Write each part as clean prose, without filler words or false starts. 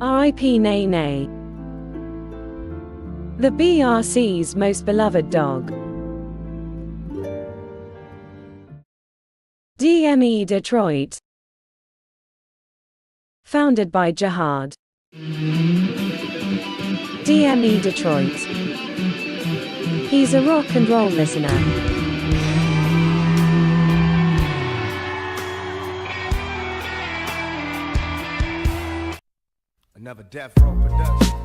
R.I.P. Nay Nay. The BRC's most beloved dog. DME Detroit. Founded by Jihad. DME Detroit. He's a rock and roll listener. Another Death Row production.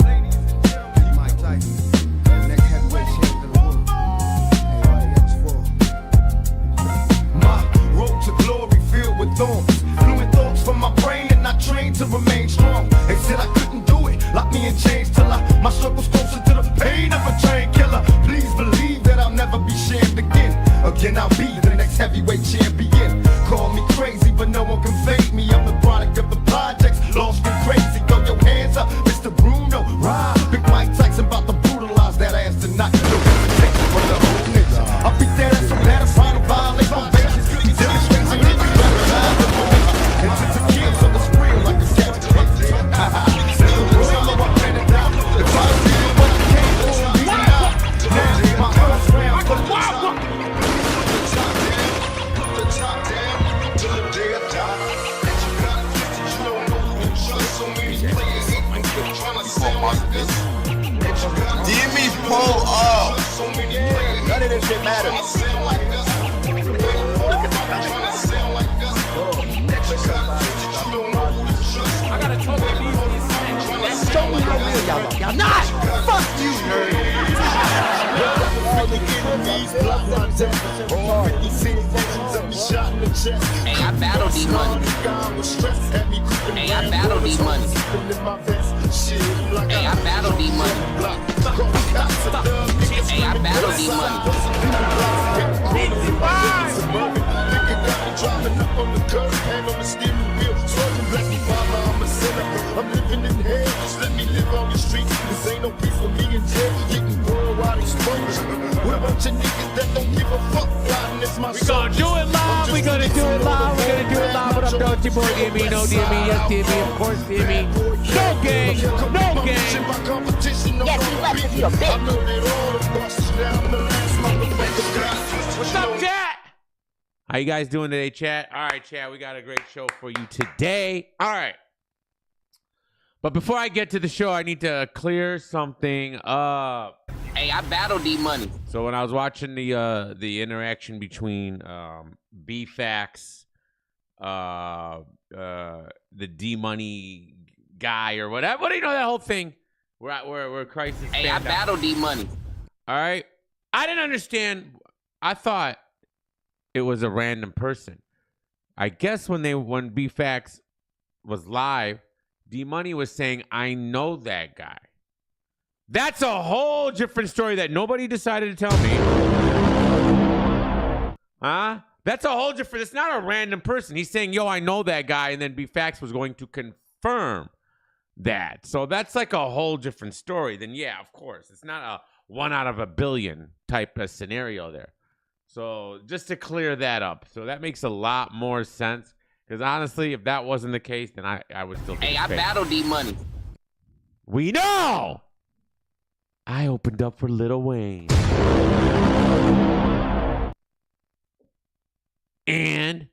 Ladies and gentlemen, Mike Tyson, the next heavyweight champion of the world. Everybody else for. My road to glory filled with thorns. Fluid thoughts from my brain and I trained to remain strong. They said I couldn't do it, locked me in chains till my struggle's closer to the pain of a train killer. Please believe that I'll never be shamed again. Again, I'll be the next heavyweight champion. Call me crazy, but no one can fade me. I'm the product of the projects, lost and crazy. Throw your hands up, Mr. Bruno. Ride, Big Mike Tyson about to brutalize that ass tonight. No hesitation for the whole nation. I'll beat that ass so bad I'm trying to violate probation. He demonstrates and then you gotta ride the moment. And since a kid, so it's real like a catch. Since the world, I'm running down. If I was here, what I came for, I'm beating out. Now, my first round, but wow. DME's pull up. None of this shit matters. I gotta talk to these. Show me how real y'all are. Y'all not. Fuck you, nerd. Hey, I battle these money. Hey, I battle these money. Hey, I battle these money. Hey, I battle these money. Driving up on the curb, hand on the steering wheel. Swerving, bless me, mama, I'm a sinner. I'm living in hell, just let me live on the streets. This ain't no peace for me in jail. Getting worldwide exposure. We're a bunch of niggas that don't give a fuck. Riding is my We gonna do it live. We gonna do it live. We're gonna do it live. What up, though? It's your boy DME. No DME. Yes, DME. Of course, DME. No gang. No gang. Yes, he left because you're a bitch. What's up, chat? How you guys doing today, chat? All right, chat, we got a great show for you today. All right. But before I get to the show, I need to clear something up. Hey, I battled D-Money. So when I was watching the interaction between B-Fax, the D-Money guy or whatever, what do you know, that whole thing where Cries is Hey, I battled D-Money. All right. I didn't understand. I thought it was a random person. I guess when B-Fax was live, D-Money was saying, I know that guy. That's a whole different story that nobody decided to tell me. Huh? That's a whole different, it's not a random person. He's saying, yo, I know that guy, and then B-Fax was going to confirm that. So that's like a whole different story. Then yeah, of course. It's not a 1 out of a billion type of scenario there. So just to clear that up. So that makes a lot more sense. Because honestly, if that wasn't the case, then I would still think Hey, I battled D-Money. We know! I opened up for Lil Wayne. And,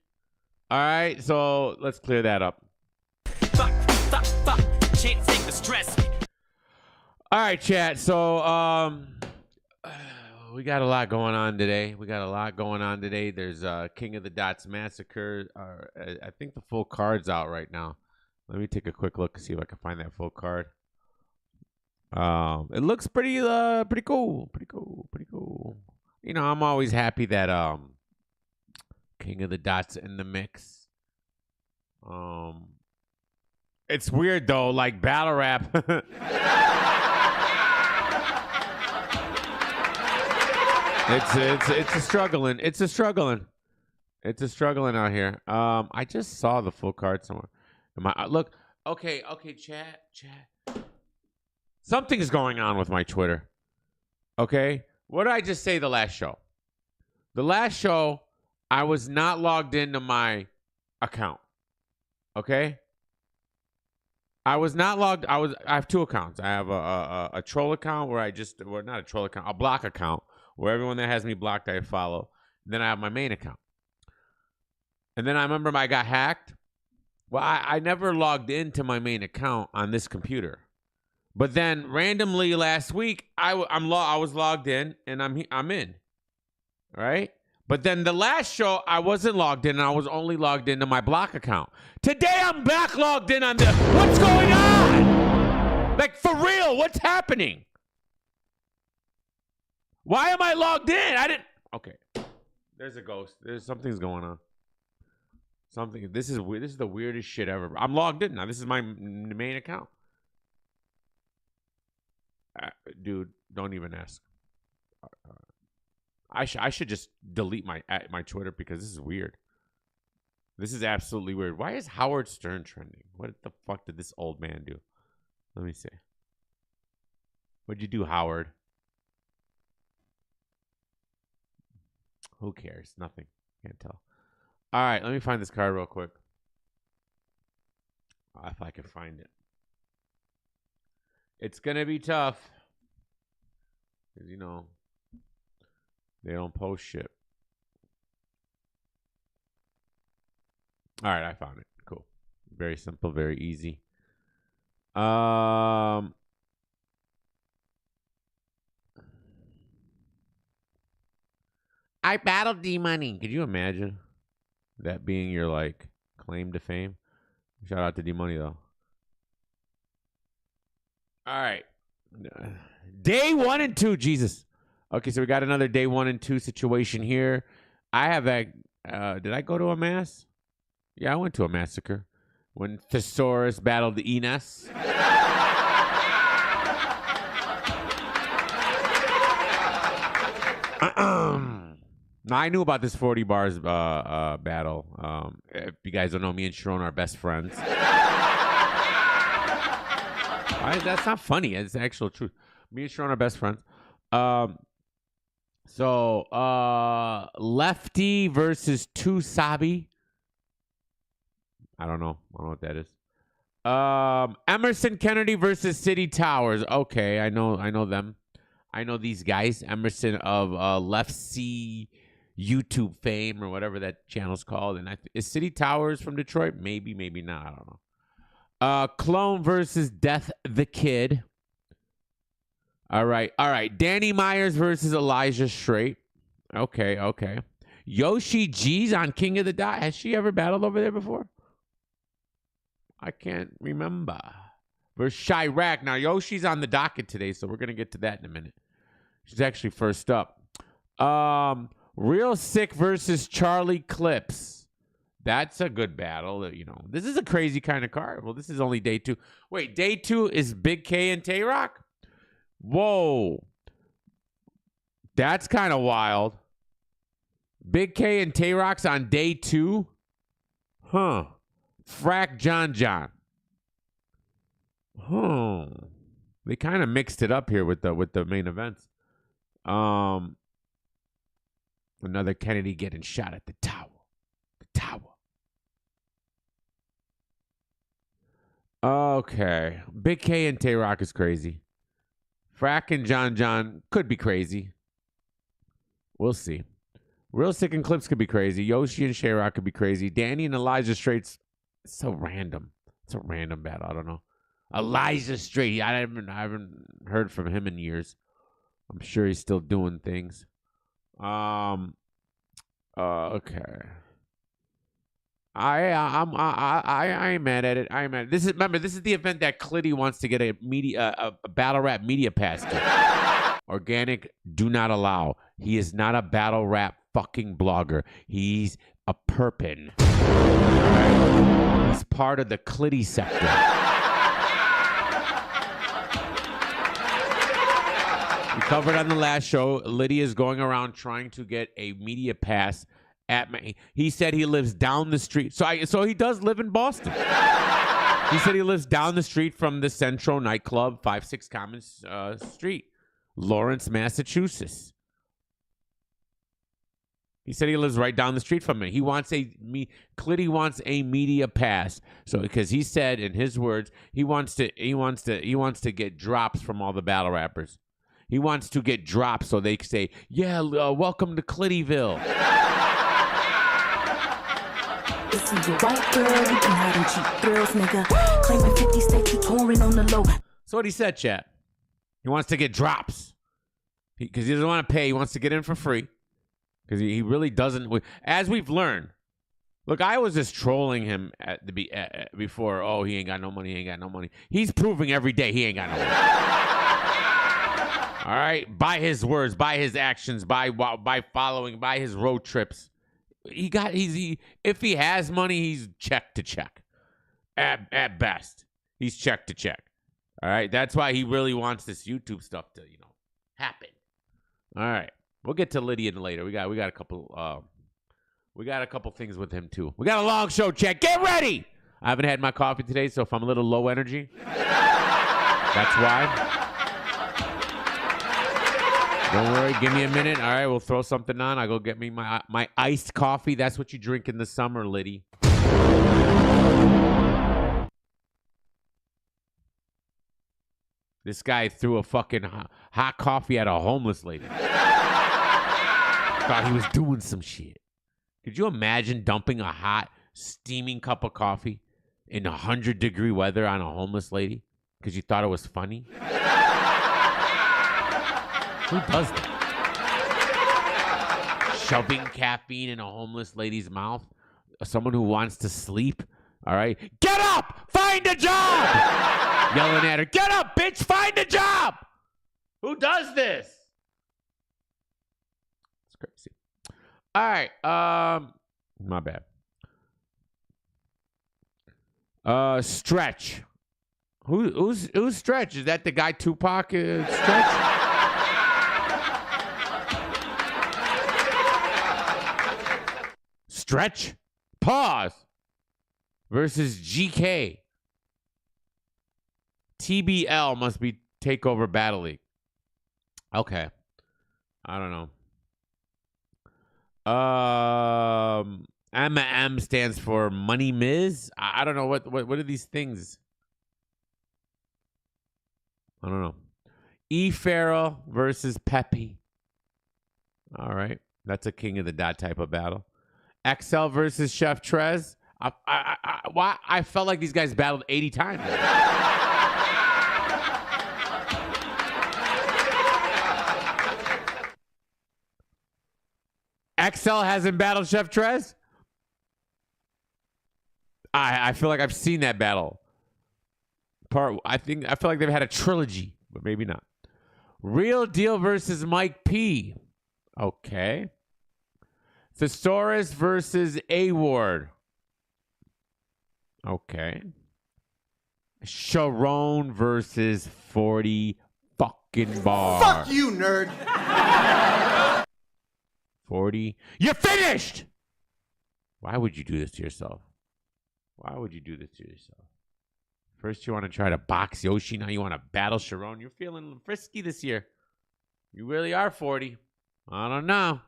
all right, so let's clear that up. Fuck, can't take the stress. All right, chat. So, we got a lot going on today. There's King of the Dots Massacre. I think the full card's out right now. Let me take a quick look and see if I can find that full card. It looks pretty cool. You know, I'm always happy that King of the Dots in the mix. It's weird though, like battle rap. It's a struggling. It's a struggling out here. I just saw the full card somewhere. Look, okay, chat. Something's going on with my Twitter. Okay? What did I just say the last show? The last show, I was not logged into my account. Okay? I was not logged. I have two accounts. I have a troll account where not a troll account, a block account where everyone that has me blocked I follow. Then I have my main account. And then I remember I got hacked. Well, I never logged into my main account on this computer. But then randomly last week I was logged in and I'm in. Right? But then the last show, I wasn't logged in, and I was only logged into my block account. Today, I'm back logged in on the... What's going on? Like, for real, what's happening? Why am I logged in? I didn't... Okay. There's a ghost. Something's going on. This is weird. This is the weirdest shit ever. I'm logged in now. This is my main account. Dude, don't even ask. I should just delete my Twitter because this is weird. This is absolutely weird. Why is Howard Stern trending? What the fuck did this old man do? Let me see. What'd you do, Howard? Who cares? Nothing. Can't tell. All right, let me find this card real quick. If I can find it. It's going to be tough. Because, you know... They don't post shit. All right, I found it. Cool. Very simple, very easy. I battled D-Money. Could you imagine that being your, like, claim to fame? Shout out to D-Money, though. All right. Day 1 and 2, Jesus. Okay, so we got another day 1 and 2 situation here. I have a... did I go to a mass? Yeah, I went to a massacre. When Thesaurus battled the Enos. Now, I knew about this 40 bars battle. If you guys don't know, me and Sharon are best friends. That's not funny. It's the actual truth. Me and Sharon are best friends. So, Lefty versus Two Sabi. I don't know what that is. Emerson Kennedy versus City Towers. Okay, I know them. I know these guys. Emerson of Left C YouTube fame or whatever that channel's called. And is City Towers from Detroit? Maybe not. I don't know. Clone versus Death the Kid. All right. Danny Myers versus Elijah Straight. Okay. Yoshi G's on King of the Dot. Has she ever battled over there before? I can't remember. Versus Chirac. Now, Yoshi's on the docket today, so we're going to get to that in a minute. She's actually first up. Real Sick versus Charlie Clips. That's a good battle. You know, this is a crazy kind of card. Well, this is only day 2. Wait, day 2 is Big K and Tay-Rock? Whoa. That's kind of wild. Big K and Tay-Rock's on day 2? Huh. Frack John. They kind of mixed it up here with the main events. Another Kennedy getting shot at the tower. Okay. Big K and Tay-Rock is crazy. Frack and John could be crazy. We'll see. Real Sick and Clips could be crazy. Yoshi and Shay-Rock could be crazy. Danny and Elijah Straight's so random. It's a random battle. I don't know. Elijah Straight. I haven't heard from him in years. I'm sure he's still doing things. Okay. I ain't mad at it. This is the event that Clitty wants to get a battle rap media pass to. Organic, do not allow. He is not a battle rap fucking blogger. He's a perpin. Right? He's part of the Clitty sector. We covered on the last show, Litty is going around trying to get a media pass at me. He said he lives down the street. So he does live in Boston. He said he lives down the street from the Central nightclub, 56 Commons Street, Lawrence, Massachusetts. He said he lives right down the street from me. He wants Clitty wants a media pass. So because he said in his words, he wants to get drops from all the battle rappers. He wants to get drops so they can say, "Yeah, welcome to Clittyville." This is a white girl, you can hide and cheap thrills, nigga. Claiming 50 states, you touring on the low. So what he said, chat. He wants to get drops because he doesn't want to pay. He wants to get in for free because he really doesn't. As we've learned, look, I was just trolling him before. Oh, he ain't got no money. He ain't got no money. He's proving every day he ain't got no money. All right, by his words, by his actions, by following, by his road trips, if he has money, he's check to check. At best, he's check to check. All right, that's why he really wants this YouTube stuff to happen. All right, we'll get to Litty later. We got a couple things with him too. We got a long show, chat. Get ready. I haven't had my coffee today, so if I'm a little low energy, that's why. Don't worry, give me a minute. All right, we'll throw something on. I'll go get me my iced coffee. That's what you drink in the summer, Litty. This guy threw a fucking hot coffee at a homeless lady. Thought he was doing some shit. Could you imagine dumping a hot, steaming cup of coffee in 100-degree weather on a homeless lady because you thought it was funny? Who does that? Shoving caffeine in a homeless lady's mouth? Someone who wants to sleep? All right. Get up! Find a job! Yelling at her. Get up, bitch! Find a job! Who does this? It's crazy. All right. My bad. Stretch. Who's Stretch? Is that the guy Tupac Stretch? Stretch, pause, versus GK. TBL must be Takeover Battle League. Okay. I don't know. M stands for Money Miz. I don't know what are these things. I don't know. E Farrell versus Peppy. All right. That's a king of the dot type of battle. XL versus Chef Trez. I felt like these guys battled 80 times. XL hasn't battled Chef Trez? I feel like I've seen that battle. I feel like they've had a trilogy, but maybe not. Real Deal versus Mike P. Okay. Thesaurus versus A-Ward. Okay. Sharon versus 40 fucking bars. Fuck you, nerd. 40. You're finished! Why would you do this to yourself? Why would you do this to yourself? First you want to try to box Yoshi, now you want to battle Sharon. You're feeling frisky this year. You really are 40. I don't know.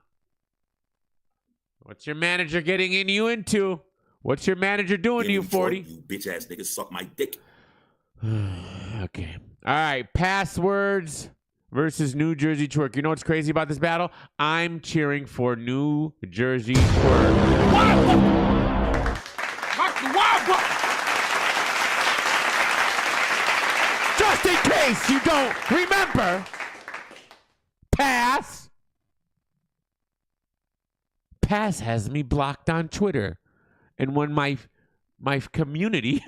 What's your manager getting you into? What's your manager doing to you, 40? You bitch ass niggas suck my dick. Okay. All right. Passwords versus New Jersey Twerk. You know what's crazy about this battle? I'm cheering for New Jersey Twerk. Just in case you don't remember, Pass has me blocked on Twitter. And when my community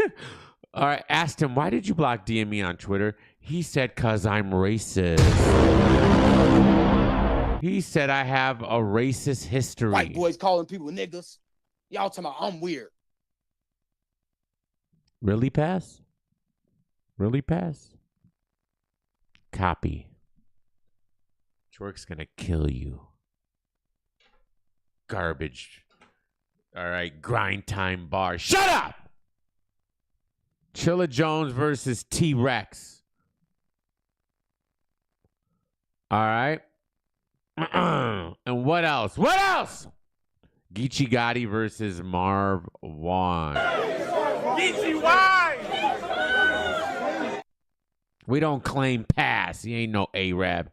asked him, why did you block DM on Twitter? He said, because I'm racist. He said, I have a racist history. White boys calling people niggas. Y'all talking about I'm weird. Really, Pass? Really, Pass? Copy. Twerk's gonna kill you. Garbage. All right, grind time bar. Shut up! Chilla Jones versus T-Rex. All right. And what else? What else? Geechee Gotti versus Marv Won. Eazy, why? We don't claim pass. He ain't no Arab.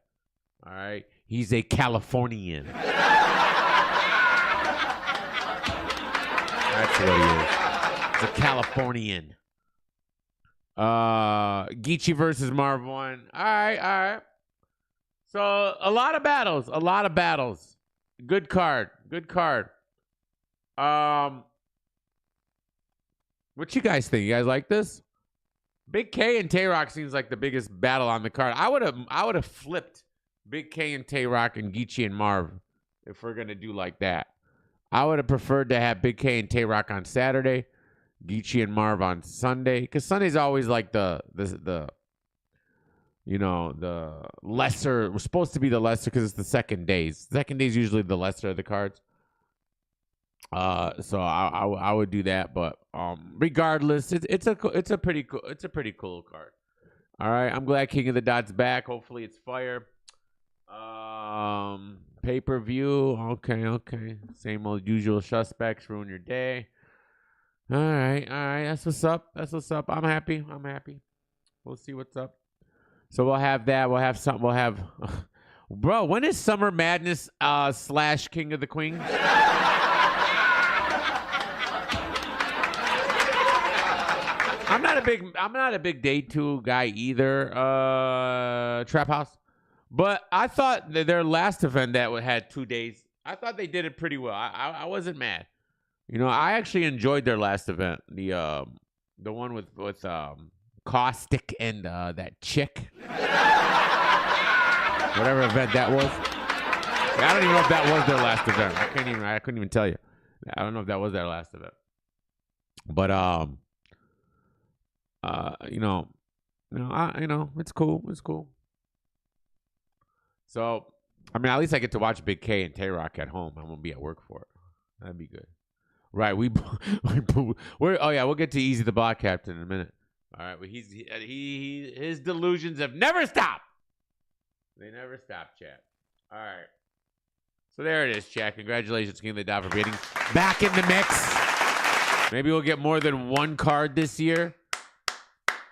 All right? He's a Californian. That's what he is. He's a Californian. Geechee versus Marv Won. All right. So, a lot of battles. Good card. What you guys think? You guys like this? Big K and Tay-Rock seems like the biggest battle on the card. I would have flipped Big K and Tay-Rock and Geechee and Marv if we're gonna do like that. I would have preferred to have Big K and Tay-Rock on Saturday, Geechee and Marv on Sunday, because Sunday's always like the lesser. We're supposed to be the lesser because it's the second days. Second day's usually the lesser of the cards. So I would do that, but regardless, it's a pretty cool card. All right, I'm glad King of the Dot's back. Hopefully it's fire. Pay-per-view. Okay. Same old usual suspects ruin your day. All right. That's what's up. I'm happy. We'll see what's up. So we'll have that. We'll have something. We'll have, bro. When is Summer Madness / King of the Queens? I'm not a big day 2 guy either. Trap House. But I thought that their last event that had 2 days, I thought they did it pretty well. I wasn't mad. I actually enjoyed their last event. The one with Caustic and that chick. Whatever event that was. I don't even know if that was their last event. I couldn't even tell you. I don't know if that was their last event. But it's cool. So, I mean, at least I get to watch Big K and Tay-Rock at home. I won't be at work for it. That'd be good. Right, we'll get to Eazy the Block Captain in a minute. All right, but his delusions have never stopped. They never stop, chat. All right. So there it is, chat. Congratulations, King of the Dot, for getting back in the mix. Maybe we'll get more than one card this year.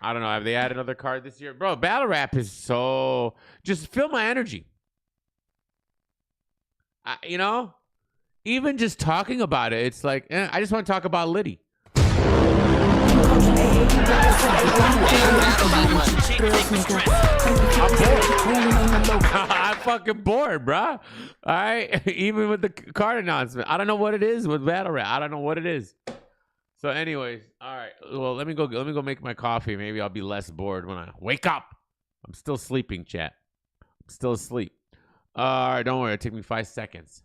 I don't know. Have they added another card this year? Bro, battle rap is so... Just feel my energy. Even just talking about it, it's like, I just want to talk about Litty. I'm fucking bored, bro. All right? Even with the card announcement. I don't know what it is with battle rap. I don't know what it is. So anyways, all right. Well, let me go make my coffee. Maybe I'll be less bored when I wake up. I'm still sleeping, chat. I'm still asleep. All right, don't worry. It'll take me 5 seconds.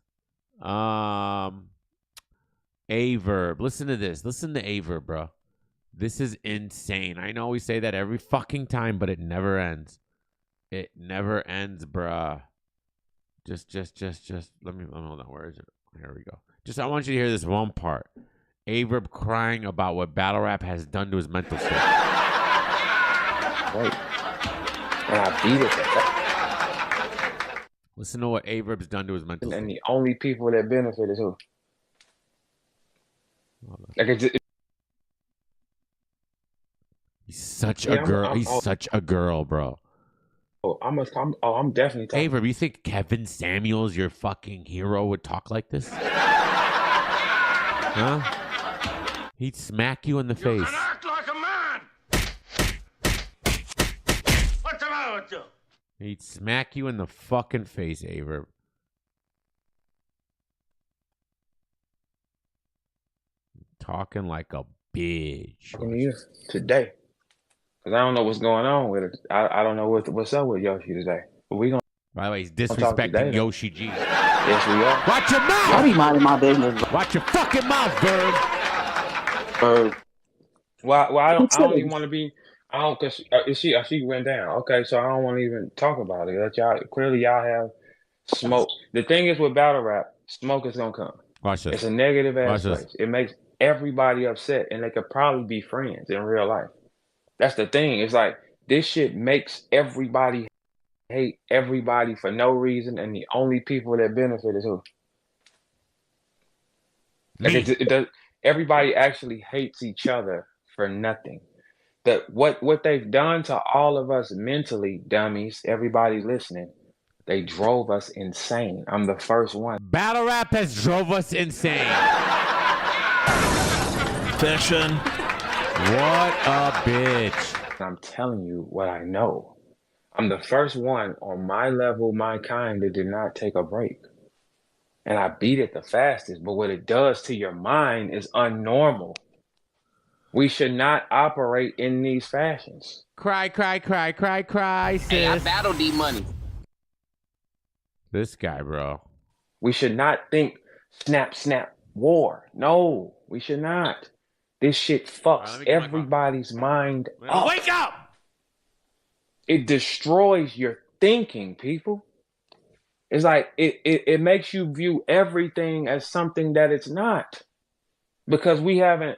A Verb. Listen to this. Listen to A Verb, bro. This is insane. I know we say that every fucking time, but it never ends. It never ends, bruh. Just let me hold on. Where is it? Here we go. I want you to hear this one part. A Verb crying about what battle rap has done to his mental state. Right. And I beat it. Listen to what A Verb's done to his mental state. And the only people that benefit is who? He's such a girl. He's such a girl, bro. I'm definitely talking. A Verb, you think Kevin Samuels, your fucking hero, would talk like this? Huh? He'd smack you in the face. You can act like a man! What's the matter with you? He'd smack you in the fucking face, A Verb. Talking like a bitch. Talking to you today. Because I don't know what's going on with it. I don't know what's up with Yoshi today. But we gonna... By the way, he's disrespecting Yoshi G. Yes, we are. Watch your mouth! I be minding my business. Watch your fucking mouth, Verb! Well, I don't even want to be... because she went down. Okay, so I don't want to even talk about it. Clearly, y'all have smoke. The thing is with battle rap, smoke is going to come. Watch this. It's a negative ass place. It makes everybody upset, and they could probably be friends in real life. That's the thing. It's like, this shit makes everybody hate everybody for no reason, and the only people that benefit is who? Like Me. everybody actually hates each other for nothing. What they've done to all of us mentally, dummies, everybody listening, they drove us insane. I'm the first one. Battle rap has drove us insane. Fiction. What a bitch. I'm telling you what I know. I'm the first one on my level, my kind, that did not take a break. And I beat it the fastest, but what it does to your mind is unnormal. We should not operate in these fashions. Cry, cry, cry, cry, cry, sis. Hey, I battle D-Money. This guy, bro. We should not think snap, snap, war. No, we should not. This shit fucks everybody's mind up. Wake up! It destroys your thinking, people. It's like it makes you view everything as something that it's not. Because we haven't,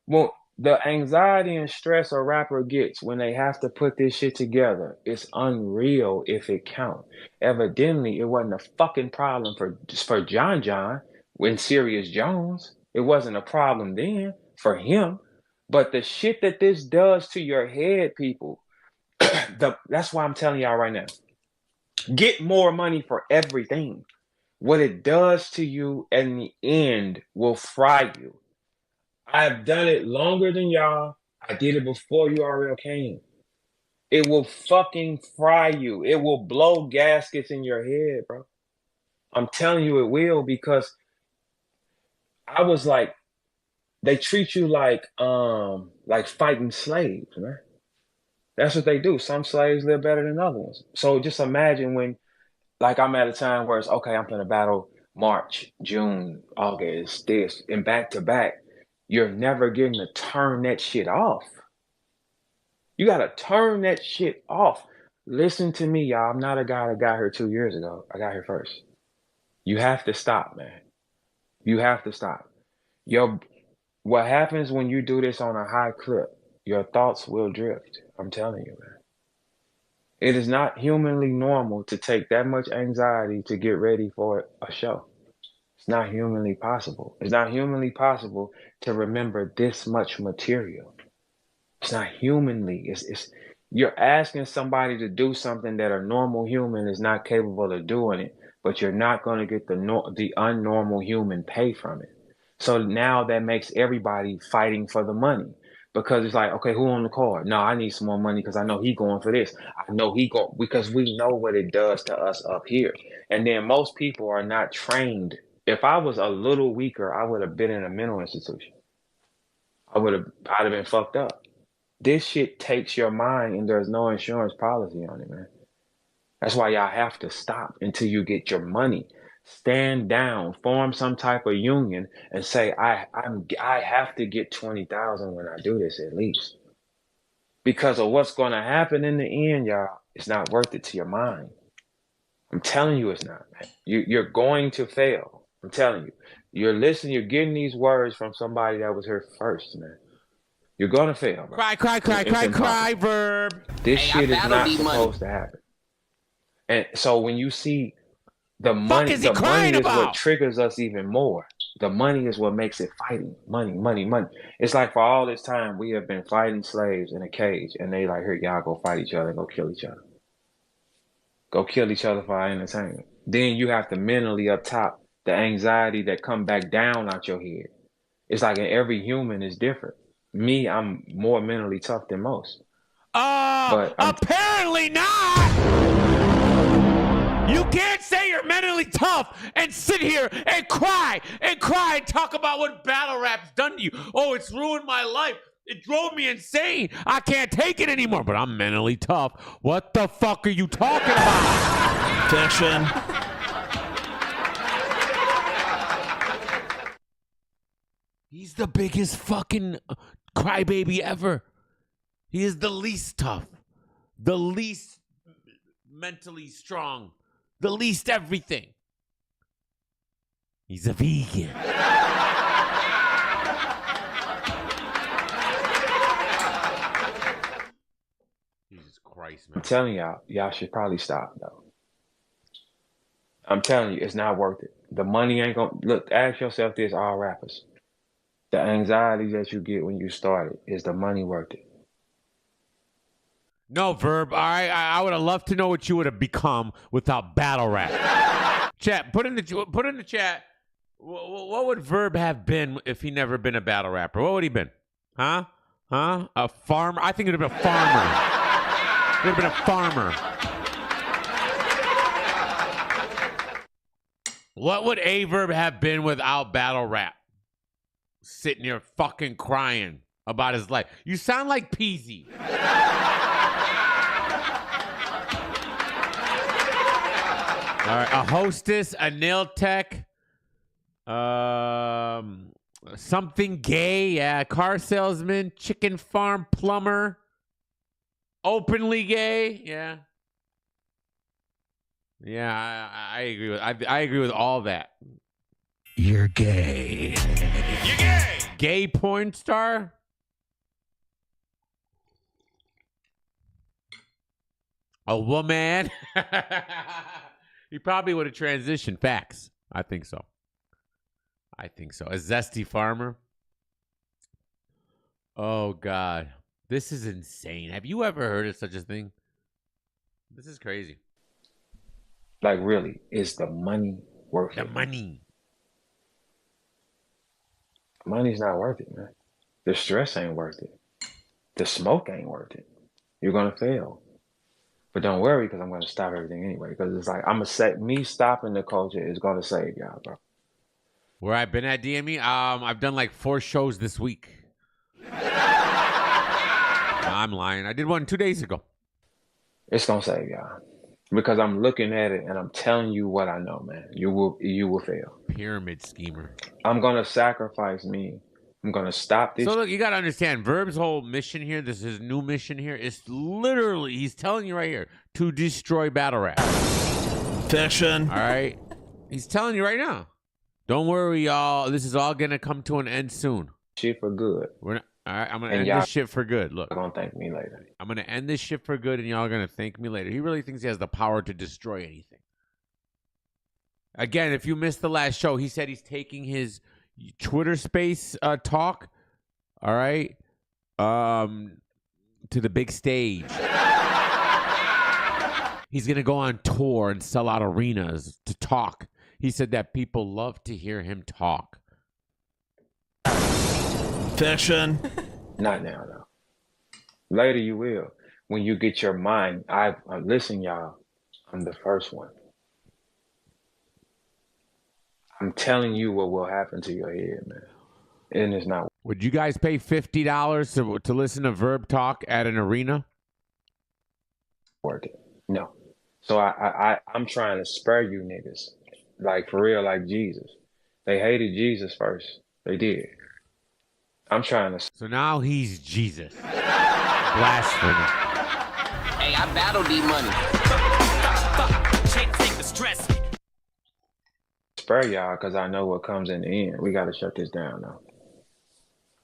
well, the anxiety and stress a rapper gets when they have to put this shit together, it's unreal if it counts. Evidently, it wasn't a fucking problem for John when Sirius Jones. It wasn't a problem then for him. But the shit that this does to your head, people, that's why I'm telling y'all right now. Get more money for everything. What it does to you in the end will fry you. I've done it longer than y'all. I did it before URL came. It will fucking fry you. It will blow gaskets in your head, bro. I'm telling you it will, because I was like, they treat you like fighting slaves, man. That's what they do. Some slaves live better than other ones. So just imagine when, like, I'm at a time where it's, okay, I'm going to battle March, June, August, this, and back to back. You're never getting to turn that shit off. You got to turn that shit off. Listen to me, y'all. I'm not a guy that got here 2 years ago. I got here first. You have to stop, man. You have to stop. What happens when you do this on a high clip, your thoughts will drift. I'm telling you, man. It is not humanly normal to take that much anxiety to get ready for a show. It's not humanly possible. It's not humanly possible to remember this much material. It's not humanly. You're asking somebody to do something that a normal human is not capable of doing it, but you're not going to get the unnormal human pay from it. So now that makes everybody fighting for the money. Because it's like, okay, who on the card? No, I need some more money because I know he going for this. I know he going, because we know what it does to us up here. And then most people are not trained. If I was a little weaker, I would have been in a mental institution. I'd have been fucked up. This shit takes your mind and there's no insurance policy on it, man. That's why y'all have to stop until you get your money. Stand down, form some type of union, and say, I have to get 20,000 when I do this at least. Because of what's going to happen in the end, y'all, it's not worth it to your mind. I'm telling you it's not, man. You're going to fail. I'm telling you. You're listening, you're getting these words from somebody that was here first, man. You're going to fail, bro. Cry, cry, cry, cry, cry, Verb. This shit is not supposed to happen. And so when you see the money is what triggers us even more. The money is what makes it fighting. Money, money, money. It's like for all this time, we have been fighting slaves in a cage. And they like, here, y'all go fight each other and go kill each other. Go kill each other for our entertainment. Then you have to mentally up top, the anxiety that come back down out your head. It's like every human is different. Me, I'm more mentally tough than most. But apparently not! You can't say you're mentally tough and sit here and cry and talk about what battle rap's done to you. Oh, it's ruined my life. It drove me insane. I can't take it anymore, but I'm mentally tough. What the fuck are you talking about? Fiction. He's the biggest fucking crybaby ever. He is the least tough, the least mentally strong, the least everything. He's a vegan. Jesus Christ, man. I'm telling y'all should probably stop, though. I'm telling you, it's not worth it. The money ain't gonna look. Ask yourself this, all rappers. The anxiety that you get when you started, is the money worth it? No, Verb. All right, I would have loved to know what you would have become without battle rap. Chat, put in the chat. What would Verb have been if he never been a battle rapper? What would he been? Huh? A farmer? I think it would have been a farmer. It would have been a farmer. What would A Verb have been without battle rap? Sitting here fucking crying about his life. You sound like Peasy. All right, a hostess, a nail tech, something gay, yeah, car salesman, chicken farm plumber, openly gay, yeah. Yeah, I agree with I agree with all that. You're gay. You're gay. Gay porn star? A woman. He probably would have transitioned. Facts. I think so. A zesty farmer. Oh, God. This is insane. Have you ever heard of such a thing? This is crazy. Like, really, is the money worth it? The money. Money's not worth it, man. The stress ain't worth it. The smoke ain't worth it. You're going to fail. But don't worry, because I'm going to stop everything anyway. Because it's like, me stopping the culture is going to save y'all, bro. Where I've been at DME, I've done like 4 shows this week. I'm lying. I did one 2 days ago. It's going to save y'all. Because I'm looking at it and I'm telling you what I know, man. You will fail. Pyramid schemer. I'm going to sacrifice me. I'm going to stop this. So look, you got to understand, Verb's whole mission here, this is his new mission here, is literally, he's telling you right here, to destroy battle rap. Fiction. All right? He's telling you right now. Don't worry, y'all. This is all going to come to an end soon. Shit for good. All right, I'm going to end this shit for good. Look. You're going to thank me later. I'm going to end this shit for good, and y'all are going to thank me later. He really thinks he has the power to destroy anything. Again, if you missed the last show, he said he's taking his Twitter space talk, all right, to the big stage. He's going to go on tour and sell out arenas to talk. He said that people love to hear him talk. Fiction. Not now, though. Later you will. When you get your mind, listen, y'all, I'm the first one. I'm telling you what will happen to your head, man. And it's not. Would you guys pay $50 to listen to Verb talk at an arena? Worth it. No. So I'm trying to spare you niggas. Like, for real, like Jesus. They hated Jesus first. They did. I'm trying to. So now he's Jesus. Blasphemy. Hey, I battle D-Money. Spare y'all, because I know what comes in the end. We got to shut this down now.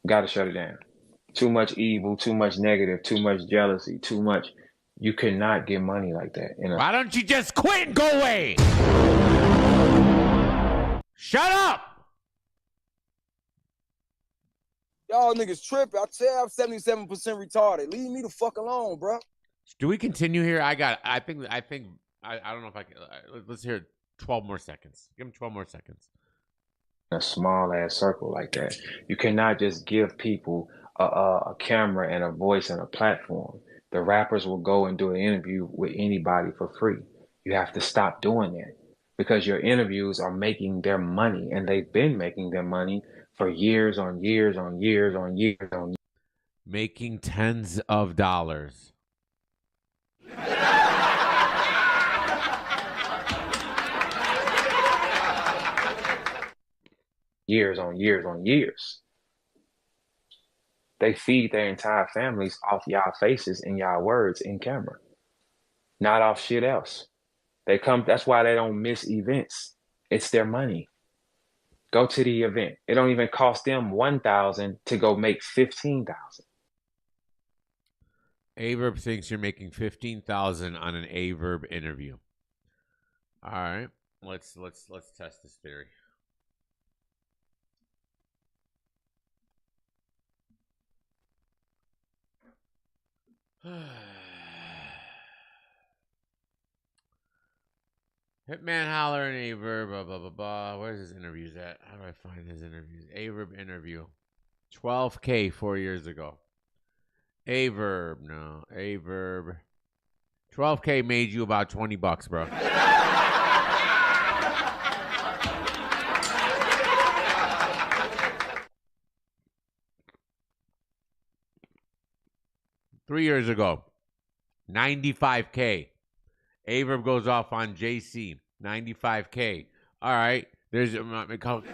Got to shut it down. Too much evil, too much negative, too much jealousy, too much. You cannot get money like that. Why don't you just quit and go away? Shut up! Y'all niggas tripping. I tell you, I'm 77% retarded. Leave me the fuck alone, bro. Do we continue here? I don't know if I can. Let's hear 12 more seconds. Give him 12 more seconds. A small ass circle like that. You cannot just give people a camera and a voice and a platform. The rappers will go and do an interview with anybody for free. You have to stop doing that because your interviews are making their money, and they've been making their money for years on years on years on years on years. Making tens of dollars. Years on years on years. They feed their entire families off y'all faces and y'all words in camera, not off shit else. That's why they don't miss events. It's their money. Go to the event. It don't even cost them $1,000 to go make $15,000. A-Verb thinks you're making $15,000 on an A-Verb interview. All right. Let's test this theory. Hitman Holler and Averb, blah, blah, blah, blah. Where's his interviews at? How do I find his interviews? Averb interview. 12K 4 years ago. Averb, no. Averb. 12K made you about $20, bro. Three years ago, 95K. Averb goes off on JC, 95K. All right, there's maybe a couple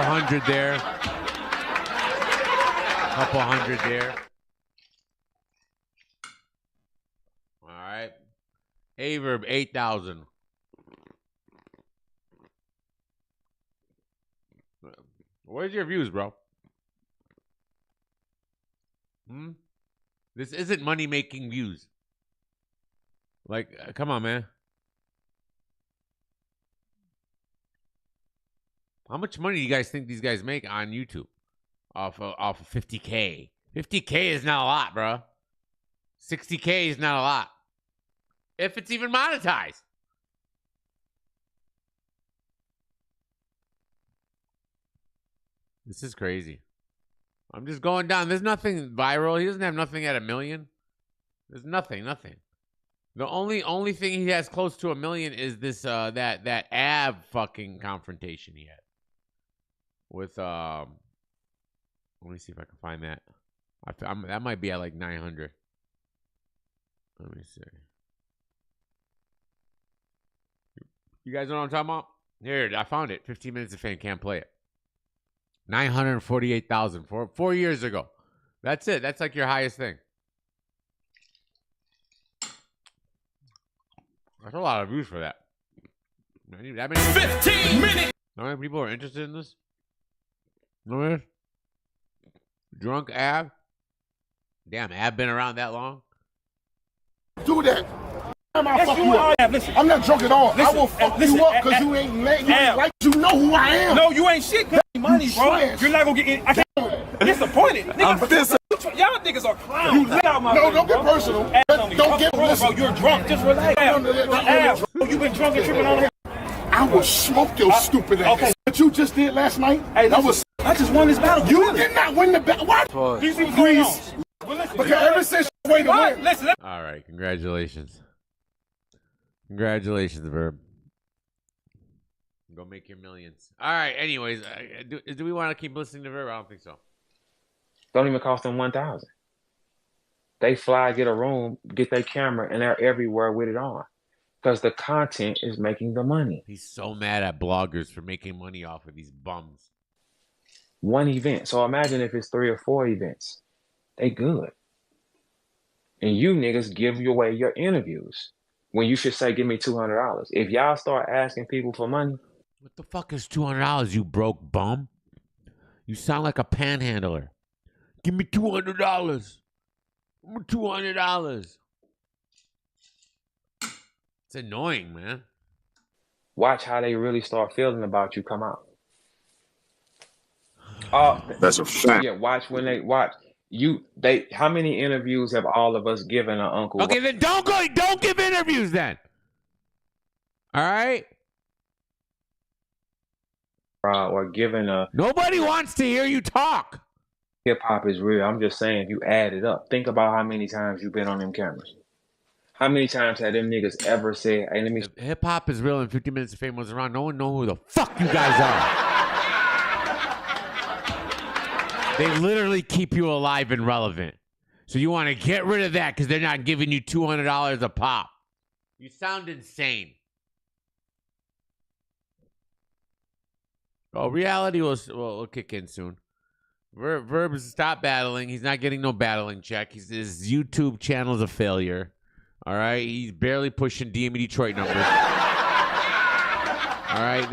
hundred there. Couple hundred there. All right. Averb, 8,000. Where's your views, bro? This isn't money-making views. Like, come on, man. How much money do you guys think these guys make on YouTube off of 50K? 50K is not a lot, bro. 60K is not a lot. If it's even monetized. This is crazy. I'm just going down. There's nothing viral. He doesn't have nothing at 1 million. There's nothing. The only thing he has close to 1 million is this that ab fucking confrontation he had with let me see if I can find that. That might be at like 900. Let me see. You guys know what I'm talking about? Here, I found it. 15 minutes of fame, can't play it. 948,000 4 years ago. That's it. That's like your highest thing. That's a lot of views for that. That many 15 minutes. How many people are interested in this? No, Drunk Ab. Damn, Ab been around that long? Do that. I'll fuck you up. Listen, I'm not drunk at all. I will fuck you up because you ain't like you know who I am. No, you ain't shit. Money, bro. You're not gonna get in. I can't. Disappointed. Nigga, y'all niggas are clowns. No, don't get personal. Don't get personal. Bro, you're drunk. Just relax. You've been drunk and tripping on here. I will smoke your stupid ass. Okay. What you just did last night? Hey, I just won this battle. You did not win the battle. What? Do you see what's going on? Because ever since you waited to win. Listen. All right, congratulations. Congratulations, Verb. Go make your millions. All right, anyways, do we want to keep listening to Verb? I don't think so. Don't even cost them 1,000. They fly, get a room, get their camera, and they're everywhere with it on. Because the content is making the money. He's so mad at bloggers for making money off of these bums. One event. So imagine if it's 3 or 4 events. They good. And you niggas give away your interviews when you should say, give me $200. If y'all start asking people for money. What the fuck is $200, you broke bum? You sound like a panhandler. Give me $200. $200. It's annoying, man. Watch how they really start feeling about you come out. That's a fact. Yeah, watch when they watch. How many interviews have all of us given an uncle? Okay, then don't give interviews then. All right? Or given a... Nobody wants to hear you talk. Hip-hop is real. I'm just saying, if you add it up, think about how many times you've been on them cameras. How many times have them niggas ever said, hey, let me... If hip-hop is real and 50 Minutes of Fame was around, no one knows who the fuck you guys are. They literally keep you alive and relevant. So you want to get rid of that because they're not giving you $200 a pop. You sound insane. Oh, reality will kick in soon. Verb stop battling. He's not getting no battling check. His YouTube channel is a failure. All right? He's barely pushing DME Detroit numbers. All right?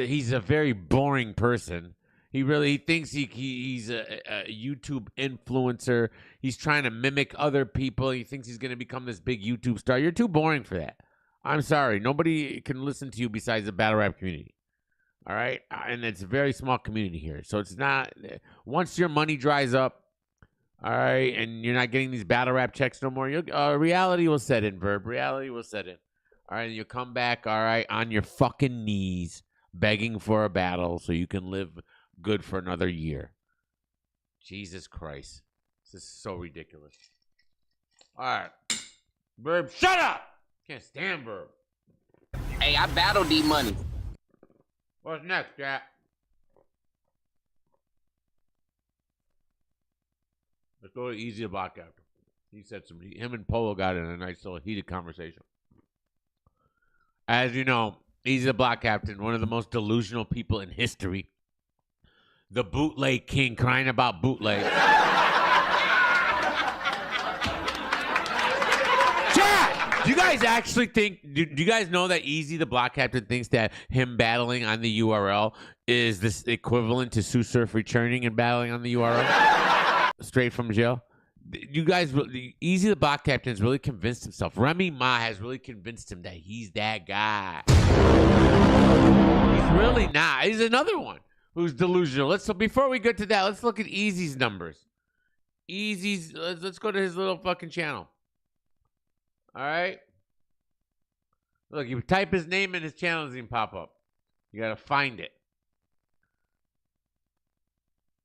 He's a very boring person. He thinks he's a YouTube influencer. He's trying to mimic other people. He thinks he's going to become this big YouTube star. You're too boring for that. I'm sorry. Nobody can listen to you besides the battle rap community. All right? And it's a very small community here. So it's not, once your money dries up, all right, and you're not getting these battle rap checks no more, reality will set in, Verb. Reality will set in. All right, and you'll come back, all right, on your fucking knees, begging for a battle so you can live good for another year. Jesus Christ. This is so ridiculous. All right. Verb, shut up! Can't stand Verb. Hey, I battle D-Money. What's next, Jack? Let's go to Eazy the Block Captain. He said him and Polo got in a nice little heated conversation. As you know, Eazy the Block Captain, one of the most delusional people in history. The bootleg king crying about bootleg. Chat! Do you guys actually think, do you guys know that Eazy the Block Captain thinks that him battling on the URL is this equivalent to Sue Surf returning and battling on the URL? Straight from jail? You guys, Eazy the Block Captain has really convinced himself. Remy Ma has really convinced him that he's that guy. He's really not. He's another one who's delusional. So before we get to that, let's look at Eazy's numbers. Eazy's, let's go to his little fucking channel. All right. Look, you type his name in his channel, doesn't even pop up. You got to find it.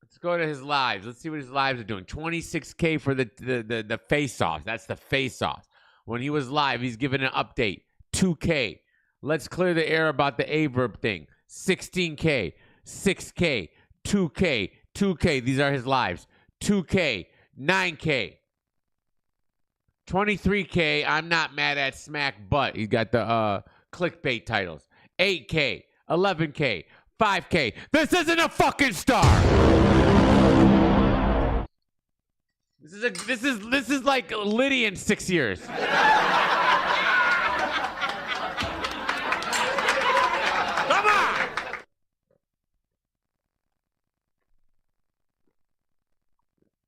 Let's go to his lives. Let's see what his lives are doing. 26K for the face-off. That's the face-off. When he was live, he's giving an update. 2K. Let's clear the air about the A-verb thing. 16K. 6K. 2K. 2K. These are his lives. 2K. 9K. 23K. I'm not mad at smack butt. He got the clickbait titles. 8K. 11K. 5K. This isn't a fucking star. This is like Litty in 6 years. Come on.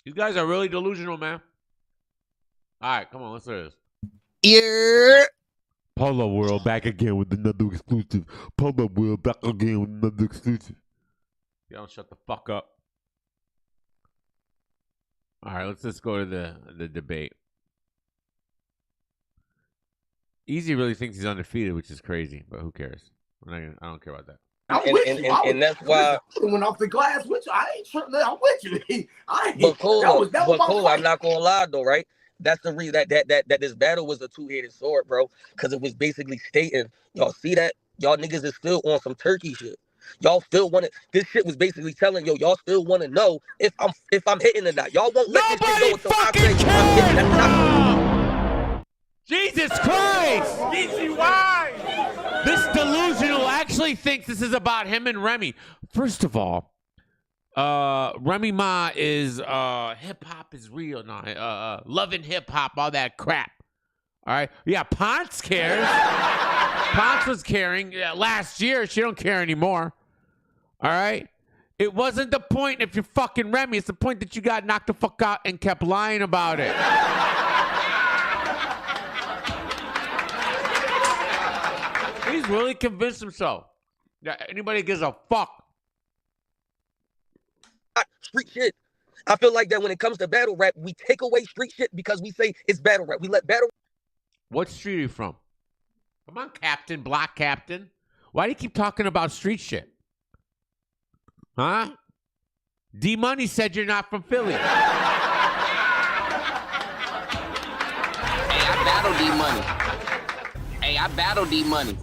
These guys are really delusional, man. All right, come on, let's do this. Yeah. Polo World back again with another exclusive. Polo World back again with another exclusive. Y'all shut the fuck up. All right, let's just go to the debate. Eazy really thinks he's undefeated, which is crazy, but who cares? I don't care about that. And that's why I went off the glass with you. I ain't tripping. I'm with you. I ain't. But Cole, that was my I'm not gonna lie though, right? That's the reason that this battle was a two-headed sword, bro. Because it was basically stating, y'all see that? Y'all niggas is still on some turkey shit. Y'all still want to. This shit was basically telling y'all still want to know if I'm hitting or not. Y'all won't let this shit go until I say I'm hitting. That's not. Jesus Christ! Eazy, why? This delusional actually thinks this is about him and Remy. First of all, Remy Ma is hip hop is real. No, loving hip hop, all that crap. All right, yeah. Ponce cares. Ponce was caring last year. She don't care anymore. All right. It wasn't the point if you're fucking Remy. It's the point that you got knocked the fuck out and kept lying about it. He's really convinced himself that anybody gives a fuck. Street shit. I feel like that when it comes to battle rap, we take away street shit because we say it's battle rap. We let battle. What street are you from? Come on, Captain, Block Captain. Why do you keep talking about street shit? Huh? D-Money said you're not from Philly. Hey, I battle D-Money. Hey, I battle D-Money.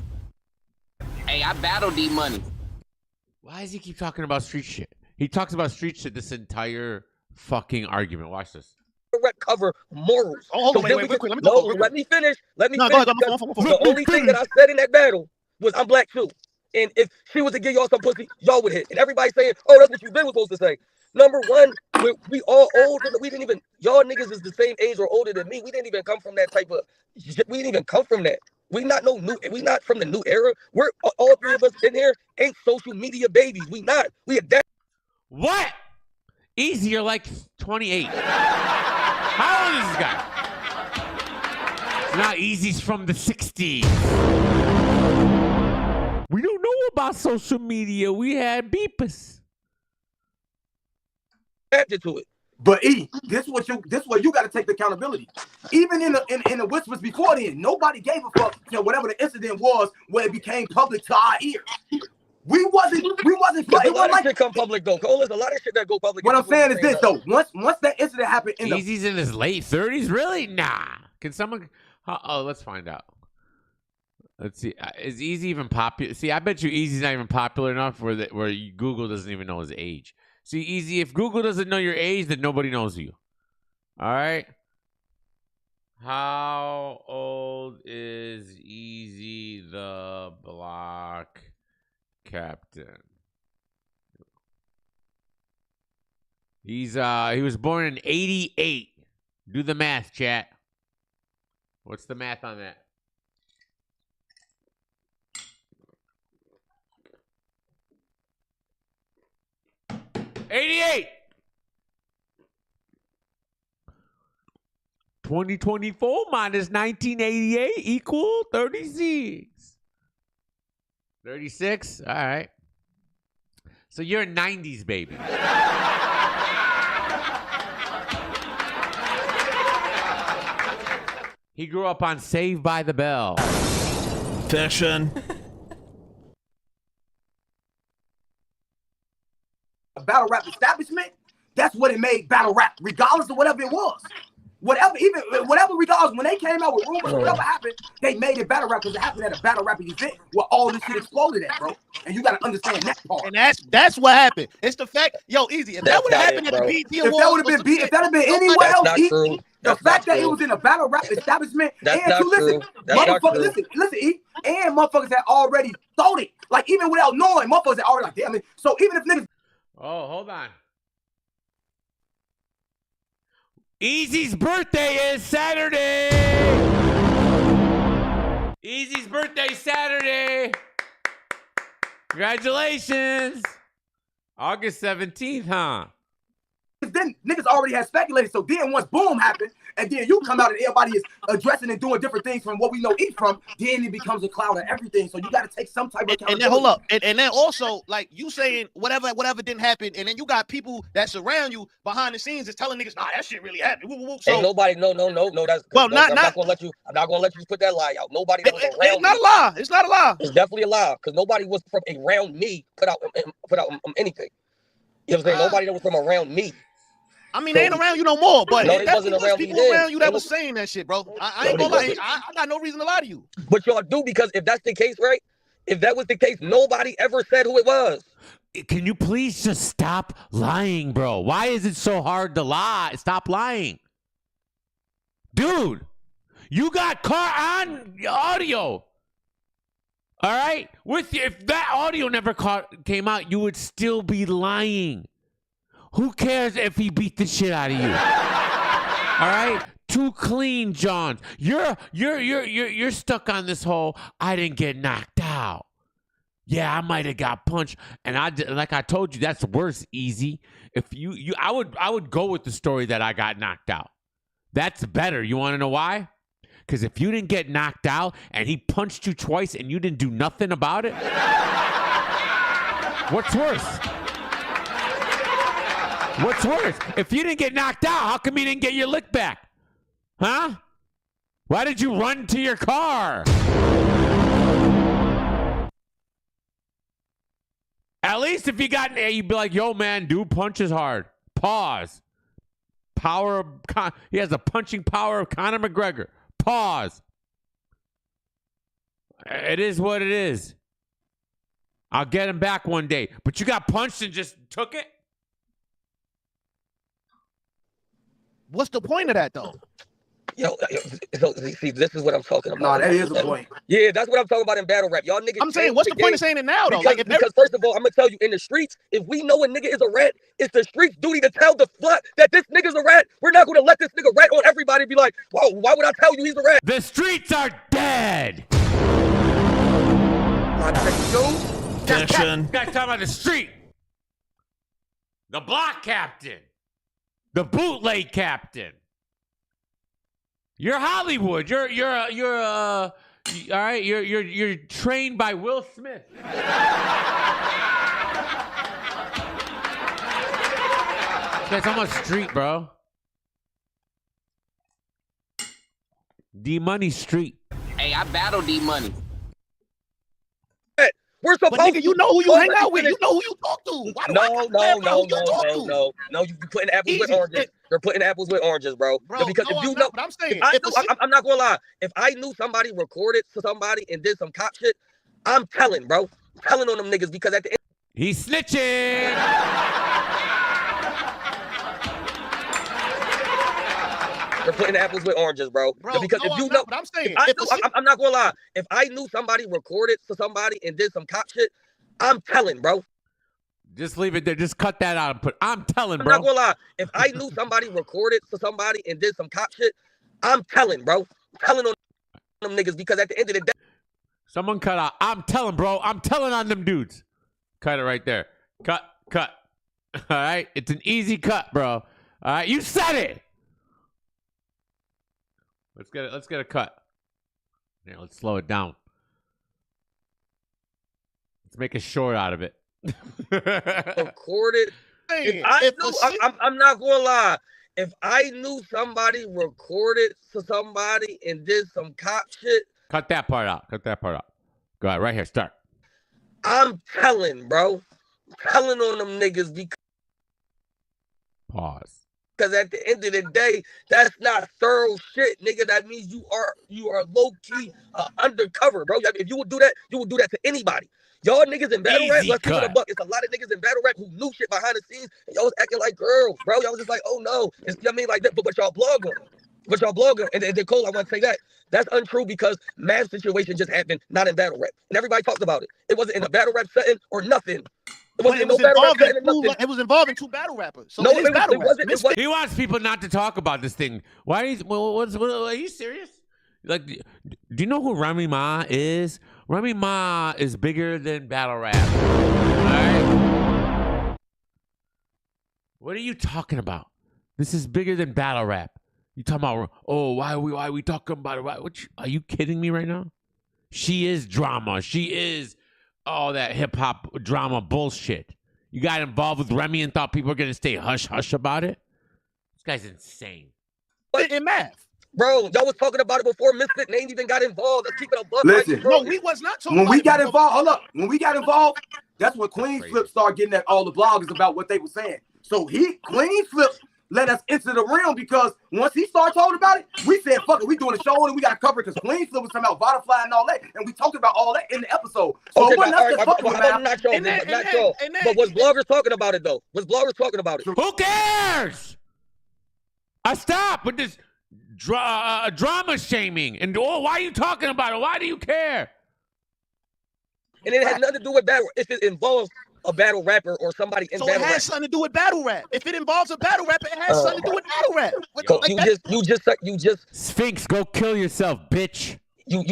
Hey, I battle D-Money. Why does he keep talking about street shit? He talks about street shit this entire fucking argument. Watch this. Cover morals. Oh, hold on, wait, let me finish. Let me No, finish. go ahead, The only thing that I said in that battle was I'm black too. And if she was to give y'all some pussy, y'all would hit. And everybody saying, oh, that's what you been supposed to say. Number one, we all old. We didn't even, y'all niggas is the same age or older than me. We didn't even come from that type of, we didn't even come from that. We not from the new era. We're all three of us in here ain't social media babies. We not. We adapt. What? Eazy, you're like 28. How old is this guy? Now Eazy's from the 60s. We don't know about social media. We had beepers. Adapted to it. But E, this is where you got to take the accountability. Even in the whispers before then, nobody gave a fuck to whatever the incident was where it became public to our ears. We wasn't. But a lot of shit come public though. Cole, there's a lot of shit that go public. What I'm saying is this though. Once that incident happened, Eazy's in his late 30s. Really? Nah. Can someone? Oh, let's find out. Let's see. Is Eazy even popular? See, I bet you Eazy's not even popular enough where Google doesn't even know his age. See, Eazy, if Google doesn't know your age, then nobody knows you. All right. How old is Eazy the Block Captain? He was born in 88. Do the math, chat. What's the math on that? $88. 2024 minus 1988 equal 36. 36? All right. So you're a 90s baby. He grew up on Saved by the Bell. Fiction. a battle rap establishment, that's what it made battle rap, regardless of whatever it was. Whatever, regardless, when they came out with rumors, whatever happened, they made it battle rap because it happened at a battle rapping event where all this shit exploded at, bro. And you got to understand that part. And that's what happened. It's the fact, yo, Eazy, if that would have happened at the BET Awards, if that would have been anywhere else, the fact that it was in a battle rap establishment, and motherfuckers, listen, E, and motherfuckers had already thought it. Like, even without knowing, motherfuckers had already like, damn it. So even if niggas. Oh, hold on. Eazy's birthday is Saturday. Eazy's birthday Saturday. Congratulations. August 17th, huh? Then niggas already had speculated. So then once boom happened, and then you come out and everybody is addressing and doing different things from what we know eat from, then it becomes a cloud of everything. So you got to take some type of accountability. And then hold up. And then also, like you saying whatever didn't happen, and then you got people that surround you behind the scenes is telling niggas, nah, that shit really happened. Woo, woo, woo. So ain't nobody, no. That's well, I'm not gonna let you put that lie out. Nobody that was around. It's not a lie. It's not a lie. It's definitely a lie because nobody was from around me put out anything. You know what I'm saying? Nobody that was from around me. I mean, they ain't around you no more, but no, it definitely was people around you that was saying that shit, bro. I ain't gonna lie. I got no reason to lie to you. But y'all do, because if that's the case, right? If that was the case, nobody ever said who it was. Can you please just stop lying, bro? Why is it so hard to lie? Stop lying. Dude, you got caught on audio. All right? If that audio never came out, you would still be lying. Who cares if he beat the shit out of you? All right? Too clean, John. You're stuck on this whole I didn't get knocked out. Yeah, I might have got punched, and like I told you, that's worse. Easy. If I would go with the story that I got knocked out. That's better. You want to know why? Because if you didn't get knocked out and he punched you twice and you didn't do nothing about it, what's worse? What's worse? If you didn't get knocked out, how come you didn't get your lick back? Huh? Why did you run to your car? At least if you got, you'd be like, yo, man, dude punches hard. Pause. He has the punching power of Conor McGregor. Pause. It is what it is. I'll get him back one day. But you got punched and just took it? What's the point of that, though? Yo, see, this is what I'm talking about. No, that is a point. Yeah, that's what I'm talking about in battle rap. Y'all niggas. I'm saying, what's the point of saying it now, though? Because first of all, I'm gonna tell you, in the streets, if we know a nigga is a rat, it's the streets' duty to tell the slut that this nigga's a rat. We're not gonna let this nigga rat on everybody and be like, whoa, why would I tell you he's a rat? The streets are dead. Attention. Guys, talking about the street. The block captain. The bootleg captain. You're Hollywood. You're all right. You're trained by Will Smith. That's almost street, bro. D-Money Street. Hey, I battle D-Money. We're supposed But nigga, you know who you hang out with. You know who you talk to. Why do I No. You putting apples with oranges. You're putting apples with oranges, bro. Because if you know, but I'm saying, I'm not gonna lie. If I knew somebody recorded to somebody and did some cop shit, I'm telling, bro. I'm telling on them niggas because at the end, he's snitching. You're putting apples with oranges, bro. Because if you know, but I'm saying, I'm not gonna lie. If I knew somebody recorded to somebody and did some cop shit, I'm telling, bro. Just leave it there. Just cut that out and put. I'm telling, bro. I'm not gonna lie. If I knew somebody recorded to somebody and did some cop shit, I'm telling, bro. I'm telling on them niggas because at the end of the day, someone cut out. I'm telling, bro. I'm telling on them dudes. Cut it right there. Cut. All right. It's an easy cut, bro. All right. You said it. Let's get a cut. Yeah, let's slow it down. Let's make a short out of it. Recorded. I'm not gonna lie. If I knew somebody recorded to somebody and did some cop shit, cut that part out. Go ahead, right here. Start. I'm telling, bro. I'm telling on them niggas because. Pause. Because at the end of the day, that's not thorough shit, nigga. That means you are low key undercover, bro. I mean, if you would do that, you would do that to anybody. Y'all niggas in battle rap, let's keep it a buck. It's a lot of niggas in battle rap who knew shit behind the scenes, and y'all was acting like girls, bro. Y'all was just like, oh no, it's, I mean, like that. But y'all blog on, and then Cole, I want to say that that's untrue because mass situation just happened, not in battle rap, and everybody talked about it. It wasn't in a battle rap setting or nothing. It was involving two battle rappers. So it is battle rap. He wants people not to talk about this thing. Why? Are you serious? Like, do you know who Remy Ma is? Remy Ma is bigger than battle rap. All right. What are you talking about? This is bigger than battle rap. You talking about? Oh, why are we talking about it? Are you kidding me right now? She is drama. She is. All that hip-hop drama bullshit. You got involved with Remy and thought people were going to stay hush-hush about it? This guy's insane. In math. Bro, y'all was talking about it before Misfit name even got involved. Let's keep it a buck. Listen. No, we was not talking when about we got it. involved, hold up. When we got involved, that's when Clean Flip started getting at all the bloggers about what they were saying. So Clean Flip let us into the realm because once he started talking about it, we said, fuck it, we doing a show and we got to cover it because Clean Flip was talking about butterfly and all that. And we talked about all that in the episode. So okay, it wasn't us just fucking with I'm not sure. But was bloggers talking about it, though? Was bloggers talking about it? Who cares? I stop with this drama shaming. And why are you talking about it? Why do you care? And it has nothing to do with battle. If it involves a battle rapper or somebody in battle rap. So it has something to do with battle rap. If it involves a battle rapper, it has something to do with battle rap. You just Sphinx, go kill yourself, bitch. You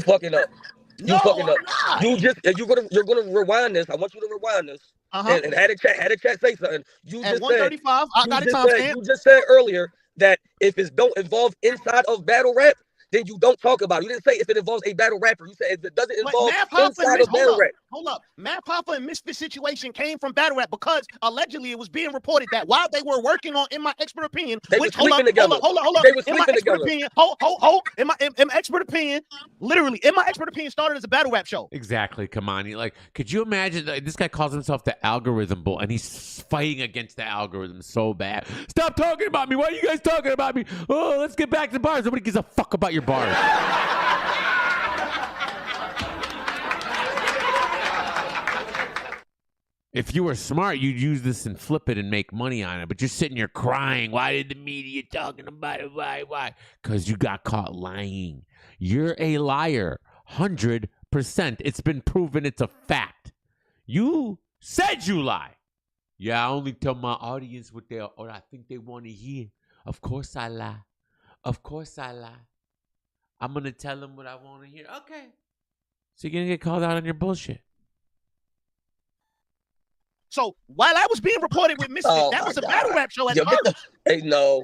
fucking up. You fucking up. You're gonna rewind this. I want you to rewind this. And had a chat say something. You at just 135, I got it timestamp. You just said earlier that if it don't involve inside of battle rap, then you don't talk about it. You didn't say if it involves a battle rapper. You said if it doesn't involve inside of battle rap. Hold up. Matt Papa and Misfit situation came from battle rap because allegedly it was being reported that while they were working on, in my expert opinion, they were sleeping together. Hold up. They were in my sleeping expert together. opinion, in my expert opinion, literally, in my expert opinion, started as a battle rap show. Exactly. Come on. Could you imagine? This guy calls himself the algorithm bull, and he's fighting against the algorithm so bad. Stop talking about me. Why are you guys talking about me? Oh, let's get back to bars. Nobody gives a fuck about your bars. If you were smart, you'd use this and flip it and make money on it. But you're sitting here crying. Why did the media talking about it? Why? Because you got caught lying. You're a liar. 100%. It's been proven. It's a fact. You said you lie. Yeah, I only tell my audience what I think they want to hear. Of course I lie. Of course I lie. I'm going to tell them what I want to hear. Okay. So you're going to get called out on your bullshit. So while I was being reported with Misfit, that was a battle rap show at first. Hey, no,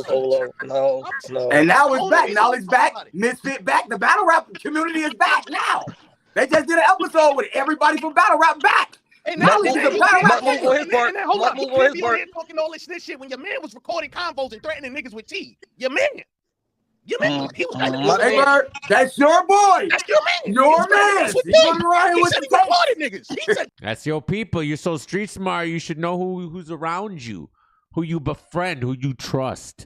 Polo, no. And now it's back. Now it's back. Misfit back. The battle rap community is back now. They just did an episode with everybody from battle rap back. And now move on his part. Hold on, you can't be on here talking all this shit when your man was recording convos and threatening niggas with T. Your man. He was hey, Bird, that's your boy. That's your man. Your man. That's your people. You're so street smart. You should know who's around you, who you befriend, who you trust.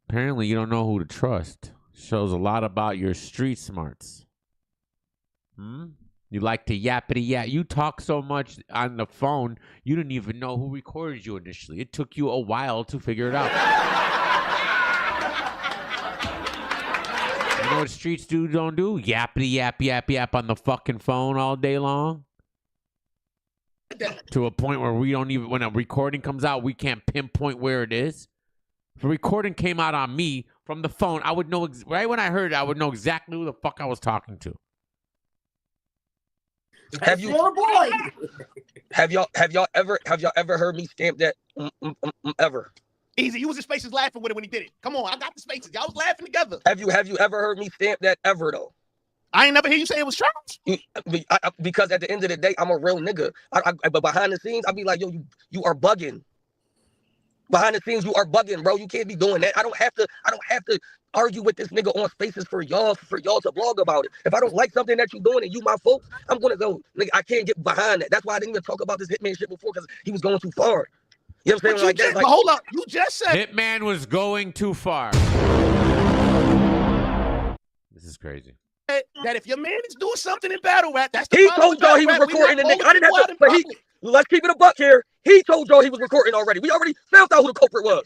Apparently, you don't know who to trust. Shows a lot about your street smarts. You like to yappity yap. You talk so much on the phone, you didn't even know who recorded you initially. It took you a while to figure it out. You know what streets don't do? Yappity yap on the fucking phone all day long. To a point where we don't even, when a recording comes out, we can't pinpoint where it is. If a recording came out on me from the phone, I would know, right when I heard it, I would know exactly who the fuck I was talking to. Have y'all ever heard me stamp that ever? Easy, you was in spaces laughing with it when he did it. Come on, I got the spaces. Y'all was laughing together. Have you ever heard me stamp that ever though? I ain't never hear you say it was Charles. Because at the end of the day, I'm a real nigga. But behind the scenes, I be like, yo, you are bugging. Behind the scenes, you are bugging, bro. You can't be doing that. I don't have to argue with this nigga on spaces for y'all to blog about it. If I don't like something that you're doing and you my folks, I'm gonna go. Nigga, I can't get behind that. That's why I didn't even talk about this Hitman shit before, because he was going too far. You know what I'm saying? Like that. But hold up, you just said Hitman was going too far. This is crazy. That if your man is doing something in battle rap, that's he told y'all he was recording the nigga. I didn't have to, but let's keep it a buck here. He told y'all he was recording already. We already found out who the culprit was.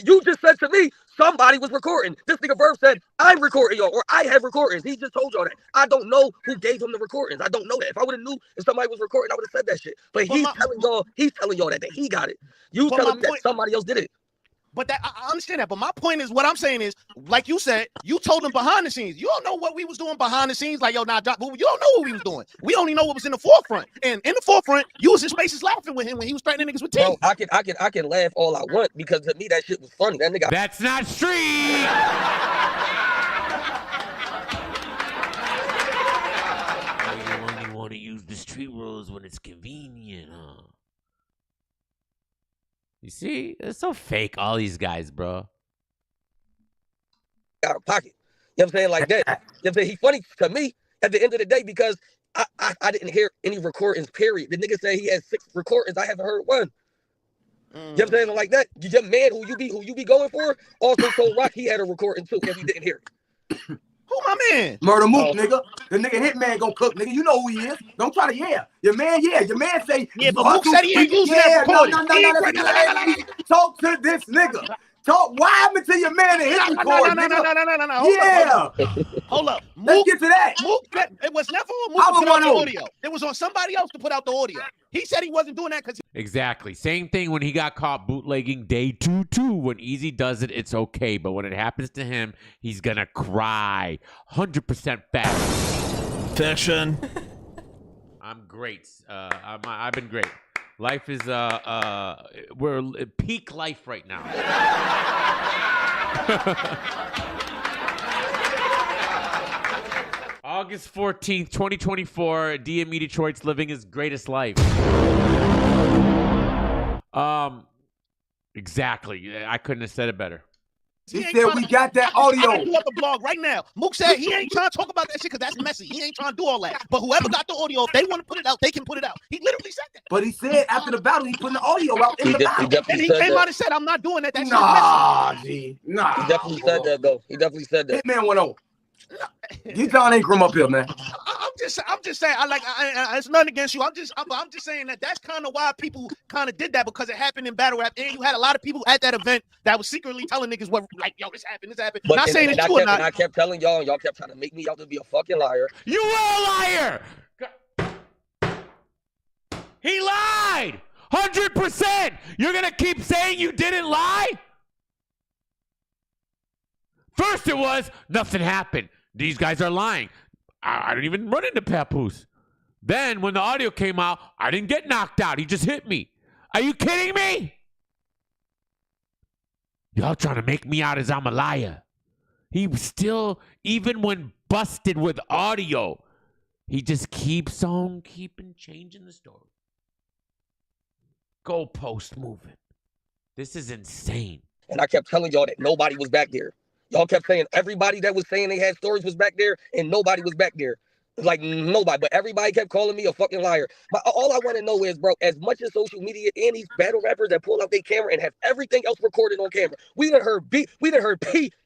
You just said to me somebody was recording. This nigga Verb said I'm recording y'all, or I have recordings. He just told y'all that. I don't know who gave him the recordings. I don't know that. If I would have knew if somebody was recording, I would have said that shit. But he's telling y'all that he got it. You telling me that somebody else did it. But that I understand that. But my point is, what I'm saying is, like you said, you told him behind the scenes. You don't know what we was doing behind the scenes. Like, yo, you don't know what we was doing. We only know what was in the forefront. And in the forefront, you was in spaces laughing with him when he was threatening niggas with teeth. Bro, I can laugh all I want, because to me that shit was funny. That nigga. That's not street. You only want to use the street rules when it's convenient, huh? You see, it's so fake, all these guys, bro. Out of pocket. You know what I'm saying? Like that. You know what I'm saying? He's funny to me at the end of the day, because I didn't hear any recordings, period. The nigga said he had 6 recordings. I haven't heard one. You know what I'm saying? Like that. Your man who you be going for also told Rock he had a recording too, and we didn't hear it. Who my man? Murder Mook, nigga. The nigga Hitman gonna cook, nigga. You know who he is. Don't try to, Your man say. Yeah, but Mook said he ain't using that recording. No. Talk to this nigga. Talk. Why happened to your man and his recording? No. Hold up. Let's get to that. Mook, it was never on Mook to put out the audio. It was on somebody else to put out the audio. He said he wasn't doing that because exactly. Same thing when he got caught bootlegging Day 2 too. When Eazy does it, it's okay. But when it happens to him, he's gonna cry. 100% fact. Fashion. I'm great. I've been great. Life is we're at peak life right now. August 14th, 2024, DME Detroit's living his greatest life. Exactly. I couldn't have said it better. He said we got that audio. I do up the blog right now. Mook said he ain't trying to talk about that shit because that's messy. He ain't trying to do all that. But whoever got the audio, if they want to put it out, they can put it out. He literally said that. But he said after the battle, he putting the audio out in the battle. And he came out and said, I'm not doing that. That's G. He definitely said that, though. He definitely said that. Hitman went over. Get John Ingram up here, man. I'm just saying. It's nothing against you. I'm just saying that's kind of why people kind of did that, because it happened in battle rap, and you had a lot of people at that event that was secretly telling niggas what, like, yo, this happened. But not saying it's true or not. And I kept telling y'all, and y'all kept trying to make me out to be a fucking liar. You were a liar. He lied. 100%. You're gonna keep saying you didn't lie? First it was nothing happened. These guys are lying. I didn't even run into Papoose. Then when the audio came out, I didn't get knocked out. He just hit me. Are you kidding me? Y'all trying to make me out as I'm a liar. He still, even when busted with audio, he just keeps on changing the story. Goalpost moving. This is insane. And I kept telling y'all that nobody was back there. Y'all kept saying everybody that was saying they had stories was back there, and nobody was back there. Like nobody, but everybody kept calling me a fucking liar. But all I want to know is, bro, as much as social media and these battle rappers that pull out their camera and have everything else recorded on camera, we done heard P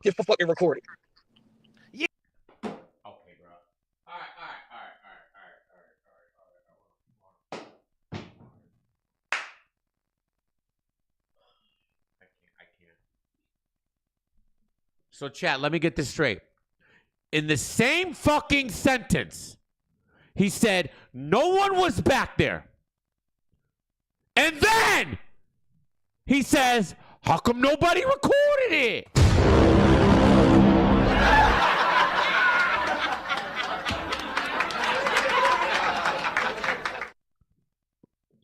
get fucking recorded. Yeah. Okay, bro. All right. I can't. So, chat, let me get this straight. In the same fucking sentence, he said, no one was back there. And then he says, how come nobody recorded it?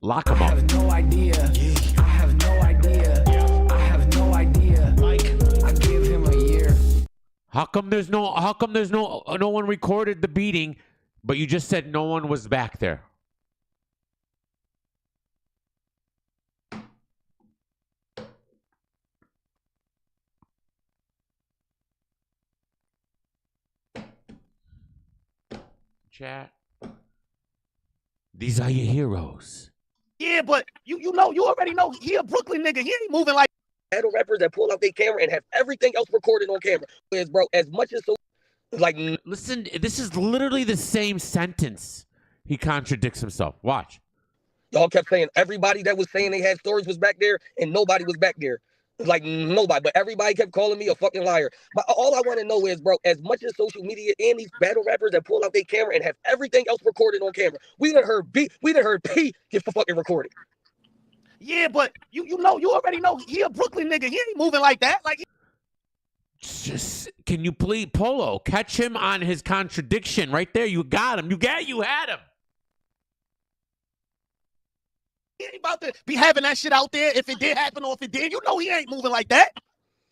Lock him up. I have no idea. I have no idea. I have no idea. Mike, I give him a year. How come there's no one recorded the beating, but you just said no one was back there? Chat. These are your heroes. Yeah, but you already know he a Brooklyn nigga. He ain't moving like Battle rappers that pull out their camera and have everything else recorded on camera. Is, bro, as much as so, like, listen, this is literally the same sentence. He contradicts himself. Watch. Y'all kept saying everybody that was saying they had stories was back there, and nobody was back there. Like nobody, but everybody kept calling me a fucking liar. But all I want to know is, bro, as much as social media and these battle rappers that pull out their camera and have everything else recorded on camera, we done heard P get fucking recorded. Yeah, but you already know he a Brooklyn nigga. He ain't moving like that. Like, just can you please, Polo, catch him on his contradiction right there? You got him. You had him. He ain't about to be having that shit out there if it did happen or if it did. You know he ain't moving like that.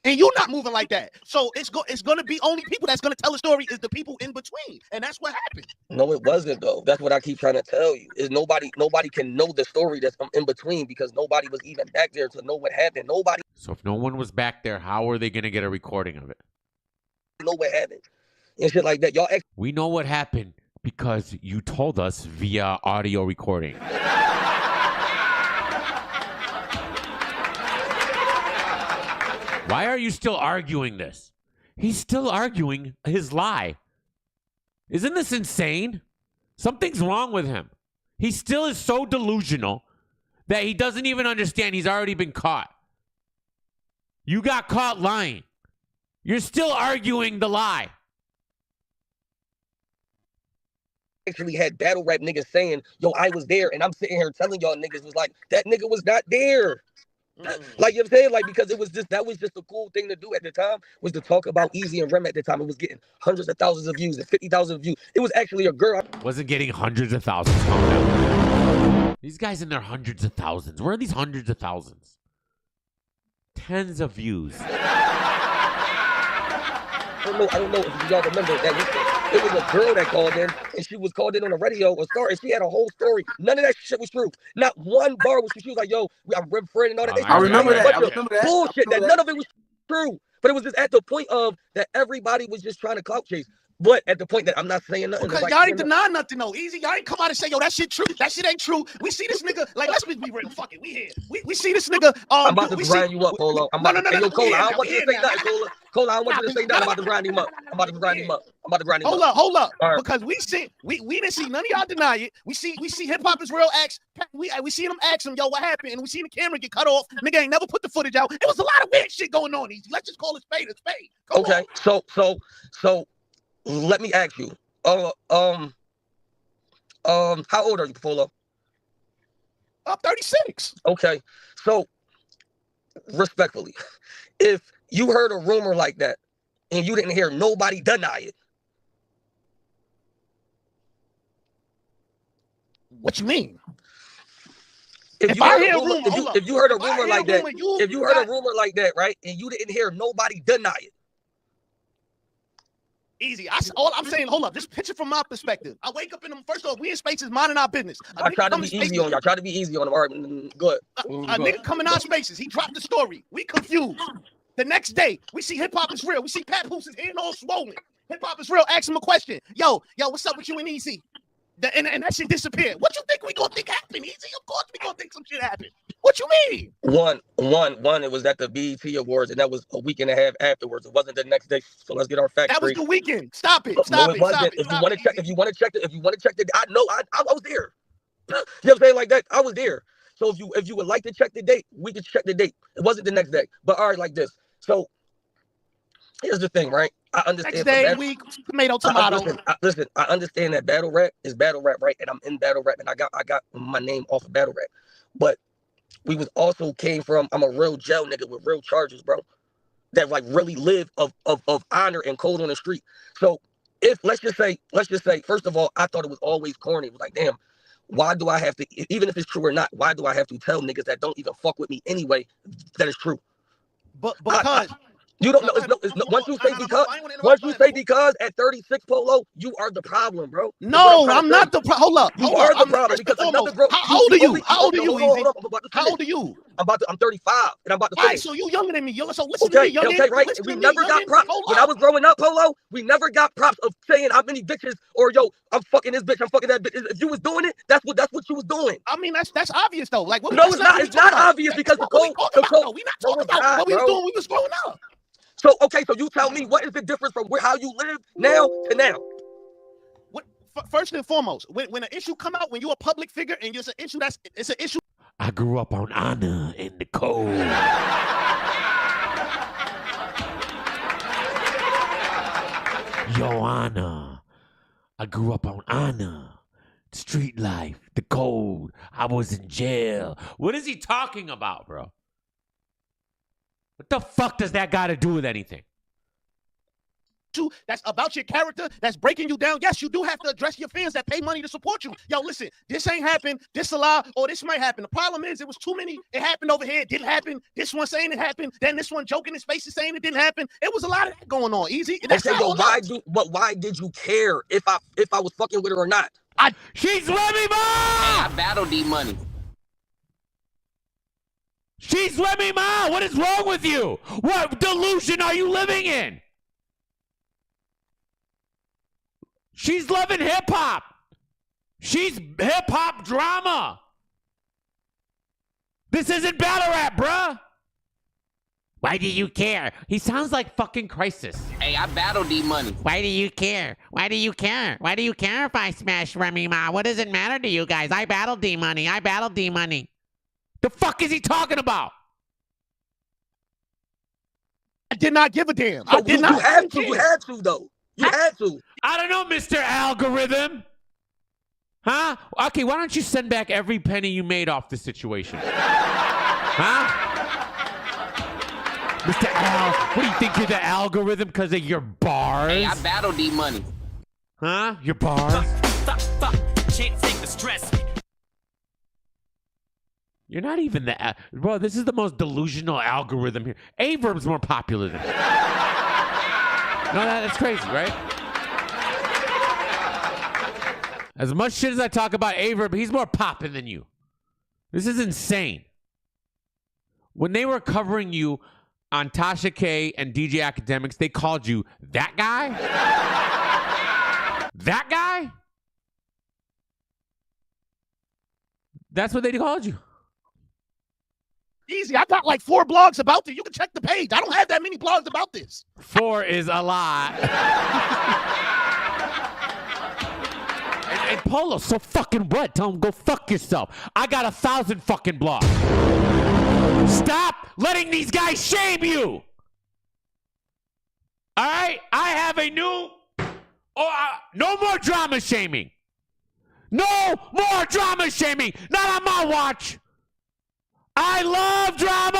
And you're not moving like that. So it's going to be only people that's going to tell a story is the people in between. And that's what happened. No, it wasn't, though. That's what I keep trying to tell you. Is nobody can know the story that's in between because nobody was even back there to know what happened. Nobody. So if no one was back there, how are they going to get a recording of it? Know what happened and shit like that. Y'all. We know what happened because you told us via audio recording. Why are you still arguing this? He's still arguing his lie. Isn't this insane? Something's wrong with him. He still is so delusional that he doesn't even understand he's already been caught. You got caught lying. You're still arguing the lie. Actually had battle rap niggas saying, yo, I was there, and I'm sitting here telling y'all niggas was like, that nigga was not there. Like, you know what I'm saying? Like, because that was just a cool thing to do at the time, was to talk about Eazy and Remy at the time. It was getting hundreds of thousands of views and 50,000 views. It was actually a girl. Wasn't getting hundreds of thousands. Oh, no. These guys in their hundreds of thousands. Where are these hundreds of thousands? Tens of views. I don't know if y'all remember that. It was a girl that called in, and she was called in on the radio or Star, and she had a whole story. None of that shit was true. Not one bar was true. She was like, yo, I'm Rip Friend and all that. I remember that. Bullshit that none of it was true. But it was just at the point of that everybody was just trying to clout chase. But at the point that I'm not saying nothing. Because y'all ain't denying nothing, though. Easy, y'all ain't come out and say, yo, that shit true. That shit ain't true. We see this nigga, like, let's be real. Fuck it, we here. We see this nigga. I'm about to grind you up, Polo. I'm about to, hey, yo, Cola, I don't want you to say nothing, Cola. Cola, I don't want you to say nothing. I'm about to grind him up. Hold up. Right. Because we didn't see none of y'all deny it. We see hip hop is real acts. We see them ask him, yo, what happened? And we see the camera get cut off. Nigga ain't never put the footage out. It was a lot of weird shit going on, Easy. Let's just call it spade a spade. Okay, so let me ask you. How old are you, Polo? I'm 36. Okay, so respectfully, if you heard a rumor like that and you didn't hear nobody deny it, What you mean? If you heard a rumor, if you heard a If I rumor hear like a that, rumor, if you heard a rumor like that, right, and you didn't hear nobody deny it. Easy. All I'm saying, hold up. Just picture from my perspective. I wake up in them. First off, we in spaces minding our business. I try to be easy on y'all. Try to be easy on them. All right, good. A nigga come in our spaces. He dropped the story. We confused. The next day, we see hip hop is real. We see Pat Hoops' hand all swollen. Hip hop is real. Ask him a question. Yo, what's up with you and Eazy? And that shit disappeared. What you think we gonna think happened, Eazy? Of course we gonna think some shit happened. What you mean? One. It was at the BET Awards, and that was a week and a half afterwards. It wasn't the next day. So let's get our facts straight. That was the weekend. Stop it. No, it wasn't. If you want to check, if you want to check the, I know I was there. You know what I'm saying? Like that, I was there. So if you would like to check the date, we could check the date. It wasn't the next day. But all right, like this. So here's the thing, right? I understand. Next day, week, tomato. Listen, I understand that battle rap is battle rap, right? And I'm in battle rap, and I got my name off of battle rap. But we was also came from, I'm a real jail nigga with real charges, bro. That like really live of honor and code on the street. So if let's just say, first of all, I thought it was always corny. It was like, damn, why do I have to, even if it's true or not, why do I have to tell niggas that don't even fuck with me anyway that it's true? But because you don't know. Once you say because at 36 Polo, you are the problem, bro. No, I'm not the problem. Hold up. You are the problem because another bro. How old are you? How old are you, Eazy? How old are you? I'm 35, and I'm about to say. Right, so you younger than me. So listen to me, young okay, right. We never got props when I was growing up, Polo. We never got props of saying how many bitches or yo, I'm fucking this bitch, I'm fucking that bitch. If you was doing it, that's what you was doing. I mean, that's obvious though. Like, no, it's not. It's not obvious because the code. We not talking about what we was doing when we was growing up. So okay, so you tell me what is the difference from how you live now to now? First and foremost, when an issue come out, when you're a public figure and it's an issue, it's an issue. I grew up on honor and the code. Your honor. I grew up on honor, street life, the code. I was in jail. What is he talking about, bro? What the fuck does that got to do with anything? That's about your character, that's breaking you down. Yes, you do have to address your fans that pay money to support you. Yo, listen, this ain't happened, this a lie, or this might happen. The problem is it was too many. It happened over here, it didn't happen. This one saying it happened, then this one joking his face and saying it didn't happen. It was a lot of that going on, Eazy. Okay, why did you care if I was fucking with her or not? She's Remy Ma! Hey, I battle D money. She's Remy Ma! What is wrong with you? What delusion are you living in? She's loving hip-hop. She's hip-hop drama. This isn't battle rap, bruh. Why do you care? He sounds like fucking Crisis. Hey, I battle D money. Why do you care? Why do you care? Why do you care if I smash Remy Ma? What does it matter to you guys? I battle D money. I battle D money. The fuck is he talking about? I did not give a damn. I did not. You had to, though. You had to. I don't know, Mr. Algorithm. Huh? Okay, why don't you send back every penny you made off the situation? Huh? Mr. Al, what do you think you're the algorithm because of your bars? Hey, I battle D money. Huh? Your bars? Can't take the stress. You're not even the... Bro, this is the most delusional algorithm here. A-Verb's more popular than you. No, that's crazy, right? As much shit as I talk about A-Verb, he's more popping than you. This is insane. When they were covering you on Tasha K and DJ Academics, they called you that guy? That guy? That's what they called you. Easy. I got like 4 blogs about this. You can check the page. I don't have that many blogs about this. 4 is a lot. and Polo, so fucking what? Tell him go fuck yourself. I got 1,000 fucking blogs. Stop letting these guys shame you. All right? I have a new... no more drama shaming. No more drama shaming. Not on my watch. I love drama!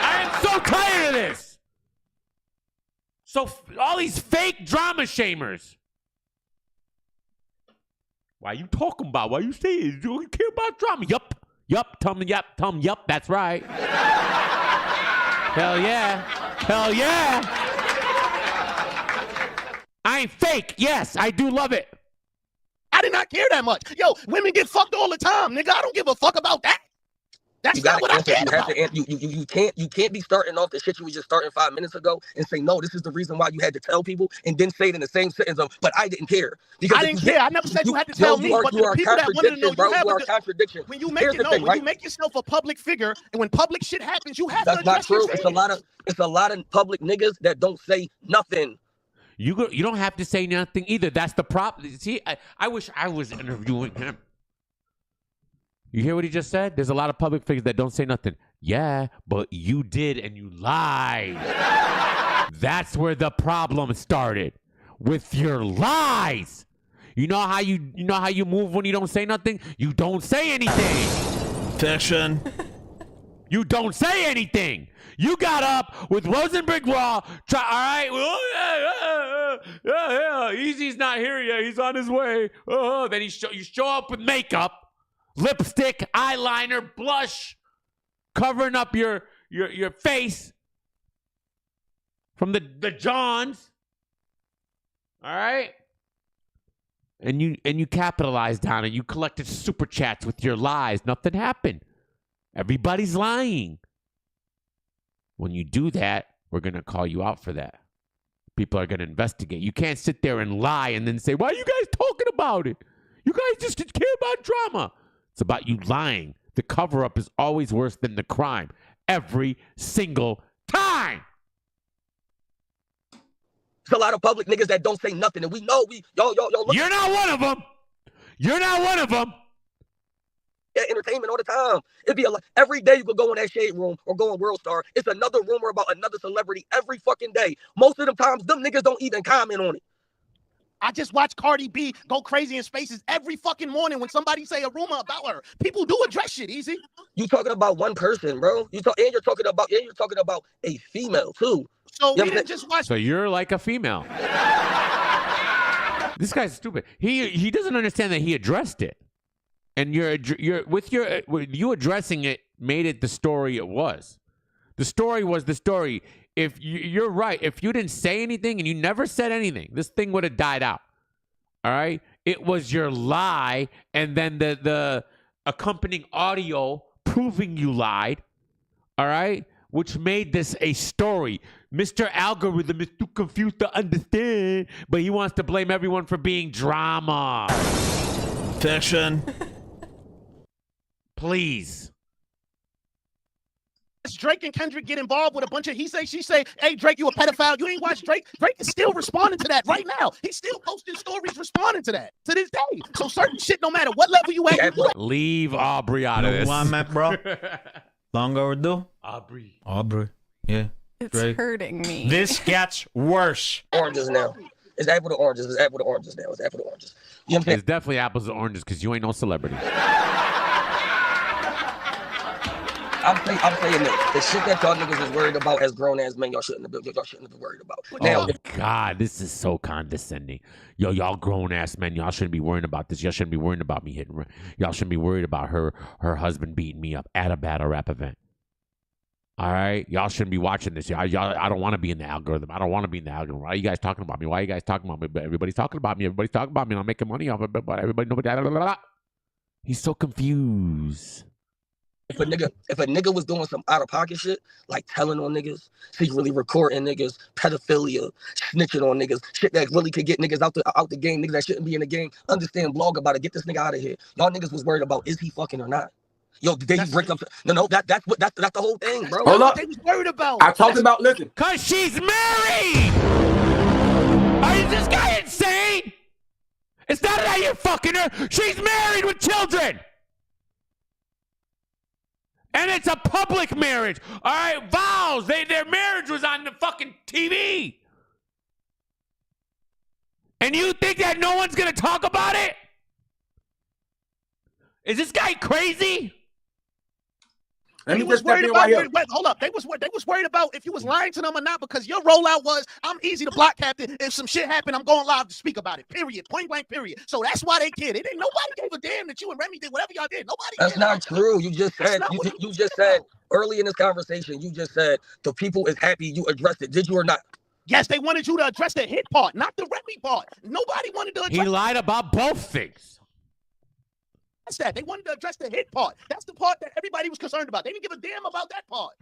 I am so tired of this. So all these fake drama shamers. Why you talking about? Why you saying you don't care about drama? Yup. Tell me yup. That's right. Hell yeah. I ain't fake. Yes, I do love it. I did not care that much. Yo, women get fucked all the time, nigga. I don't give a fuck about that. That's not what I care about. You can't be starting off the shit you was just starting 5 minutes ago and say, no, this is the reason why you had to tell people, and then say it in the same sentence of, but I didn't care. Because I didn't care. I never said you had to tell me, but the people that wanted to know, you are a contradiction. When you make yourself a public figure, and when public shit happens, you have to address That's not true. It's a lot of public niggas that don't say nothing. You don't have to say nothing either. That's the problem. See, I wish I was interviewing him. You hear what he just said? There's a lot of public figures that don't say nothing. Yeah, but you did and you lied. That's where the problem started. With your lies. You know how you move when you don't say nothing? You don't say anything. Fiction. You don't say anything. You got up with Rosenberg Raw. All right. Yeah. Eazy's not here yet. He's on his way. Then you show up with makeup. Lipstick, eyeliner, blush, covering up your face from the Johns. All right? And you capitalized on it. You collected super chats with your lies. Nothing happened. Everybody's lying. When you do that, we're going to call you out for that. People are going to investigate. You can't sit there and lie and then say, why are you guys talking about it? You guys just care about drama. It's about you lying. The cover-up is always worse than the crime. Every single time. There's a lot of public niggas that don't say nothing, and we know y'all. You're not one of them. You're not one of them. Yeah, entertainment all the time. It'd be every day you could go in that shade room or go in World Star. It's another rumor about another celebrity every fucking day. Most of the times, them niggas don't even comment on it. I just watch Cardi B go crazy in spaces every fucking morning when somebody say a rumor about her. People do address shit, Easy. You talking about one person, bro. You're talking about a female too. So we didn't just watch. So you're like a female. This guy's stupid. He doesn't understand that he addressed it, and you addressing it made it the story it was. The story was the story. If you're right, if you didn't say anything and you never said anything, this thing would have died out. All right? It was your lie and then the accompanying audio proving you lied. All right? Which made this a story. Mr. Algorithm is too confused to understand, but he wants to blame everyone for being drama. Fiction. Please. Drake and Kendrick get involved with a bunch of he say, she say, hey, Drake, you a pedophile. You ain't watched Drake. Drake is still responding to that right now. He's still posting stories responding to that to this day. So certain shit, no matter what level you at. Leave Aubrey out of this. Why, Matt, bro? Long overdue? Aubrey. Yeah. It's Drake. hurting me. This gets worse. Oranges now. It's apple to oranges. It's apple to oranges now. It's apple to oranges. You know what I'm saying? It's definitely apples and oranges because you ain't no celebrity. I'm saying that the shit that y'all niggas is worried about as grown ass men, y'all shouldn't have been worried about. Oh God, this is so condescending. Yo, y'all grown ass men, y'all shouldn't be worrying about this. Y'all shouldn't be worrying about me hitting. Y'all shouldn't be worried about her husband beating me up at a battle rap event. All right, y'all shouldn't be watching this. Y'all, I don't want to be in the algorithm. I don't want to be in the algorithm. Why are you guys talking about me? Why are you guys talking about me? But everybody's talking about me. Everybody's talking about me. And I'm making money off of it. But everybody, nobody. Blah, blah, blah, blah. He's so confused. If a nigga was doing some out of pocket shit, like telling on niggas, secretly recording niggas, pedophilia, snitching on niggas, shit that really could get niggas out the game, niggas that shouldn't be in the game, understand, blog about it, get this nigga out of here. Y'all niggas was worried about is he fucking or not? Yo, did they break up? No, that's the whole thing, bro. Hold up. They was worried about. I talked about listen. Cause she's married. Is this guy insane? It's not that you're fucking her. She's married with children. And it's a public marriage. All right, vows. Their marriage was on the fucking TV. And you think that no one's going to talk about it? Is this guy crazy? They was worried about hold up. They was worried about if you was lying to them or not because your rollout was I'm Eazy the block captain. If some shit happened, I'm going live to speak about it. Period. Point blank. Period. So that's why they cared. It ain't nobody gave a damn that you and Remy did whatever y'all did. Nobody. That's not true. You just said you just said early in this conversation. You just said the people is happy you addressed it. Did you or not? Yes, they wanted you to address the hit part, not the Remy part. Nobody wanted to address. He lied about both things. That's that. They wanted to address the hit part. That's the part that everybody was concerned about. They didn't give a damn about that part.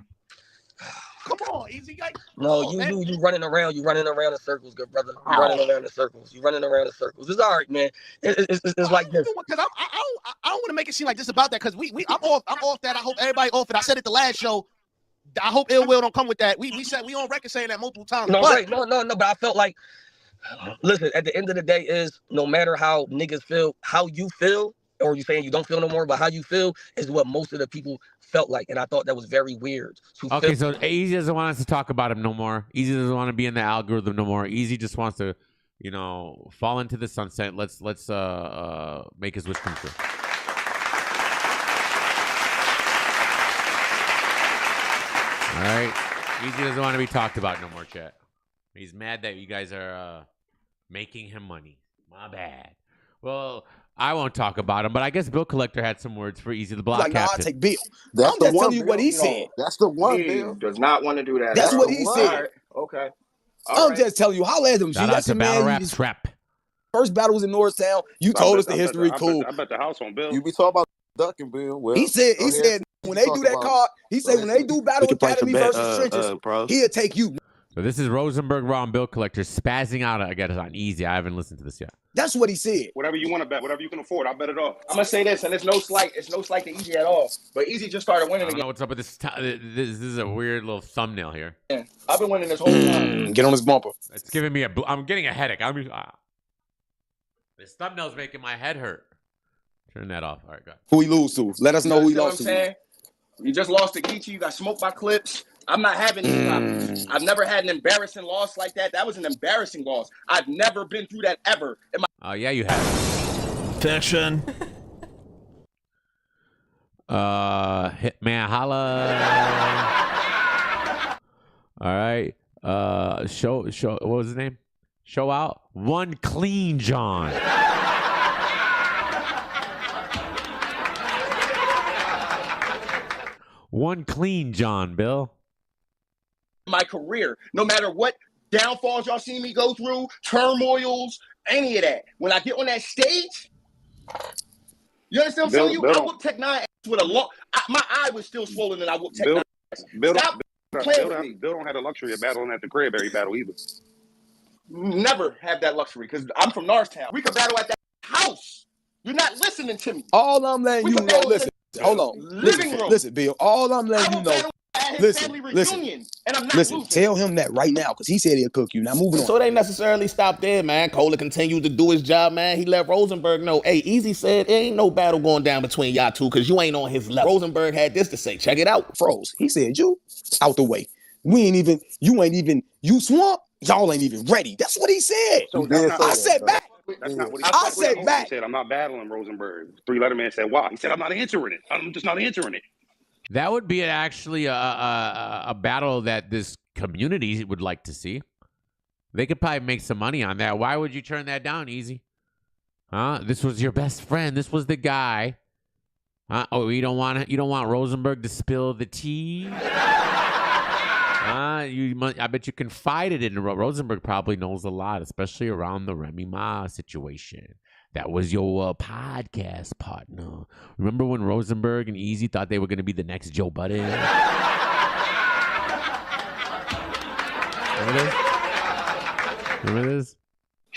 Come on, Eazy. No, you running around. You running around in circles, good brother. You running around in circles. You running around in circles. It's all right, man. It's like this. Because I don't want to make it seem like this about that. Because I'm off that. I hope everybody off it. I said it the last show. I hope ill will don't come with that. We said we on record saying that multiple times. No, right. No. But I felt like, listen. At the end of the day, is no matter how niggas feel, how you feel, or you saying you don't feel no more, but how you feel is what most of the people felt like, and I thought that was very weird. Okay, so Eazy doesn't want us to talk about him no more. Eazy doesn't want to be in the algorithm no more. Eazy just wants to, fall into the sunset. Let's make his wish come true. All right, Eazy doesn't want to be talked about no more, chat. He's mad that you guys are making him money. My bad. Well, I won't talk about him, but I guess Bill Collector had some words for Eazy the block captain. I'll take Bill. That's I'm the just one, telling you what he Bill. said. That's the one, He Bill. does not want to do that. That's what he said. All right. Okay. I'm just telling you. Holla at him, G. Shout out That's to the Battle man. Rap Trap. First battle was in Norristown. You told us the history. Cool. I bet the house on Bill. You be talking about ducking, Bill. Well, He said when they do that card, he said when they do Battle Academy versus Trenches, he'll take you. So this is Rosenberg Raw and Bill Collector spazzing out, I guess, on Eazy. I haven't listened to this yet. That's what he said. Whatever you want to bet, whatever you can afford, I'll bet it all. I'm gonna say this, and it's no slight to Eazy at all. But Eazy just started winning I don't again. know what's up with this. This is a weird little thumbnail here. Yeah. I've been winning this whole time. Get on his bumper. It's giving me I'm getting a headache. This thumbnail's making my head hurt. Turn that off. All right, go ahead. Who he lose to? Let us know who he lost to. You just lost to Geechee. You got smoked by Clips. I'm not having these problems. I've never had an embarrassing loss like that. That was an embarrassing loss. I've never been through that ever. Oh, yeah, you have. Fiction. Hitman holla. All right. Show. What was his name? Show out. One Clean John. One Clean John, Bill. My career, no matter what downfalls y'all see me go through, turmoils, any of that. When I get on that stage, you understand what I'm telling you? I whooped Tech 9 with a long. My eye was still swollen, and I whooped Tech 9. Bill don't have the luxury of battling at the crib every battle either. Never have that luxury because I'm from Norristown. We could battle at that house. You're not listening to me. All I'm letting you know. Listen, hold on. Listen, Bill. All I'm letting you know. Listen, and I'm not listen. Tell him that right now because he said he'll cook you. Now moving on. So they necessarily stopped there, man. Cola continued to do his job, man. He let Rosenberg know, hey, Eazy said there ain't no battle going down between y'all two because you ain't on his level. Rosenberg had this to say. Check it out. Froze. He said, you out the way. You swamp. Y'all ain't even ready. That's what he said. So I said back. That's not what I said back. He said, I'm not battling Rosenberg. Three-letter man said, why? He said, I'm not answering it. I'm just not answering it. That would be actually a battle that this community would like to see. They could probably make some money on that. Why would you turn that down, Eazy? Huh? This was your best friend. This was the guy. Oh, you don't want Rosenberg to spill the tea? I bet you confided in Rosenberg. Probably knows a lot, especially around the Remy Ma situation. That was your podcast partner. Remember when Rosenberg and Eazy thought they were going to be the next Joe Budden? Remember this?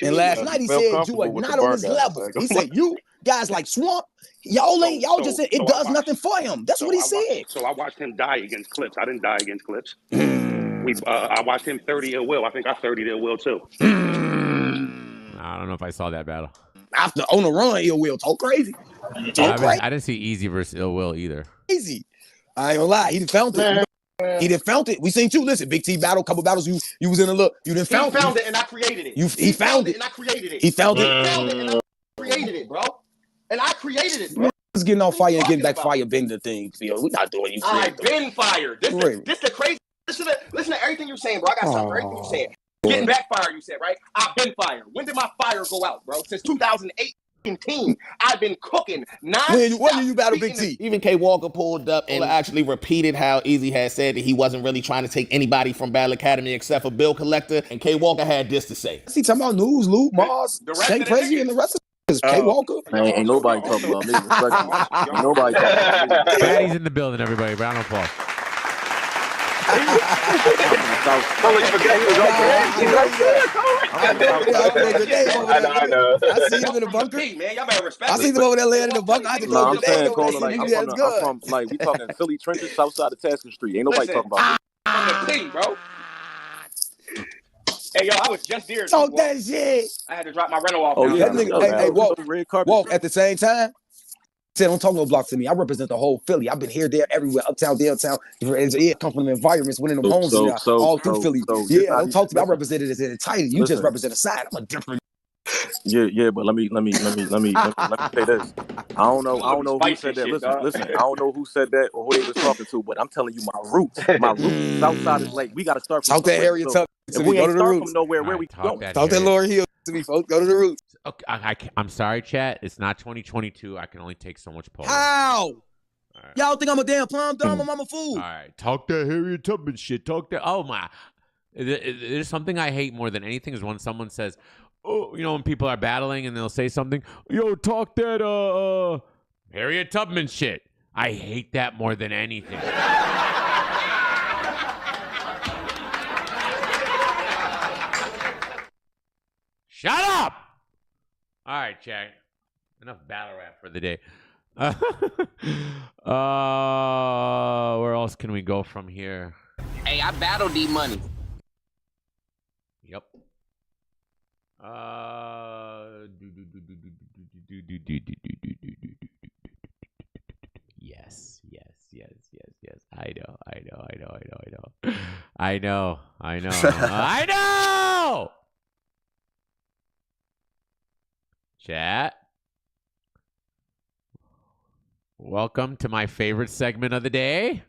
And last night he said you are not on his level. He said you guys like Swamp. Y'all just said it does nothing for him. That's what he said. So I watched him die against Clips. I didn't die against Clips. I watched him 30 ill will. I think I 30 ill will too. I don't know if I saw that battle. After on the run, Ill Will talk crazy. I didn't see Eazy versus Ill Will either. Easy. I ain't gonna lie. He done found it. He done found it. We seen you. Listen, Big T battle, couple battles. You was in a look. You done found it. He found it and I created it. He found it and I created it. He found it. He found it and I created it, bro. And I created it, bro. Let's getting on fire and getting back fire been the thing, Phil. We're not doing you. I've been fired. This the crazy. Listen to everything you're saying, bro. I got something for everything you're saying. Getting backfired, you said, right? I've been fired. When did my fire go out, bro? Since 2018. I've been cooking. When did you battle Big T? Even K Walker pulled up and actually repeated how Eazy had said that he wasn't really trying to take anybody from Battle Academy except for Bill Collector. And K Walker had this to say. He talking about News, Luke, Mars, Shane Prezi, and the rest of us. K Walker. Ain't nobody talking about me. Respectfully. Ain't nobody talking about me. Daddy's in the building, everybody. Round of applause. I see him in the bunker. Hey, man, y'all better respect. I see him over there laying in the bunker. I had to No, I'm saying, Cola, like, I'm from, like, we talking Philly trenches, south side of Tasker Street. Ain't nobody talking about me. I'm the king, bro. Hey, yo, I was just there. Talk that shit. I had to drop my rental off. Oh, yeah. Hey, walk at the same time. Say, don't talk no blocks to me. I represent the whole Philly. I've been here, there, everywhere, uptown, downtown. Yeah, come from the environments, winning them homes all through Philly. Yeah, don't talk to me. I represented it in the title. You just represent a side. I'm a different. Yeah, but let me say this. I don't know who said that. Listen, I don't know who said that or who they was talking to, but I'm telling you my roots. South side is like we gotta start from South that area. If we ain't start from nowhere, where we go? Talk that Laurel Hill to me, folks. Go to the roots. Okay, I'm sorry, chat. It's not 2022. I can only take so much pole. How? Right. Y'all think I'm a damn plum dumb? I'm a fool. All right, talk that Harriet Tubman shit. Talk that. Oh my, there's something I hate more than anything is when someone says, "Oh, you know," when people are battling and they'll say something. Yo, talk that Harriet Tubman shit. I hate that more than anything. Shut up! All right, chat. Enough battle rap for the day. Where else can we go from here? Hey, I battle D-Money. Yep. Yes. I know. I know. Chat. Welcome to my favorite segment of the day.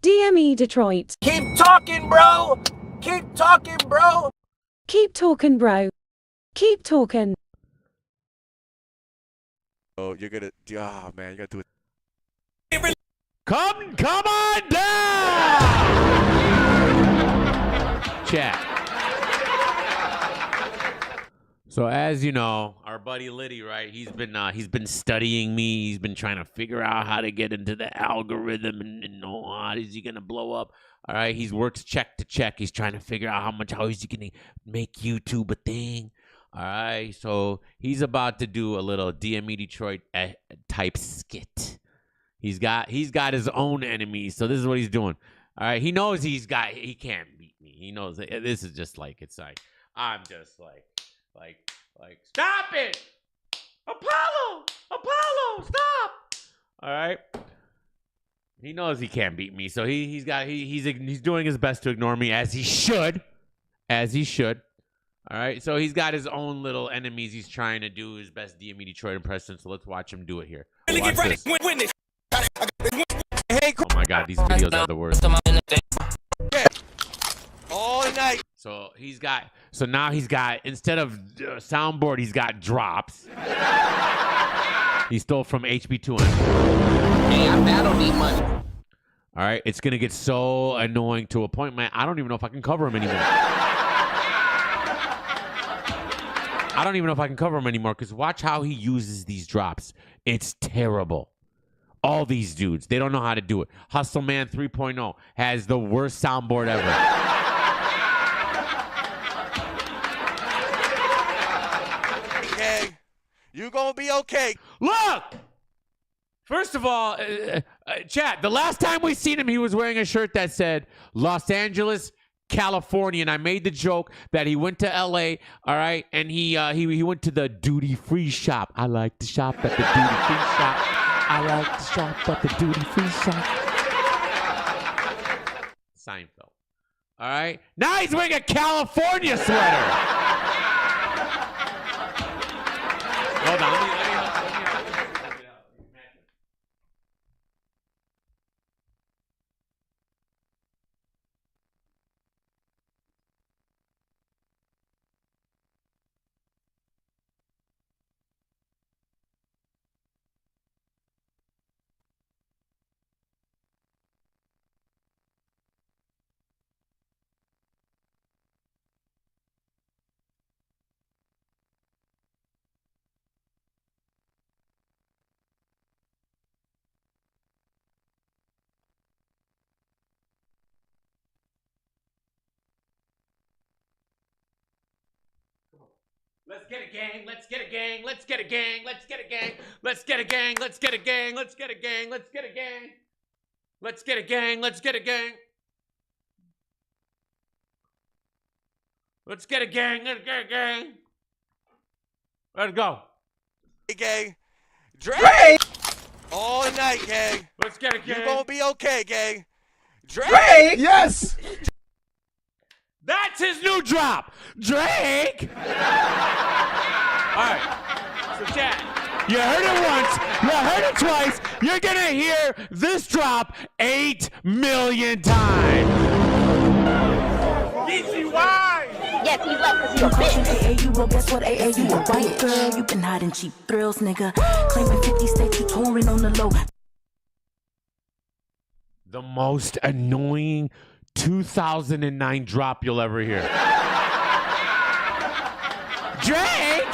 DME Detroit. Keep talking, bro. Keep talking, bro. Keep talking, bro. Keep talking. Oh, you're gonna. Oh man, you gotta do it. Come on down, chat. So as you know, our buddy Litty, right? He's been studying me. He's been trying to figure out how to get into the algorithm and know how is he gonna blow up. All right, he's works check to check. He's trying to figure out how is he gonna make YouTube a thing. All right, so he's about to do a little DME Detroit type skit. He's got his own enemies, so this is what he's doing. All right, he knows he can't beat me. He knows that this is just like I'm just like stop it, Apollo, stop. All right, he knows he can't beat me, so he's doing his best to ignore me as he should. All right, so he's got his own little enemies. He's trying to do his best DME Detroit impression. So let's watch him do it here. Watch this. Oh my God, these videos are the worst. All night. So now he's got instead of soundboard, he's got drops. He stole from HB2. Hey, I battle D-Money. All right, it's gonna get so annoying to a point, man. I don't even know if I can cover him anymore. Because watch how he uses these drops. It's terrible. All these dudes, they don't know how to do it. Hustle Man 3.0 has the worst soundboard ever. Okay, you gonna be okay. Look! First of all, chat, the last time we seen him, he was wearing a shirt that said Los Angeles, California, and I made the joke that he went to LA, all right, and he went to the duty-free shop. I like to shop at the duty-free shop. I like to shop at the duty-free shop. Seinfeld. All right. Now he's wearing a California sweater. Hold on. Let me help you. Let's get a gang. Let's get a gang. Let's get a gang. Let's get a gang. Let's get a gang. Let's get a gang. Let's get a gang. Let's get a gang. Let's get a gang. Let's get a gang. Let's get a gang. Let's get a gang. Let's go. Hey, gang. Drake. All night, gang. Let's get a gang. You gonna be okay, gang. Drake. Yes. That's his new drop. Drake. All right. So, chat. You heard it once. You heard it twice. You're going to hear this drop 8 million times. Eazy, why? Yes, he's left because you're a bitch. AA, well, guess what? AA, you a white girl. You been hiding cheap thrills, nigga. Claiming 50 states, you touring on the low. The most annoying 2009 drop you'll ever hear. Drake!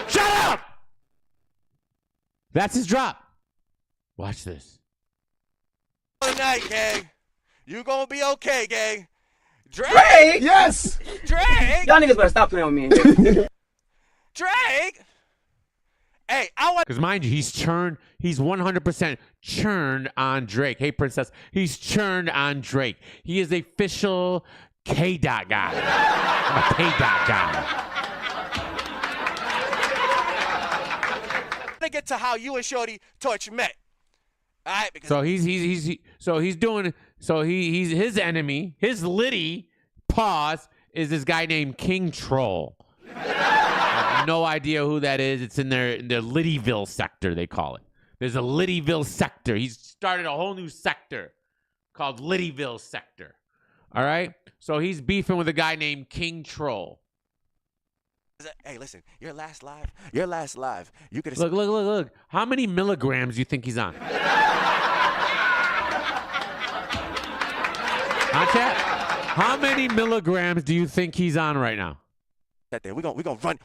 Shut up! That's his drop. Watch this. All night, gang. You gonna be okay, gang. Drake! Yes! Drake! Y'all niggas better stop playing with me. Drake! Hey, I want. Because mind you, he's 100% churned on Drake. Hey, princess, he's churned on Drake. He is a official K-Dot guy. I'm a K-Dot guy. To get to how you and Shorty Torch met. All right, because he's his enemy, his Litty, is this guy named King Troll. I have no idea who that is. It's in their Littyville sector, they call it. There's a Littyville sector. He's started a whole new sector called Littyville sector. All right? So he's beefing with a guy named King Troll. hey, listen, your last live. You could look. How many milligrams do you think he's on? Huh, chat? How many milligrams do you think he's on right now? That there. We're gonna run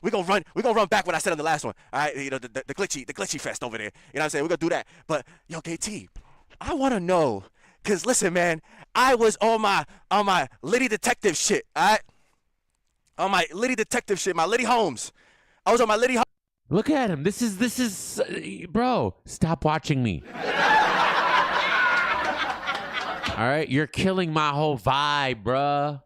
back what I said on the last one. All right, you know, the glitchy fest over there. You know what I'm saying? We're gonna do that. But yo, KT, I wanna know, cause listen, man, I was on my Litty detective shit, all right? On my Litty detective shit, my Litty Holmes. I was on my Litty. Look at him. This is, bro. Stop watching me. All right, you're killing my whole vibe, bruh.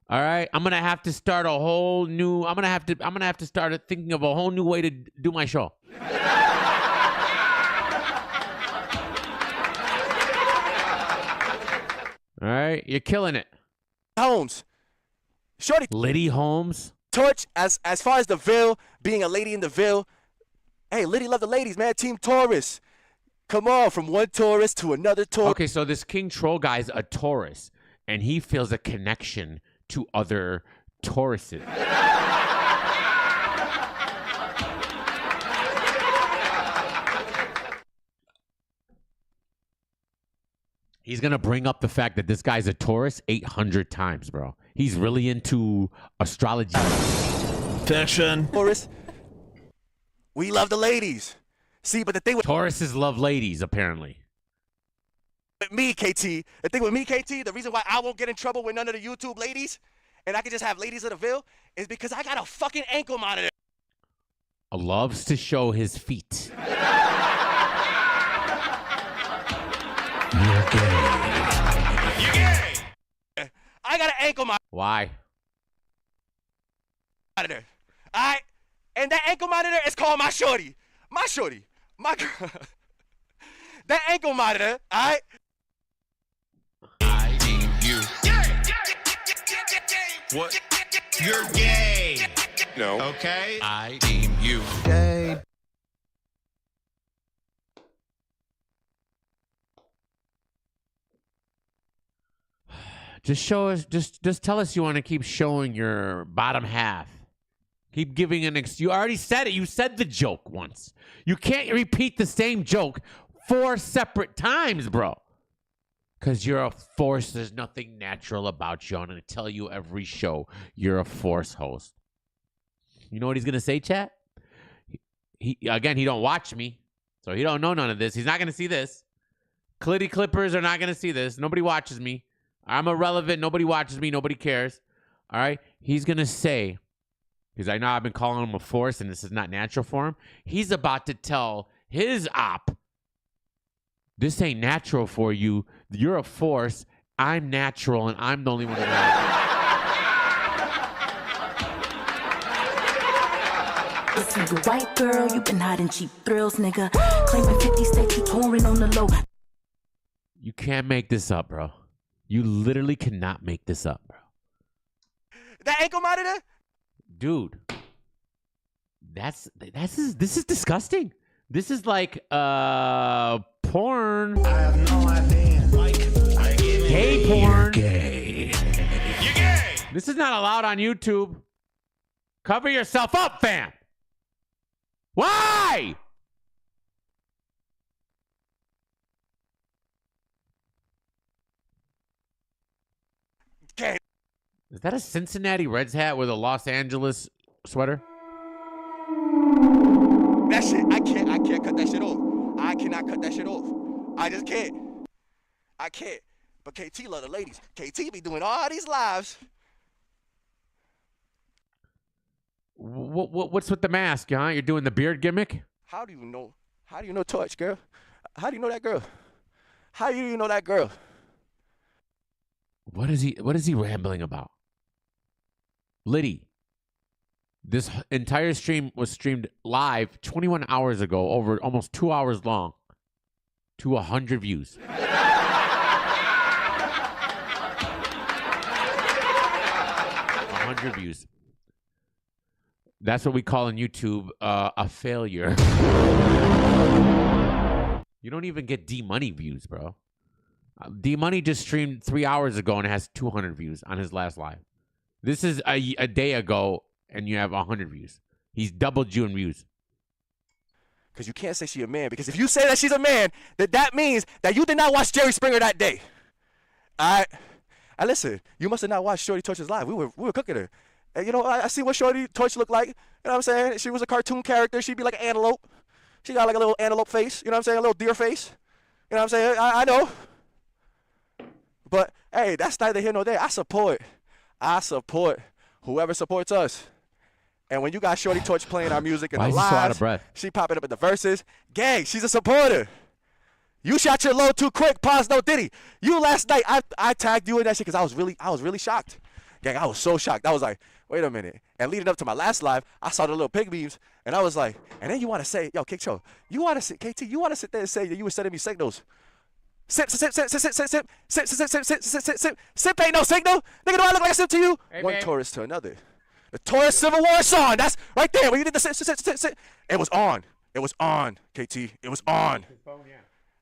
All right, I'm gonna have to start a whole new. I'm gonna have to start thinking of a whole new way to do my show. All right, you're killing it. Holmes, Shorty. Litty Holmes. Torch, as far as the Ville, being a lady in the Ville. Hey, Litty love the ladies, man. Team Taurus. Come on, from one Taurus to another Taurus. Okay, so this King Troll guy's a Taurus, and he feels a connection to other Tauruses. He's going to bring up the fact that this guy's a Taurus 800 times, bro. He's really into astrology. Fiction. Taurus, we love the ladies. See, but the thing with Tauruses love ladies, apparently. Me, KT, the thing with me, KT, the reason why I won't get in trouble with none of the YouTube ladies, and I can just have ladies of the Ville, is because I got a fucking ankle monitor. Loves to show his feet. You're gay. I got an ankle monitor. Why? All right? And that ankle monitor is called my shorty. My shorty. My girl. That ankle monitor, all right? I need you What? You're gay. No. Okay? I deem you gay. Just show us. Just tell us you want to keep showing your bottom half. Keep giving an You already said it. You said the joke once. You can't repeat the same joke 4 separate times, bro. Because you're a force. There's nothing natural about you. I'm going to tell you every show you're a force host. You know what he's going to say, chat? He don't watch me. So he don't know none of this. He's not going to see this. Clitty Clippers are not going to see this. Nobody watches me. I'm irrelevant. Nobody watches me. Nobody cares. All right? He's going to say, because I know I've been calling him a force and this is not natural for him. He's about to tell his op, this ain't natural for you. You're a force. I'm natural and I'm the only one Listen, you white girl, you been hiding cheap thrills, nigga. Claiming 50 states, you touring on the low. You can't make this up, bro. You literally cannot make this up, bro. That ankle monitor? Dude. This is disgusting. This is like porn. I have no idea. Gay porn. Gay. You're gay. This is not allowed on YouTube. Cover yourself up, fam. Why? Okay. Is that a Cincinnati Reds hat with a Los Angeles sweater? That shit, I can't cut that shit off. I cannot cut that shit off. I just can't. I can't. But KT love the ladies. KT be doing all these lives. What's with the mask, huh? You're doing the beard gimmick? How do you know? How do you know Torch, girl? How do you know that girl? How do you know that girl? What is he rambling about? Litty. This entire stream was streamed live 21 hours ago, over almost 2 hours long, to 100 views. 100 views. That's what we call on YouTube a failure. You don't even get D-Money views, bro. D-Money just streamed 3 hours ago and has 200 views on his last live. This is a day ago, and you have 100 views. He's doubled you in views. Because you can't say she's a man. Because if you say that she's a man, that means that you did not watch Jerry Springer that day. All right? And listen, you must have not watched Shorty Torch's live. We were cooking her. And, you know, I see what Shorty Torch looked like. You know what I'm saying? She was a cartoon character. She'd be like an antelope. She got like a little antelope face. You know what I'm saying? A little deer face. You know what I'm saying? I know. But, hey, that's neither here nor there. I support whoever supports us. And when you got Shorty Torch playing our music in the Why is he so out of lives, breath? she popping up in the verses. Gang, she's a supporter. You shot your load too quick. Pause, no Diddy. You last night, I tagged you in that shit because I was really shocked. Gang, I was so shocked. I was like, wait a minute. And leading up to my last live, I saw the little pig beams, and I was like, and then you want to say, yo, Kick Cho, you want to sit, KT, you want to sit there and say that you were sending me signals. Sip ain't no signal. Nigga, do I look like a sip to you? Hey, One man. Taurus to another. The Taurus Civil War song. That's right there. When you did the sit. It was on. It was on, KT. It was on.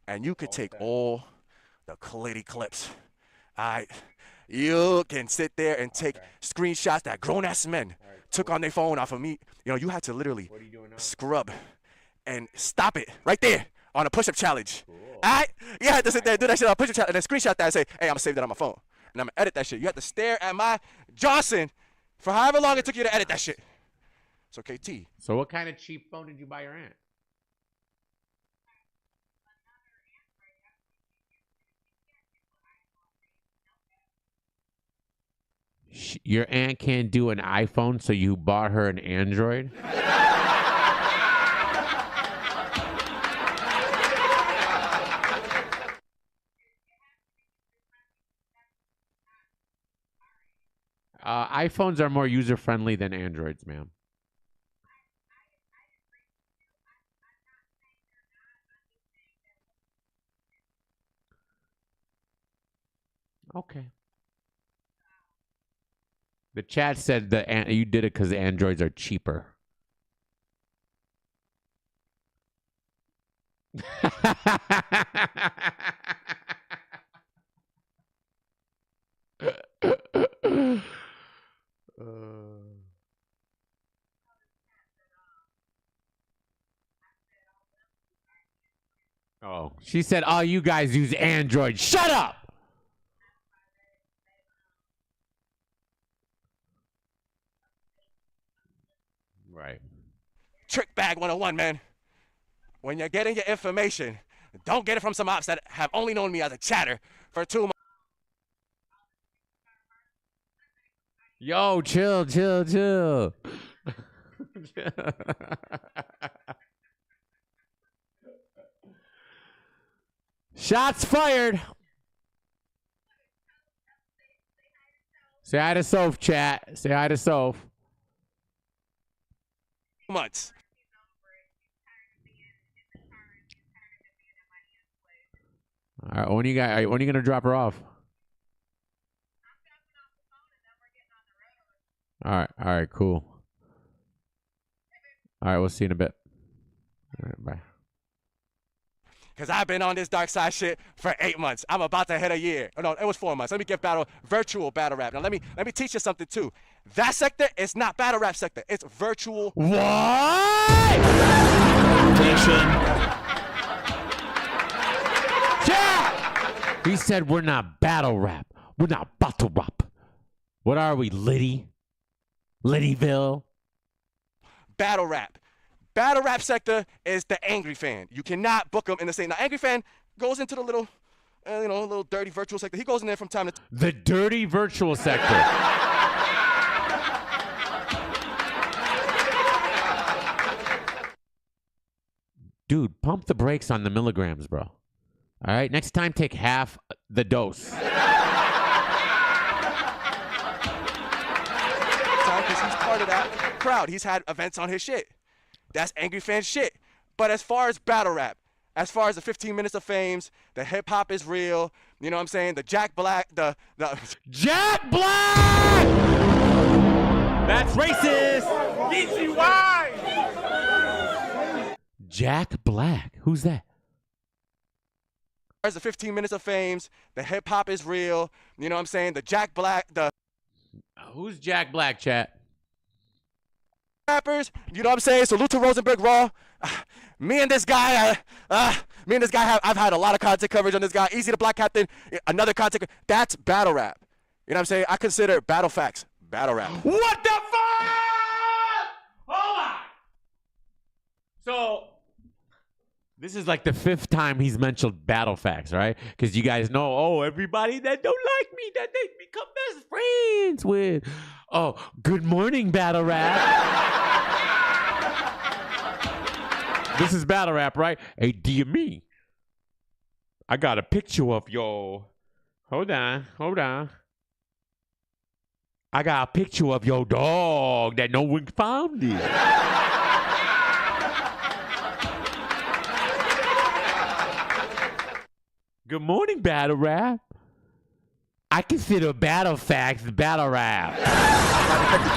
And you could take all the Clitty clips. All right. You can sit there and take screenshots that grown-ass men took on their phone off of me. You know, you had to literally scrub and stop it right there on a push-up challenge. All right? You had to sit there and do that shit on a push-up challenge and then screenshot that and say, hey, I'm going to save that on my phone. And I'm going to edit that shit. You had to stare at my Johnson for however long it took you to edit that shit. So, KT. So what kind of cheap phone did you buy your aunt? Your aunt can't do an iPhone, so you bought her an Android? iPhones are more user-friendly than Androids, ma'am. Okay. The chat said you did it because the androids are cheaper. Oh, she said, "Oh, you guys use Android." Shut up. Right. Trick bag 101, man. When you're getting your information, don't get it from some ops that have only known me as a chatter for 2 months. Yo, chill. Shots fired. Say hi to Soph, chat. Say hi to Soph. Months. All right, when are you gonna drop her off? All right, cool. All right, we'll see you in a bit. All right, bye. Because I've been on this dark side shit for 8 months. I'm about to hit a year. Oh, no, it was 4 months. Let me get virtual battle rap. Now, let me teach you something, too. That sector is not battle rap sector. It's virtual. What? Yeah! He said we're not battle rap. We're not battle rap. What are we, Litty? Littyville? Battle rap. Battle rap sector is the angry fan. You cannot book him in the same. Now, angry fan goes into the little, little dirty virtual sector. He goes in there from time to time. The dirty virtual sector. Dude, pump the brakes on the milligrams, bro. All right, next time take half the dose. Because he's part of that crowd. He's had events on his shit. That's angry fan shit. But as far as battle rap, as far as the 15 minutes of fames, the hip hop is real. You know what I'm saying? The Jack Black, the Jack Black! That's racist! Eazy, why? Jack Black. Who's that? As the 15 minutes of fames, the hip hop is real. You know what I'm saying? The Jack Black, Who's Jack Black, chat? Rappers, you know what I'm saying? Salute to Rosenberg Raw. Me and this guy, I've had a lot of content coverage on this guy. Eazy the Black Captain, another content. That's battle rap. You know what I'm saying? I consider battle facts battle rap. What the fuck? Hold on. So, this is like the 5th time he's mentioned battle facts, right? Because you guys know, everybody that don't like me, that they become best friends with. Oh, good morning, battle rap. This is battle rap, right? Hey, DME. I got a picture of your. Hold on. I got a picture of your dog that no one found it. Good morning, battle rap. I consider battle facts battle rap.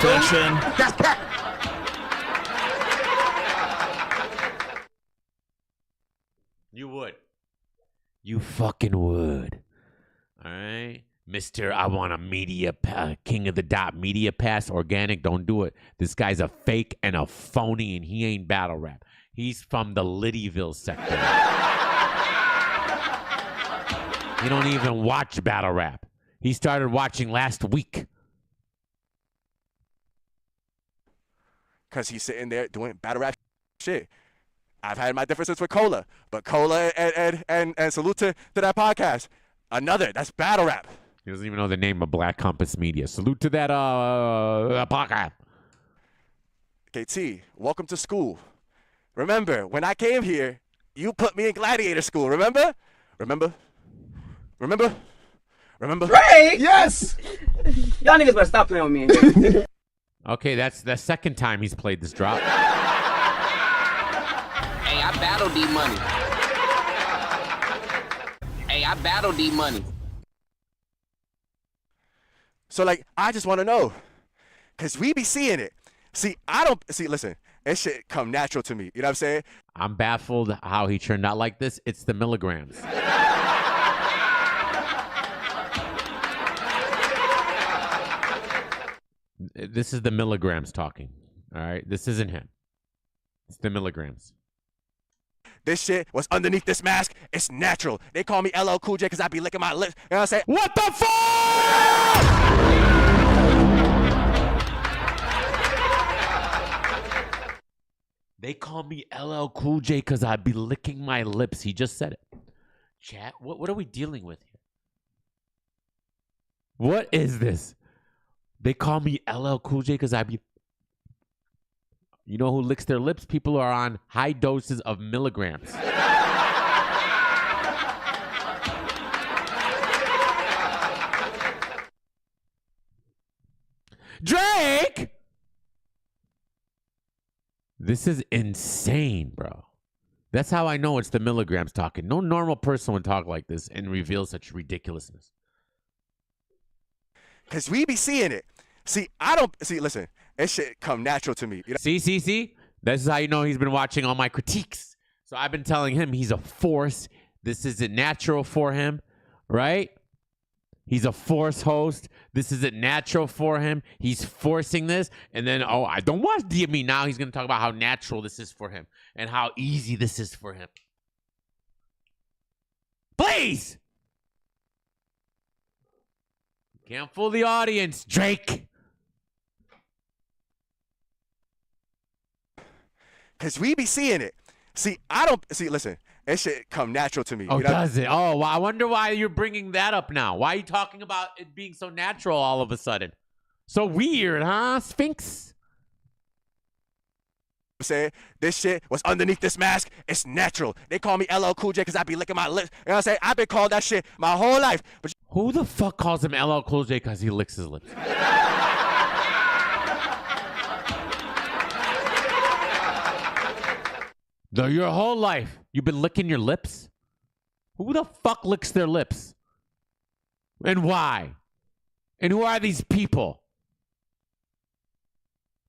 Attention. You would. You fucking would. All right? Mr. I want a media king of the dot media pass organic. Don't do it. This guy's a fake and a phony, and he ain't battle rap. He's from the Littyville sector. He don't even watch battle rap. He started watching last week. Because he's sitting there doing battle rap shit. I've had my differences with Cola, but Cola and salute to that podcast. That's battle rap. He doesn't even know the name of Black Compass Media. Salute to that podcast. KT, welcome to school. Remember, when I came here, you put me in gladiator school, remember? Remember? Ray! Yes! Y'all niggas better stop playing with me. Okay, that's the 2nd time he's played this drop. Hey, I battle D-Money. Hey, I battle D-Money. So, I just want to know, Cause we be seeing it. See, I don't see. Listen, that shit come natural to me. You know what I'm saying? I'm baffled how he turned out like this. It's the milligrams. This is the milligrams talking. All right, this isn't him. It's the milligrams. This shit was underneath this mask. It's natural. They call me LL Cool J because I be licking my lips. You know what I'm saying? What the fuck? They call me LL Cool J because I be licking my lips. He just said it. Chat, what are we dealing with here? What is this? They call me LL Cool J because I be... You know who licks their lips? People who are on high doses of milligrams. Drake! This is insane, bro. That's how I know it's the milligrams talking. No normal person would talk like this and reveal such ridiculousness. Because we be seeing it. See, I don't... See, listen. That shit come natural to me. You know? See? This is how you know he's been watching all my critiques. So I've been telling him he's a force. This isn't natural for him, right? He's a force host. This isn't natural for him. He's forcing this. And then, I don't watch DME now. He's going to talk about how natural this is for him and how easy this is for him. Please! Can't fool the audience, Drake. Because we be seeing it. See, I don't... See, listen. That shit come natural to me. Oh, you know? Does it? Oh, well, I wonder why you're bringing that up now. Why are you talking about it being so natural all of a sudden? So weird, huh, Sphinx? I'm saying this shit was underneath this mask. It's natural. They call me LL Cool J because I be licking my lips. You know what I'm saying? I've been called that shit my whole life. But who the fuck calls him LL Cool J because he licks his lips? Your whole life, you've been licking your lips? Who the fuck licks their lips? And why? And who are these people?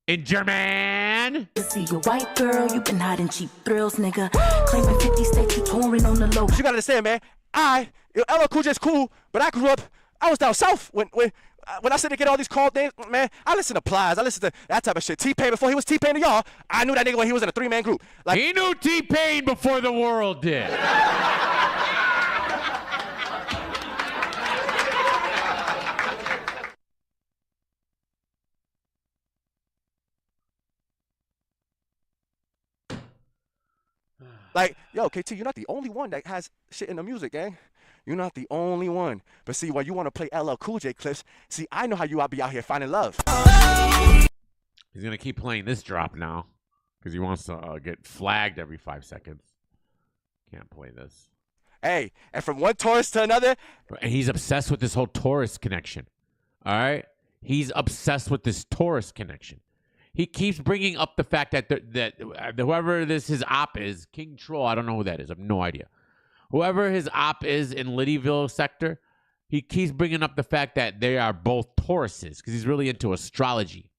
In German? See you white girl, you been hiding cheap thrills, nigga. Claiming 50 states, you touring on the low. You gotta understand, man. LL Cool J's cool, but I was down south when I said to get all these call names, man. I listen to Plies, I listen to that type of shit. T-Pain, before he was T-Pain to y'all, I knew that nigga when he was in a 3-man group. Like, he knew T-Pain before the world did. Like, yo, KT, you're not the only one that has shit in the music, gang. You're not the only one. But see, when you want to play LL Cool J clips, see, I know how you be out here finding love. He's going to keep playing this drop now because he wants to get flagged every 5 seconds. Can't play this. Hey, and from one Taurus to another. And he's obsessed with this whole Taurus connection. All right? He's obsessed with this Taurus connection. He keeps bringing up the fact that whoever his op is, King Troll, I don't know who that is. I have no idea. Whoever his op is in Littyville sector, he keeps bringing up the fact that they are both Tauruses because he's really into astrology.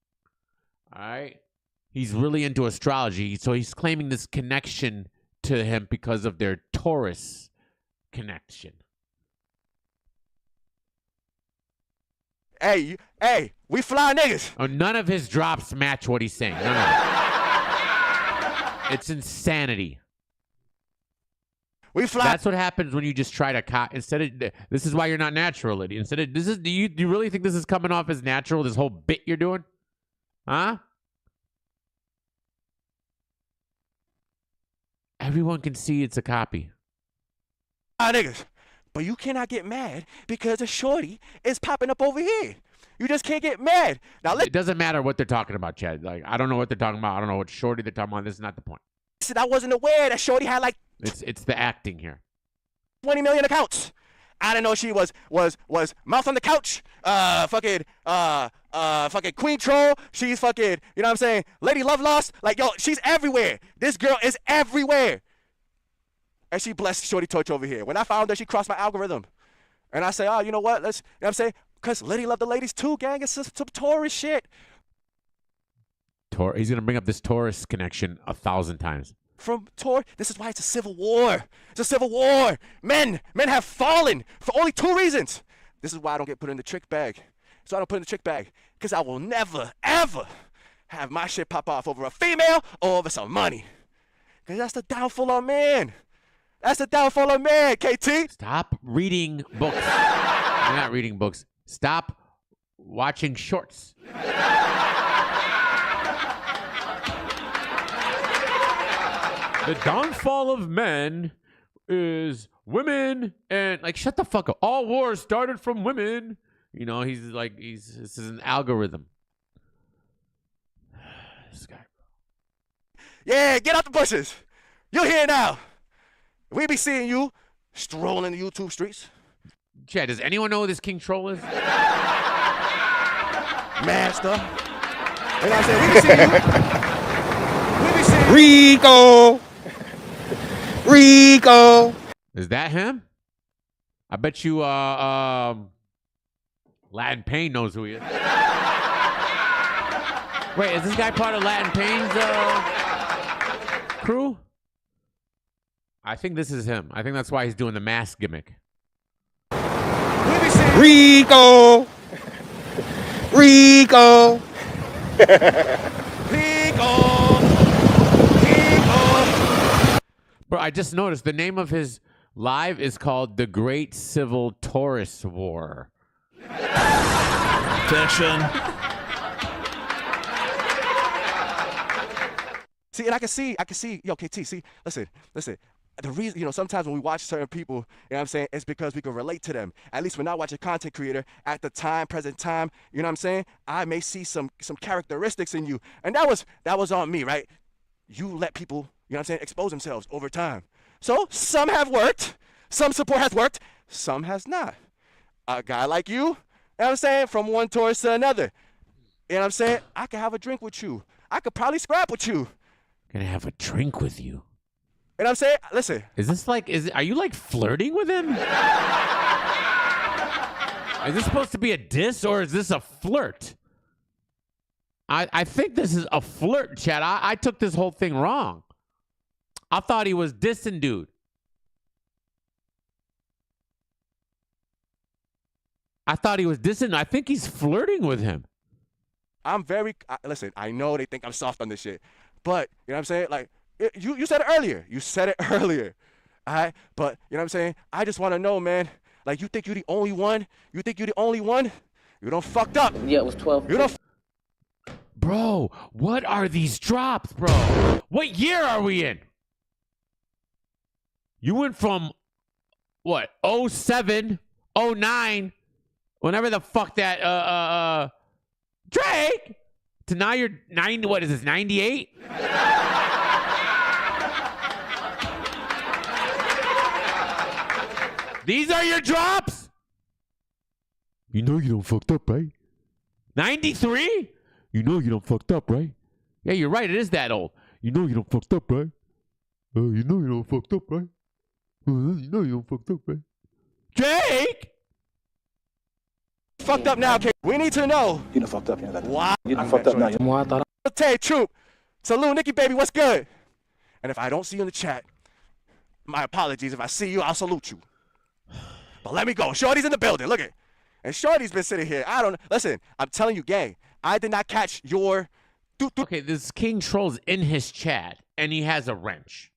All right? He's really into astrology. So he's claiming this connection to him because of their Taurus connection. Hey, we fly niggas. Oh, none of his drops match what he's saying. None of it. It's insanity. We fly. That's what happens when you just try to instead of this is why you're not natural, Litty. Instead of this is do you really think this is coming off as natural? This whole bit you're doing, huh? Everyone can see it's a copy. Niggas. But you cannot get mad because a shorty is popping up over here. You just can't get mad. Now, it doesn't matter what they're talking about, Chad. Like, I don't know what they're talking about. I don't know what shorty they're talking about. This is not the point. Listen, I wasn't aware that shorty had like... It's the acting here. 20 million accounts. I didn't know she was mouth on the couch. Fucking Queen Troll. She's fucking, you know what I'm saying? Lady Love Lost. Like, yo, she's everywhere. This girl is everywhere. And she blessed Shorty Torch over here. When I found her, she crossed my algorithm. And I say, oh, you know what? You know what I'm saying? Because Litty love the ladies too, gang. It's some Taurus shit. He's gonna bring up this Taurus connection 1,000 times. From Taurus, this is why it's a civil war. It's a civil war. Men have fallen for only 2 reasons. This is why I don't get put in the trick bag. So I don't put in the trick bag, because I will never, ever have my shit pop off over a female or over some money. Because that's the downfall of man. That's the downfall of man, KT. Stop reading books. You're not reading books. Stop watching shorts. The downfall of men is women and like shut the fuck up. All wars started from women. You know, this is an algorithm. This guy. Yeah, get out the bushes. You're here now. We be seeing you strolling the YouTube streets. Chad, does anyone know who this King Troll is? Master. You know what I'm saying? We be seeing you. We be seeing Rico. Rico. Is that him? I bet you Latin Pain knows who he is. Wait, is this guy part of Latin Pain's crew? I think this is him. I think that's why he's doing the mask gimmick. Rico. Rico. Bro, I just noticed the name of his live is called The Great Civil Taurus War. Attention. See, and I can see, yo, KT, see, listen. The reason, sometimes when we watch certain people, what I'm saying, it's because we can relate to them. At least when I watch a content creator at the present time, you know what I'm saying? I may see some characteristics in you. And that was on me, right? You let people, you know what I'm saying, expose themselves over time. So some have worked, some support has worked, some has not. A guy like you know what I'm saying, from one Taurus to another. You know what I'm saying? I could have a drink with you. I could probably scrap with you. Gonna have a drink with you. You know what I'm saying? Listen. Are you like flirting with him? Is this supposed to be a diss or is this a flirt? I think this is a flirt, Chad. I took this whole thing wrong. I thought he was dissing dude. I thought he was dissing. I think he's flirting with him. Listen, I know they think I'm soft on this shit. But, you know what I'm saying? Like, you said it earlier. You said it earlier. All right? But, you know what I'm saying? I just want to know, man. Like, you think you're the only one? You think you're the only one? You done fucked up. Yeah, it was 12. You done Bro, what are these drops, bro? What year are we in? You went from, what, 07, 09, whenever the fuck that, Drake, to now you're 90, what is this, 98? These are your drops? You know you don't fucked up, right? 93? You know you don't fucked up, right? Yeah, you're right. It is that old. You know you don't fucked up, right? You know you don't fucked up, right? You know you don't fucked up, right? Jake! fucked up now, K. We need to know. You done fucked up, yeah. Why? You done fucked up now. Tay, Troop. Salute, Nikki, baby. What's good? And if I don't see you in the chat, my apologies. If I see you, I'll salute you. But let me go. Shorty's in the building. Look at it. And Shorty's been sitting here. I don't listen. I'm telling you, gang. I did not catch your. Okay, this King Troll's in his chat, and he has a wrench.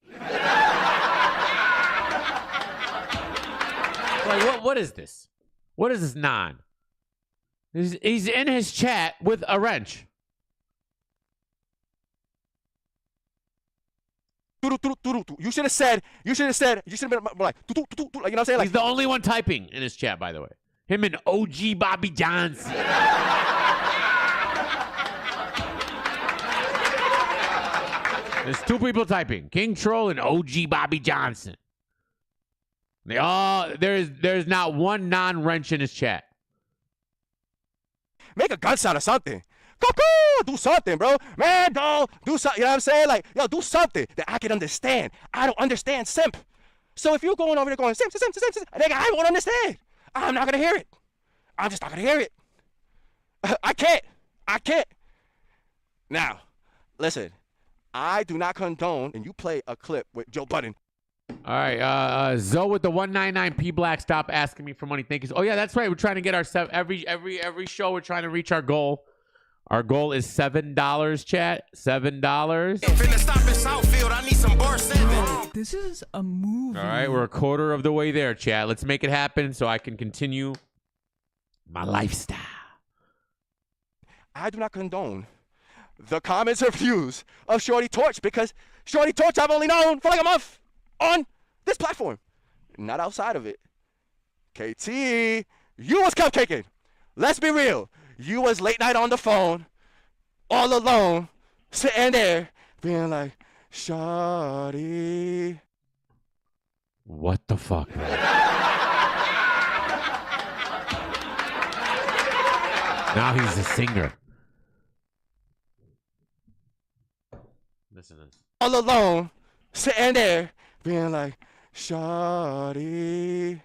Like, what is this? What is this non? He's in his chat with a wrench. You should have said. You should have been like, you know what I'm saying? Like, he's the only one typing in his chat, by the way. Him and OG Bobby Johnson. There's two people typing, King Troll and OG Bobby Johnson. They all there's not one non-wrench in his chat. Make a gun sound or something. Do something, bro. Man, dog, do something. You know what I'm saying? Like, yo, do something that I can understand. I don't understand simp. So if you're going over there going simp, nigga, I won't understand. I'm not gonna hear it. I'm just not gonna hear it. I can't. Now, Listen, I do not condone, and you play a clip with Joe Budden. All right, Zoe with the 199p Black, stop asking me for money. Thank you. Oh yeah, that's right. We're trying to get our every show. We're trying to reach our goal. Our goal is $7, chat. $7. Finna stop in Southfield. I need some bar 7. This is a movie. All right, we're a quarter of the way there, chat. Let's make it happen so I can continue my lifestyle. I do not condone the comments or views of Shorty Torch because Shorty Torch I've only known for like a month on this platform, not outside of it. KT, you was cupcaking. Let's be real. You was late night on the phone, all alone, sitting there, being like, Shorty. What the fuck? Now he's a singer. Listen to this. All alone, sitting there, being like, Shorty.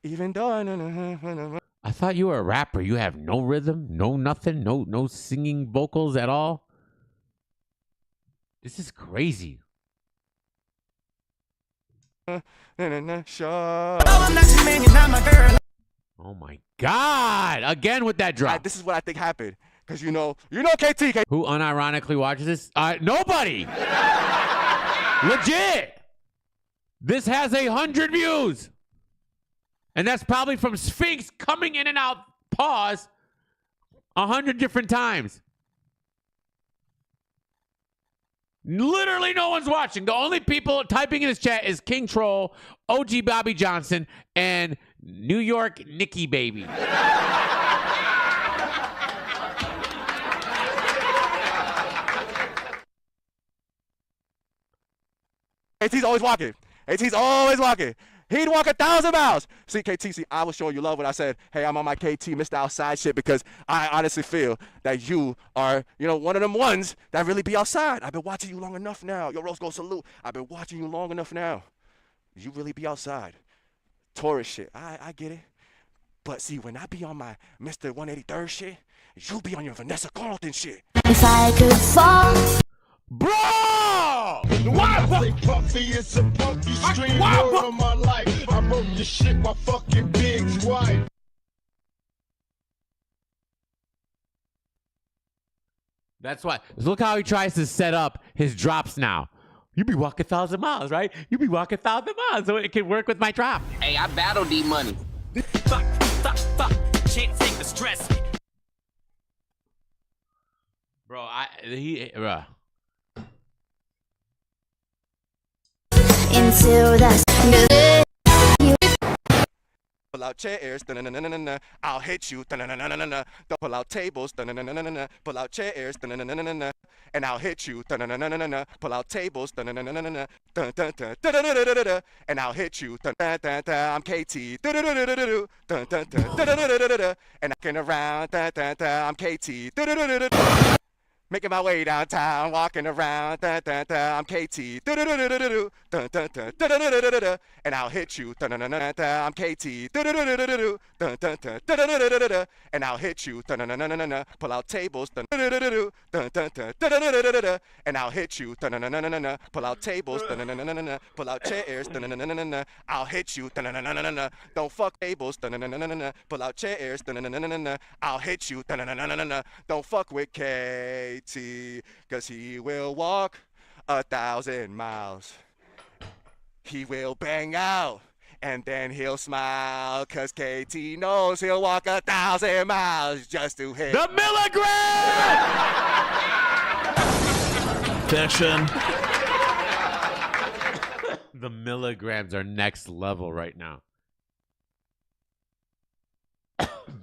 Even though I thought you were a rapper. You have no rhythm, no nothing, no singing vocals at all. This is crazy. Oh my God! Again with that drop. This is what I think happened. Cause you know KT. Who unironically watches this? Nobody. Legit. This has 100 views. And that's probably from Sphinx coming in and out, pause, 100 different times. Literally no one's watching. The only people typing in this chat is King Troll, OG Bobby Johnson, and New York Nikki Baby. KT's always walking. KT's always walking. He'd walk 1,000 miles. See, KT, I was showing you love when I said, hey, I'm on my KT Mr. Outside shit because I honestly feel that you are, one of them ones that really be outside. I've been watching you long enough now. Yo, Rose Gold salute. I've been watching you long enough now. You really be outside. Tourist shit. I get it. But see, when I be on my Mr. 183rd shit, you be on your Vanessa Carlton shit. If I could fall. Bro! Why? Puffy, it's a puffy stream word of my life. I wrote this shit, my fucking big's wife. That's why. Look how he tries to set up his drops now. You be walking 1,000 miles, right? You be walking 1,000 miles, so it can work with my drop. Hey, I battle D money. Fuck. Can't take the stress. Bro, Into the Pull out chairs, I'll hit you, don't pull out tables, pull out chairs, and I'll hit you, pull out tables, and I'll hit you, I'm KT, and knocking around, I'm KT, making my way downtown, walking around, I'm KT, and I'll hit you, I'm KT, and I'll hit you, pull out tables, and I'll hit you, pull out tables, pull out chairs, I'll hit you, don't fuck tables, pull out chairs, I'll hit you, don't fuck with KT. Cause he will walk 1,000 miles. He will bang out and then he'll smile. Cause KT knows he'll walk 1,000 miles just to hit the milligram. Fiction. The milligrams are next level right now.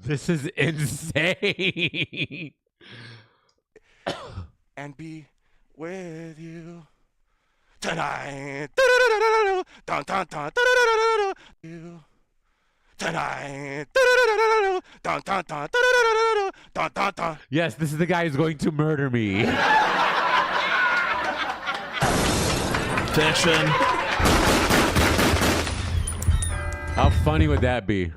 This is insane. And be with you tonight. Tonight. Yes, this is the guy who's going to murder me. Fiction. How funny would that be?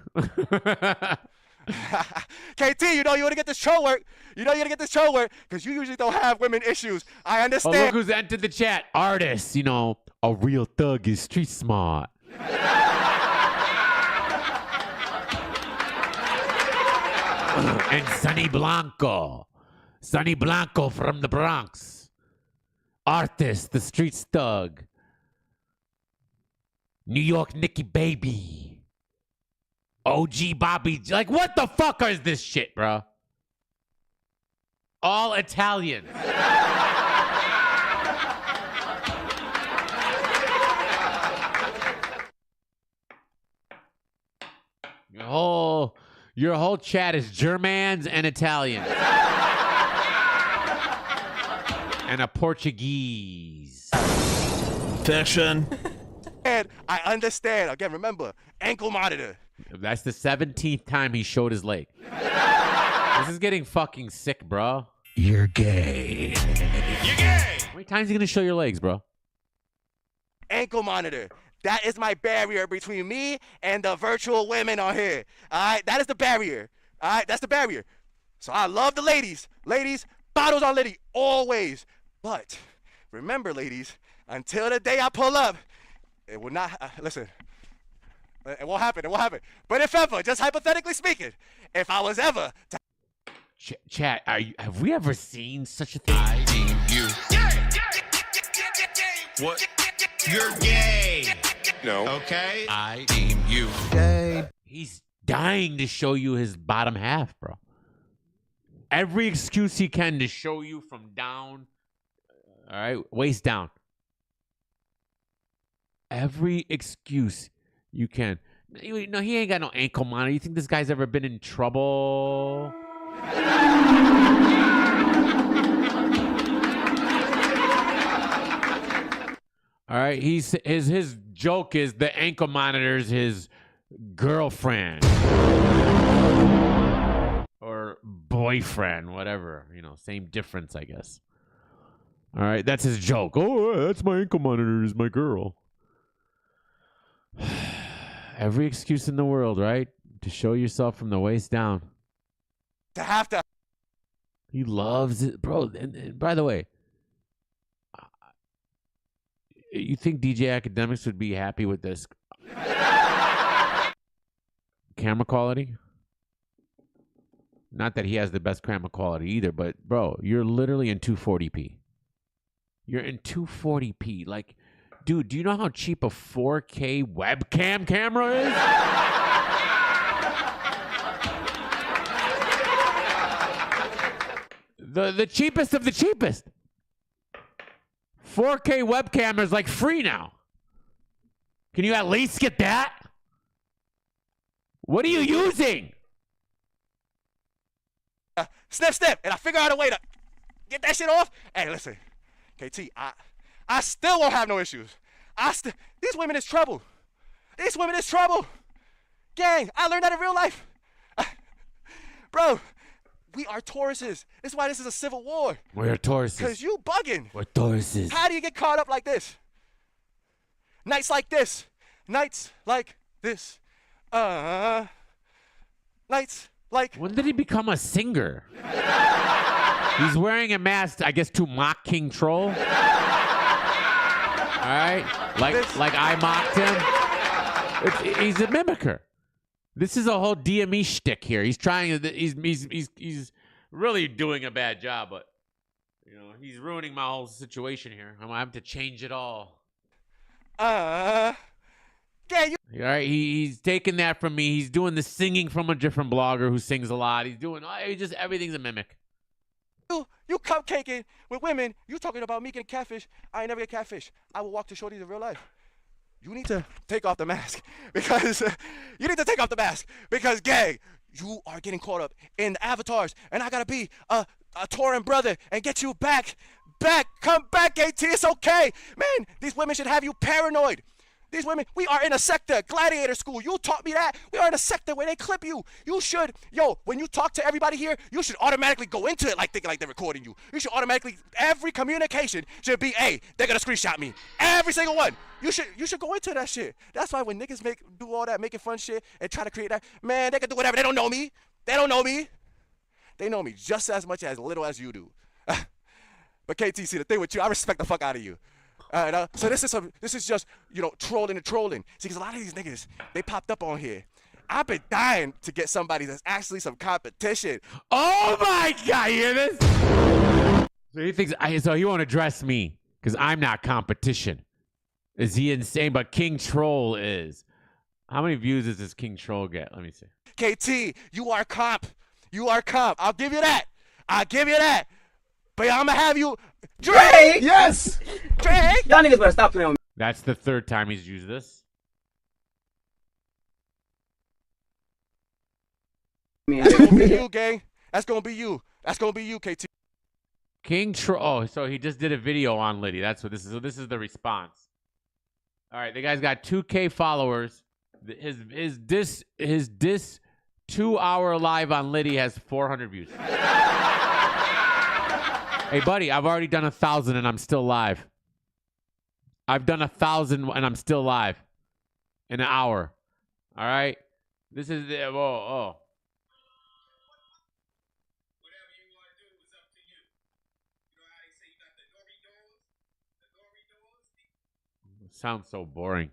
KT, you know you want to get this troll work. You know you got to get this troll work because you usually don't have women issues. I Oh, understand. look who's entered the chat. Artists, you know, a real thug is street smart. And Sonny Blanco. Sonny Blanco from the Bronx. Artist, the street thug. New York Nicky Baby. OG Bobby. Like, what the fuck is this shit, bro? All Italian. Your whole chat is Germans and Italians. And a Portuguese. Fiction. And I understand. Again, remember, ankle monitor. That's the 17th time he showed his leg. This is getting fucking sick, bro. You're gay. You're gay. How many times are you gonna show your legs, bro? Ankle monitor. That is my barrier between me and the virtual women on here. All right, that is the barrier. All right, that's the barrier. So I love the ladies. Ladies, bottles on Litty, always. But remember, ladies, until the day I pull up, it will not, listen, it won't happen, it won't happen. But if ever, just hypothetically speaking, if I was ever to Chat, have we ever seen such a thing? I deem you. What? You're gay. No. Okay. I deem you. Gay. He's dying to show you his bottom half, bro. Every excuse he can to show you from down, all right, waist down. Every excuse you can. No, he ain't got no ankle monitor. You think this guy's ever been in trouble? All right, his joke is the ankle monitor's his girlfriend or boyfriend, whatever, you know, same difference, I guess. All right, that's his joke. Oh, that's my ankle monitor is my girl. Every excuse in the world, right? To show yourself from the waist down. have to. He loves it, bro. And by the way, you think DJ Academics would be happy with this camera quality? Not that he has the best camera quality either, but bro, you're literally in 240p. You're in 240p. Like, dude, do you know how cheap a 4K webcam camera is? The cheapest of the cheapest. 4K webcam is like free now. Can you at least get that? What are you using? Snip, and I figure out a way to get that shit off. Hey, listen, KT, I still won't have no issues. These women is trouble. These women is trouble. Gang, I learned that in real life. Bro, we are Tauruses. This is why this is a civil war. We're Tauruses. Because you bugging. We're Tauruses. How do you get caught up like this? Nights like this. Nights like this. Nights like... When did he become a singer? He's wearing a mask, I guess, to mock King Troll. All right? Like I mocked him. He's a mimicker. This is a whole DME shtick here. He's trying to... He's really doing a bad job, but... You know, he's ruining my whole situation here. I'm gonna have to change it all. Yeah, All right, he's taking that from me. He's doing the singing from a different blogger who sings a lot. He's doing just everything's a mimic. You cupcaking with women. You talking about me getting catfish. I ain't never get catfish. I will walk to shorties in real life. You need to take off the mask because gang, you are getting caught up in the avatars, and I gotta be a Tauran brother and get you back. Come back, AT. It's okay, man. These women should have you paranoid. These women, we are in a sector, gladiator school. You taught me that. We are in a sector where they clip you. You should, when you talk to everybody here, you should automatically go into it like thinking like they're recording you. You should automatically, every communication should be, hey, they're gonna screenshot me. Every single one. You should go into that shit. That's why when niggas do all that making fun shit and try to create that, man, they can do whatever. They don't know me. They don't know me. They know me just as much as little as you do. But KT, see the thing with you, I respect the fuck out of you. So this is just, you know, trolling and trolling. See, because a lot of these niggas, they popped up on here. I've been dying to get somebody that's actually some competition. Oh my God, you hear this? So he thinks, so he won't address me because I'm not competition. Is he insane? But King Troll is. How many views does this King Troll get? Let me see. KT, you are comp. You are comp. I'll give you that. I'll give you that. But I'm going to have you. Drake! Yes! Drake! Y'all niggas better stop playing with me. That's the third time he's used this. That's going to be you, gang. That's going to be you. That's going to be you, KT. King Troll. Oh, so he just did a video on Litty. That's what this is. So this is the response. All right, the guy's got 2K followers. His diss 2-hour live on Litty has 400 views. Hey, buddy, I've already done 1,000 and I'm still live. I've done 1,000 and I'm still live in an hour. All right, this is the Sounds so boring.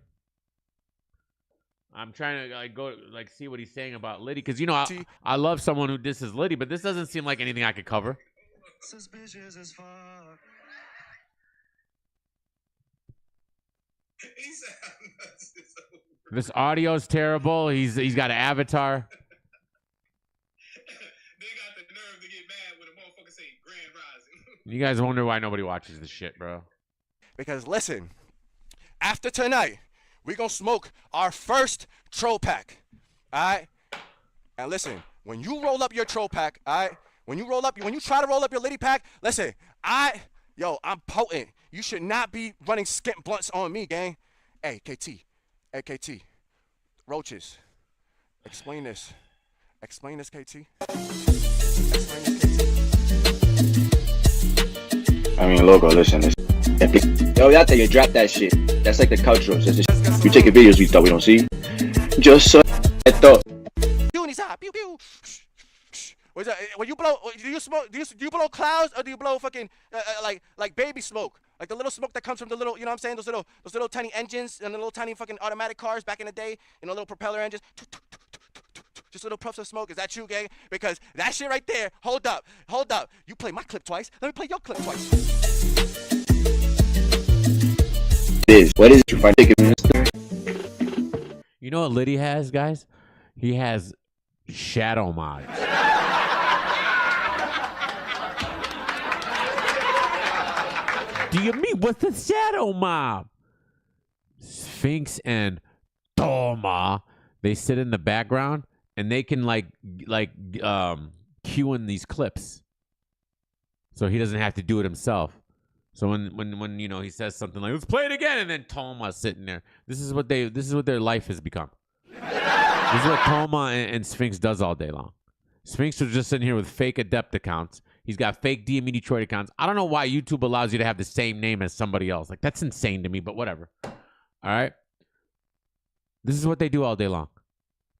I'm trying to go see what he's saying about Litty because you know I love someone who disses Litty, but this doesn't seem like anything I could cover. Suspicious as fuck. This audio is terrible. He's got an avatar. They got the nerve to get mad when a motherfucker say Grand Rising. You guys wonder why nobody watches this shit, bro. Because listen, after tonight, we're going to smoke our first troll pack, all right? And listen, when you roll up your troll pack, all right? When you try to roll up your Litty pack, listen, I'm potent. You should not be running skint blunts on me, gang. Hey, KT. Hey, KT. Roaches. Explain this. Explain this, KT. Explain this, KT. I mean, logo, listen, it's epic. Yo, y'all tell you, drop that shit. That's like the cultures. You take videos we thought we don't see. Just so I thought. Pew, pew. When you blow, do you smoke? Do you blow clouds or do you blow fucking like baby smoke? Like the little smoke that comes from the little, you know what I'm saying? Those little tiny engines and the little tiny fucking automatic cars back in the day, you know, little propeller engines. Just little puffs of smoke. Is that you, gang? Because that shit right there. Hold up. You play my clip twice. Let me play your clip twice. What is it you find taking minister? You know what Litty has, guys? He has shadow mods. Do you mean what's the shadow mob? Sphinx and Toma, they sit in the background and they can cue in these clips, so he doesn't have to do it himself. So when you know he says something like "Let's play it again," and then Toma's sitting there. This is what their life has become. This is what Toma and Sphinx does all day long. Sphinx was just sitting here with fake Adept accounts. He's got fake DME Detroit accounts. I don't know why YouTube allows you to have the same name as somebody else. Like, that's insane to me, but whatever. All right? This is what they do all day long.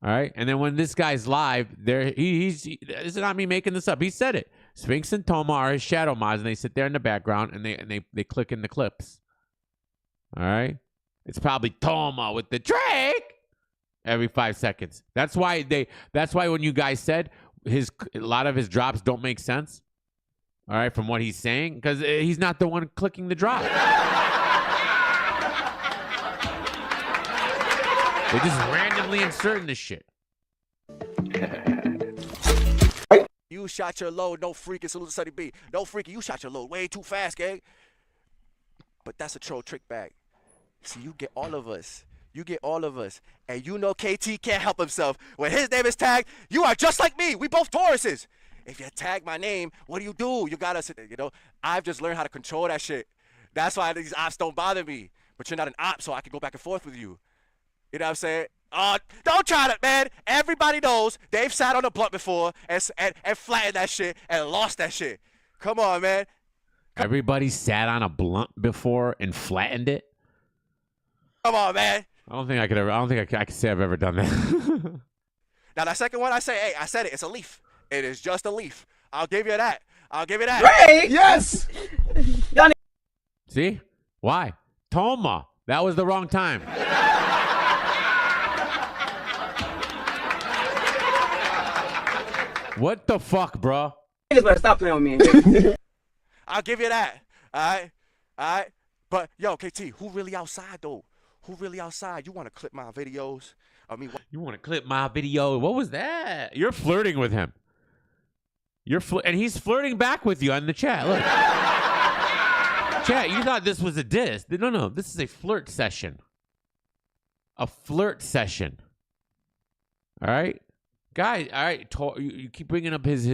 All right? And then when this guy's live, this is not me making this up. He said it. Sphinx and Toma are his shadow mods, and they sit there in the background, and they click in the clips. All right? It's probably Toma with the Drake every 5 seconds. That's why when you guys said a lot of his drops don't make sense, all right, from what he's saying, because he's not the one clicking the drop. They're just randomly inserting this shit. You shot your load, no freaking. Salute to Sunny B. No freaking, you shot your load way too fast, gang. But that's a troll trick bag. See, you get all of us. And you know KT can't help himself. When his name is tagged, you are just like me. We both Tauruses. If you tag my name, what do? You gotta sit there, you know? I've just learned how to control that shit. That's why these ops don't bother me. But you're not an op, so I can go back and forth with you. You know what I'm saying? Don't try to, man. Everybody knows they've sat on a blunt before and flattened that shit and lost that shit. Come on, man. Everybody sat on a blunt before and flattened it? Come on, man. I don't think I could say I've ever done that. Now that second one, I say, hey, I said it. It's a leaf. It is just a leaf. I'll give you that. I'll give you that. Great. Yes. See? Why? Toma. That was the wrong time. What the fuck, bro? Niggas better stop playing with me. I'll give you that. All right. But yo, KT, who really outside though? Who really outside? You want to clip my videos? I mean, You want to clip my video? What was that? You're flirting with him. And he's flirting back with you in the chat. Look. Chat, you thought this was a diss. No. This is a flirt session. A flirt session. All right? Guys, all right. You keep bringing up his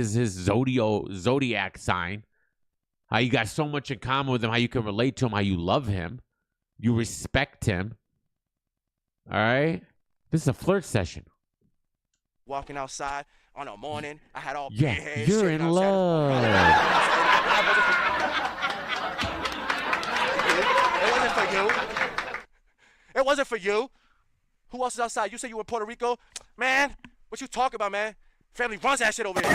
zodiac sign. How you got so much in common with him. How you can relate to him. How you love him. You respect him. All right? This is a flirt session. walking outside on a morning, I had all Yeah, big heads. you're in love. It wasn't for you. It wasn't for you. Who else is outside? You said you were in Puerto Rico? Man, what you talking about, man? Family runs that shit over here.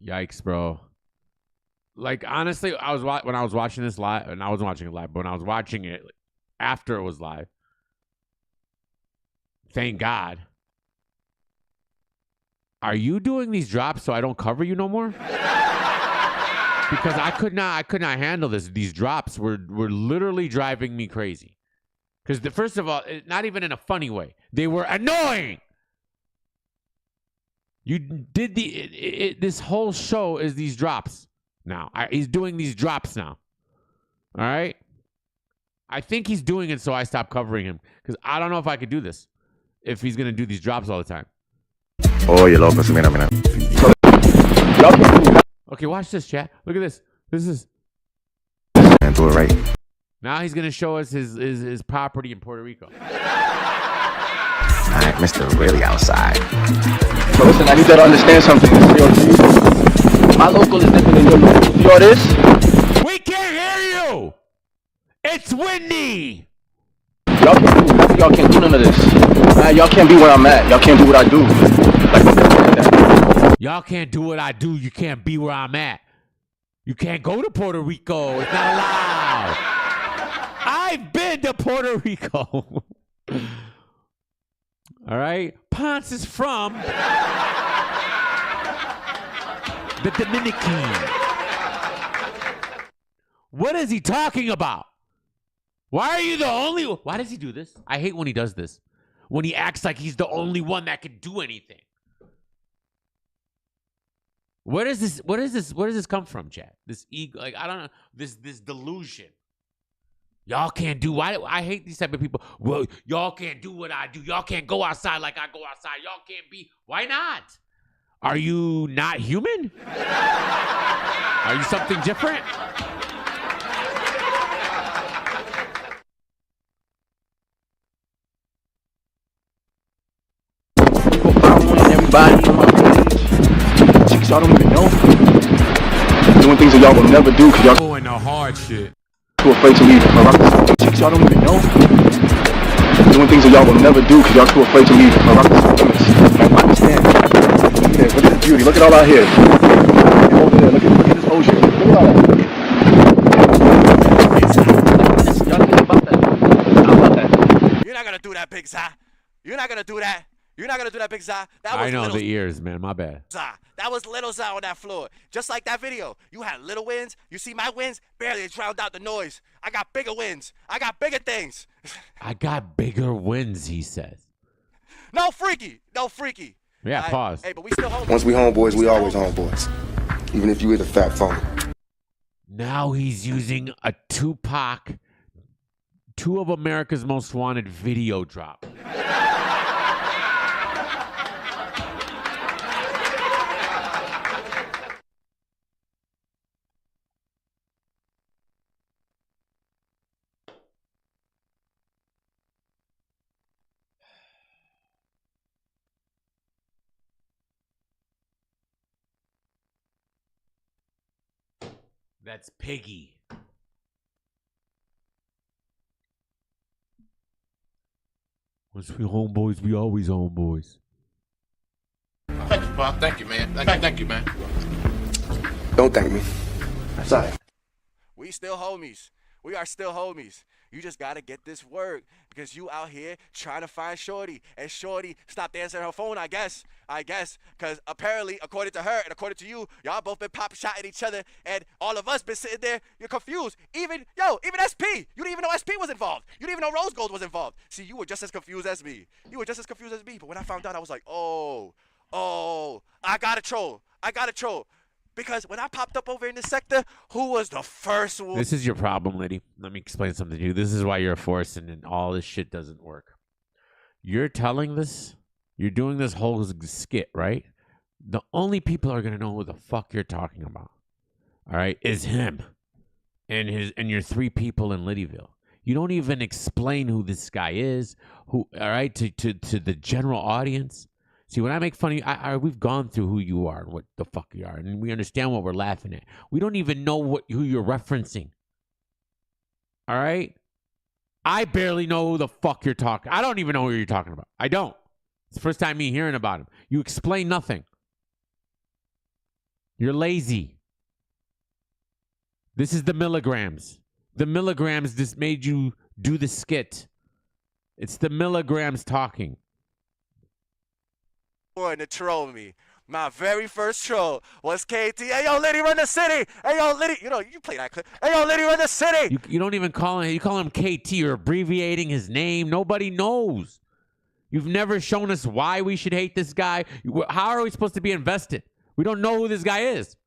Yikes, bro. Like, honestly, when I was watching this live, and I wasn't watching it live, but when I was watching it after it was live, thank God. Are you doing these drops so I don't cover you no more? Because I could not handle this. These drops were literally driving me crazy. Because first of all, not even in a funny way, they were annoying. You did this whole show is these drops now. He's doing these drops now. All right. I think he's doing it so I stop covering him because I don't know if I could do this if he's gonna do these drops all the time. Oye, loco, mira. Okay, watch this, chat. Look at this. This is. And do it right. Now he's gonna show us his property in Puerto Rico. Alright, Mr. Really outside. So listen, I need you to understand something. My local is different than your local. You know this? We can't hear you. It's windy. Y'all can't do none of this. Y'all can't be where I'm at. Y'all can't do what I do. Y'all can't do what I do. You can't be where I'm at. You can't go to Puerto Rico. It's not allowed. I've been to Puerto Rico. All right? Ponce is from the Dominican. What is he talking about? Why are you the only one? Why does he do this? I hate when he does this. When he acts like he's the only one that can do anything. Where does this come from, Chad? This ego, like I don't know, this delusion. Y'all can't do I hate these type of people. Well, y'all can't do what I do. Y'all can't go outside like I go outside. Y'all can't be. Why not? Are you not human? Are you something different? Everybody on my page. Chicks y'all don't even know. Doing things that y'all will never do because y'all doing the hard shit. Too afraid to leave. Chicks y'all don't even know. Doing things that y'all will never do because y'all too afraid to leave. Like, understand. Look at this beauty. Look at all out here. Over there. Look at this ocean. Look at all that. Y'all think about that. How about that? You're not gonna do that, Big Zah. You're not gonna do that. You're not gonna do that, Big Zah. I know the ears, man. My bad. Zah. That was little Zah on that floor. Just like that video. You had little wins. You see my wins? Barely drowned out the noise. I got bigger wins. I got bigger things. I got bigger wins, he says. No freaky. No freaky. Yeah, pause. Hey, but we still homeboys. Once we homeboys, we always homeboys. Even if you hit a fat phone. Now he's using a Tupac, two of America's Most Wanted video drop. That's Piggy. Once we homeboys, we always homeboys. Thank you, Pop. Thank you, man. Thank you, man. Don't thank me. That's all right. We still homies. We are still homies. You just gotta get this work because you out here trying to find Shorty, and Shorty stopped answering her phone, I guess, because apparently, according to her and according to you, y'all both been pop shotting each other, and all of us been sitting there, you're confused. Even SP, you didn't even know SP was involved. You didn't even know Rose Gold was involved. See, you were just as confused as me. But when I found out, I was like, oh, I gotta troll. Because when I popped up over in this sector, who was the first one? This is your problem, Litty. Let me explain something to you. This is why you're a force and all this shit doesn't work. You're telling this, you're doing this whole skit, right? The only people are going to know who the fuck you're talking about, all right, is him and your 3 people in Littyville. You don't even explain who this guy is, all right, to the general audience. See, when I make fun of you, we've gone through who you are and what the fuck you are, and we understand what we're laughing at. We don't even know who you're referencing. All right? I barely know who the fuck you're talking. I don't even know who you're talking about. I don't. It's the first time me hearing about him. You explain nothing. You're lazy. This is the milligrams. The milligrams just made you do the skit. It's the milligrams talking. To troll me. My very first troll was KT. Hey, yo, Litty, run the city. Hey, yo, Litty. You know, you play that clip. Hey, yo, Litty, run the city. You don't even call him. You call him KT. You're abbreviating his name. Nobody knows. You've never shown us why we should hate this guy. How are we supposed to be invested? We don't know who this guy is.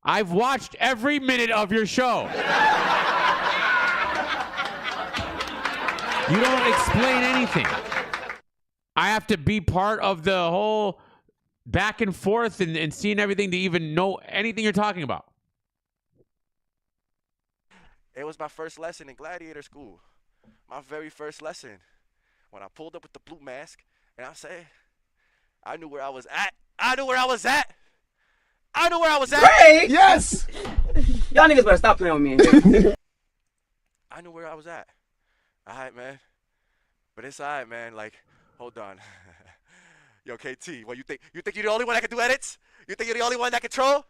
I've watched every minute of your show. You don't explain anything. I have to be part of the whole back and forth and seeing everything to even know anything you're talking about. It was my first lesson in gladiator school. My very first lesson. When I pulled up with the blue mask, and I said, I knew where I was at. Ray! Yes! Y'all niggas better stop playing with me. I knew where I was at. All right, man. But it's all right, man. Like, hold on. Yo, KT, what you think you're the only one that can do edits? You think you're the only one that can troll?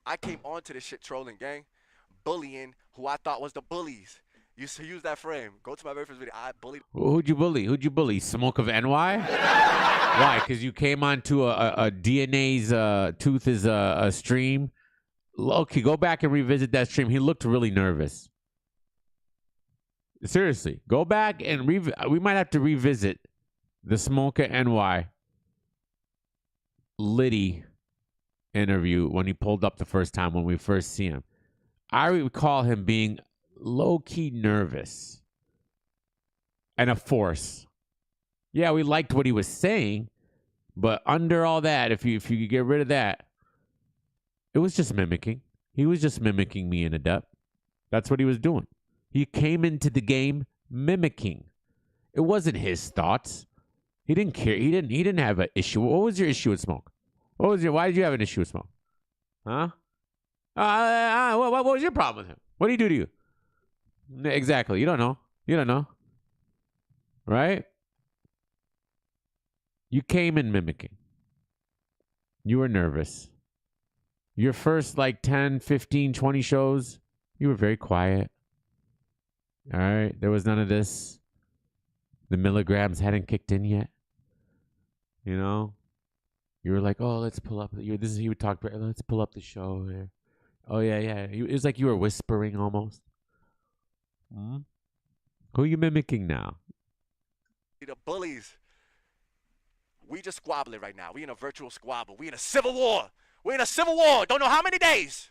I came on to this shit trolling, gang. Bullying who I thought was the bullies. You use that frame. Go to my very first video. I bullied. Who'd you bully? Smoke of NY? Why? Because you came onto a DNA's Tooth is a stream? Okay, go back and revisit that stream. He looked really nervous. Seriously, go back and we might have to revisit the Smoke of NY Litty interview when he pulled up the first time when we first see him. I recall him being low-key nervous and a force. Yeah, we liked what he was saying, but under all that, if you could get rid of that, it was just mimicking. He was just mimicking me in a depth. That's what he was doing. He came into the game mimicking. It wasn't his thoughts. He didn't care. He didn't have an issue. What was your issue with Smoke? Why did you have an issue with Smoke? Huh? What was your problem with him? What did he do to you? Exactly. You don't know. Right? You came in mimicking. You were nervous. Your first 10, 15, 20 shows, you were very quiet. All right? There was none of this. The milligrams hadn't kicked in yet. You know? You were like, oh, let's pull up. He would talk, let's pull up the show here. Oh, yeah. It was like you were whispering almost. Who are you mimicking now? The bullies. We just squabbling right now. We in a virtual squabble. We in a civil war. Don't know how many days.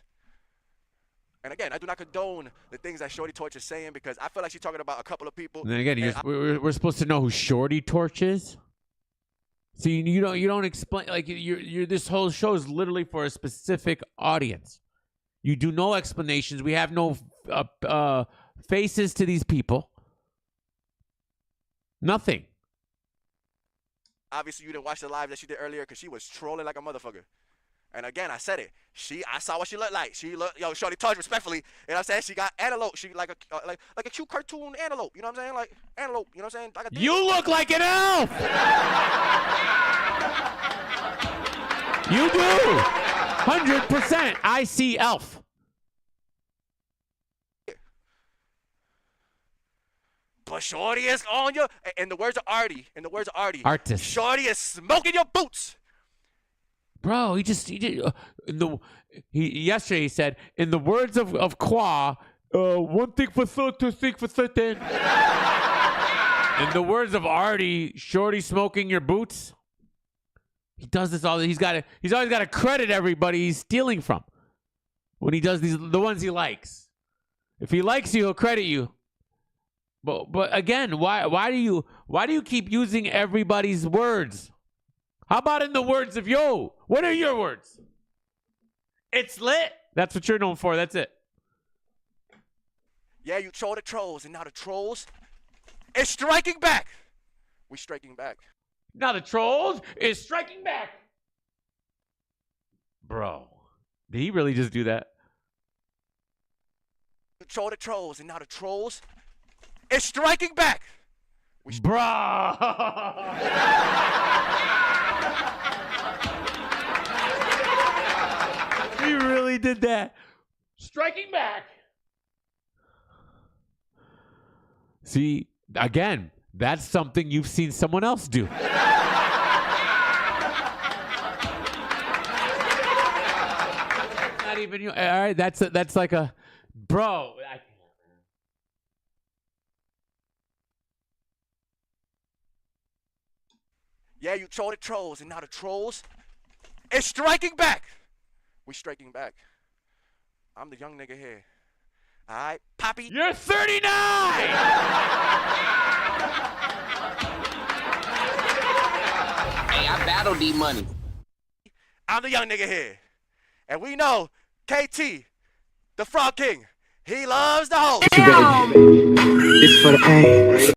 And again, I do not condone the things that Shorty Torch is saying because I feel like she's talking about a couple of people. And then again, we're supposed to know who Shorty Torch is. See, you don't explain you're this whole show is literally for a specific audience. You do no explanations. We have no faces to these people. Nothing. Obviously, you didn't watch the live that she did earlier because she was trolling like a motherfucker. And again, I said it. I saw what she looked like. She looked, yo, shorty touched respectfully. You know what I'm saying? She got antelope. She like a cute cartoon antelope. You know what I'm saying? Like antelope. You know what I'm saying? Like a You look like an elf. You do. 100%. I see elf. But shorty is on your. In the words of Artie. Artist. Shorty is smoking your boots. Bro, he did. Yesterday he said, in the words of Qua, one thing for certain, two things for certain. In the words of Artie, shorty smoking your boots. He does this all. He's always got to credit everybody he's stealing from when he does the ones he likes. If he likes you, he'll credit you. But again, why do you keep using everybody's words? How about in the words of yo? What are your words? It's lit. That's what you're known for. That's it. Yeah, you troll the trolls, and now the trolls is striking back. We striking back. Now the trolls is striking back. Bro, did he really just do that? You troll the trolls, and now the trolls is striking back. Bro. He really did that. Striking back. See, again, that's something you've seen someone else do. Not even you. All right, that's like a bro. Yeah, you troll the trolls, and now the trolls is striking back. We striking back. I'm the young nigga here. All right, Poppy. You're 39! Hey, I battle D-Money. I'm the young nigga here. And we know KT, the Frog King, he loves the hoe. It's for the pain.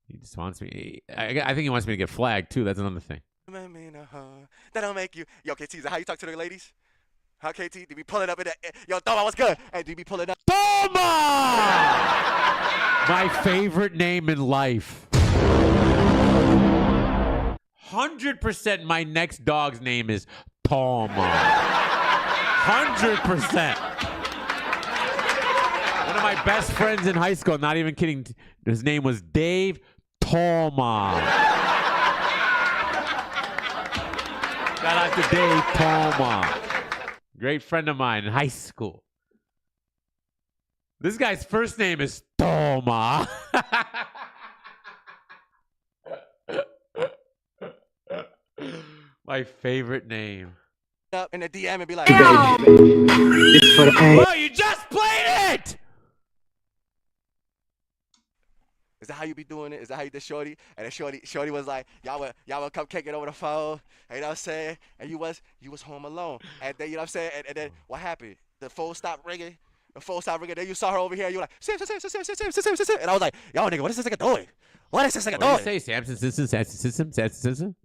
He just wants me. I think he wants me to get flagged too. That's another thing. That'll make you. Yo, KT, is that how you talk to the ladies? Huh, KT? Did we pull it up in the. Yo, Thoma, what's good? Hey, did we pull it up? Thoma! My favorite name in life. 100% my next dog's name is Thoma. 100%. One of my best friends in high school, not even kidding, his name was Dave Thoma. Shout out to Dave Thoma. Great friend of mine in high school. This guy's first name is Thoma. My favorite name. Up in the DM and be like, It's for the pain. Bro, you just played it! is that how you be doing it? Is that how you did shorty? And then shorty was like, y'all would come kick it over the phone. You know what I'm saying? And you was home alone. And then, you know what I'm saying? And then what happened? The phone stopped ringing. Then you saw her over here. And you were like, Sam. And I was like, yo, nigga, what is this nigga doing? What is this nigga doing? What did you say? Samson?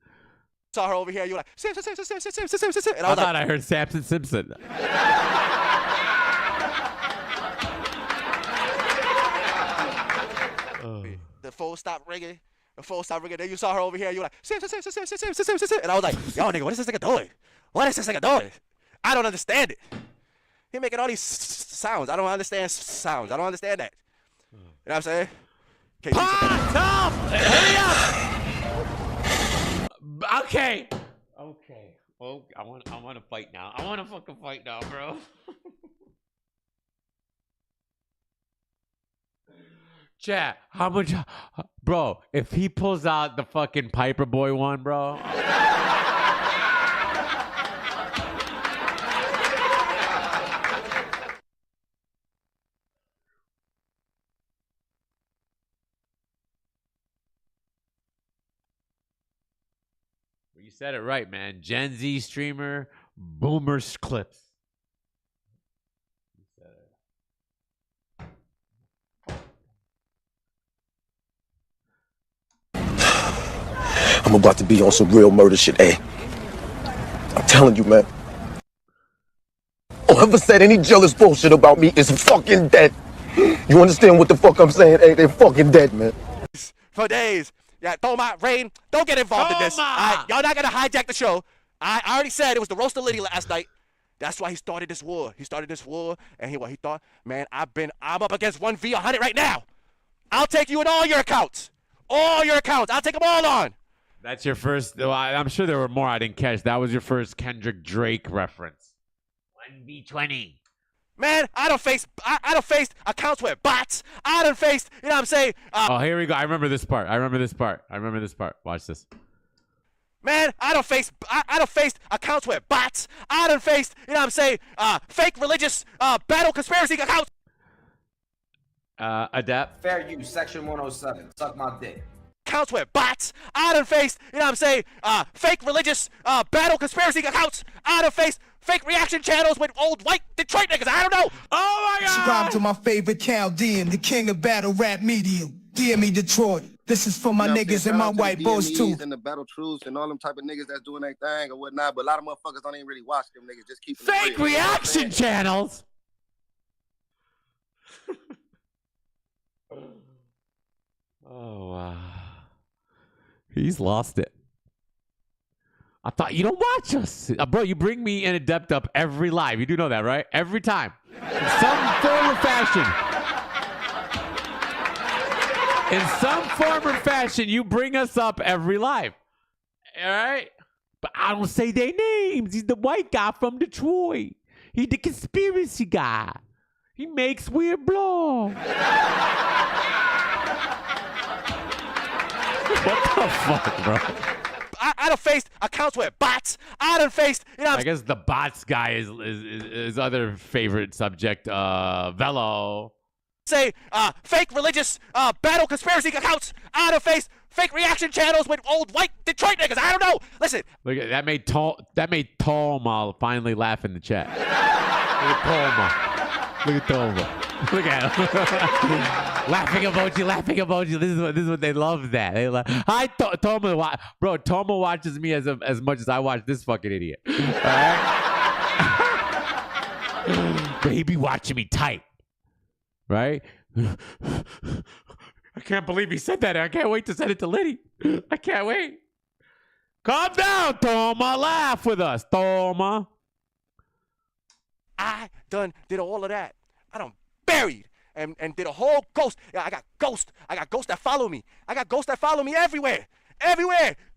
Saw her over here. You were like, Sam. And I thought I heard Samson Simpson. The phone stopped ringing. Then you saw her over here. And you were like, Sam. And I was like, yo, nigga, what is this nigga doing? What is this nigga doing? I don't understand it. He making all these sounds. I don't understand sounds. I don't understand that. You know what I'm saying? Tom! Hurry up! Okay. Well, I want to fight now. I want to fucking fight now, bro. Chat, how much, bro? If he pulls out the fucking Piper Boy one, bro. You said it right, man. Gen Z streamer, boomers clips. You said I'm about to be on some real murder shit, hey. I'm telling you, man. or ever said any jealous bullshit about me is fucking dead. You understand what the fuck I'm saying? Hey, they're fucking dead, man. For days. Yeah, Thoma, Rain, don't get involved in this. All right, y'all not gonna hijack the show. I already said it was the roast of Litty last night. That's why he started this war. He started this war, and he thought, man, I'm up against 1v100 right now. I'll take you in all your accounts. All your accounts. I'll take them all on. That's your first. Well, I'm sure there were more I didn't catch. That was your first Kendrick Drake reference. 1v20. Man, I don't face accounts with bots. I done faced, you know what I'm saying? Oh, here we go. I remember this part. Watch this. Man, I don't face accounts with bots. I done faced, you know what I'm saying? Fake religious battle conspiracy accounts. Adapt. Fair use, section 107. Suck my dick. Accounts with bots. I done faced, you know what I'm saying? Fake religious battle conspiracy accounts. I done faced fake reaction channels with old white Detroit niggas. I don't know. Oh my God. Subscribe to my favorite Chaldean, the king of battle rap medium. Dear me, Detroit. This is for my niggas and my white boys too. And the battle truths and all them type of niggas that's doing their thing or whatnot. But a lot of motherfuckers don't even really watch them niggas. Just keep fake reaction channels. Oh wow. He's lost it. I thought you don't watch us. Bro, you bring me in Adept up every live. You do know that, right? Every time. In some form or fashion. In some form or fashion, you bring us up every live. All right? But I don't say their names. He's the white guy from Detroit. He's the conspiracy guy. He makes weird blogs. What the fuck, bro? I done faced accounts with bots. I done faced, you know. I guess the bots guy is other favorite subject. Velo. Say fake religious battle conspiracy accounts. I done faced fake reaction channels with old white Detroit niggas. I don't know. Listen. Look at that made Tolma finally laugh in the chat. Look at Tolma. Look at Tolma. Look at him. Laughing emoji. This is what they love. That they love. Hi, Toma. Bro, Toma watches me as much as I watch this fucking idiot. All right. But he be watching me tight. Right. I can't believe he said that. I can't wait to send it to Litty. I can't wait. Calm down, Toma. Laugh with us, Toma. I done did all of that. I done buried and did a whole ghost. Yeah, I got ghosts that follow me. I got ghosts that follow me everywhere. I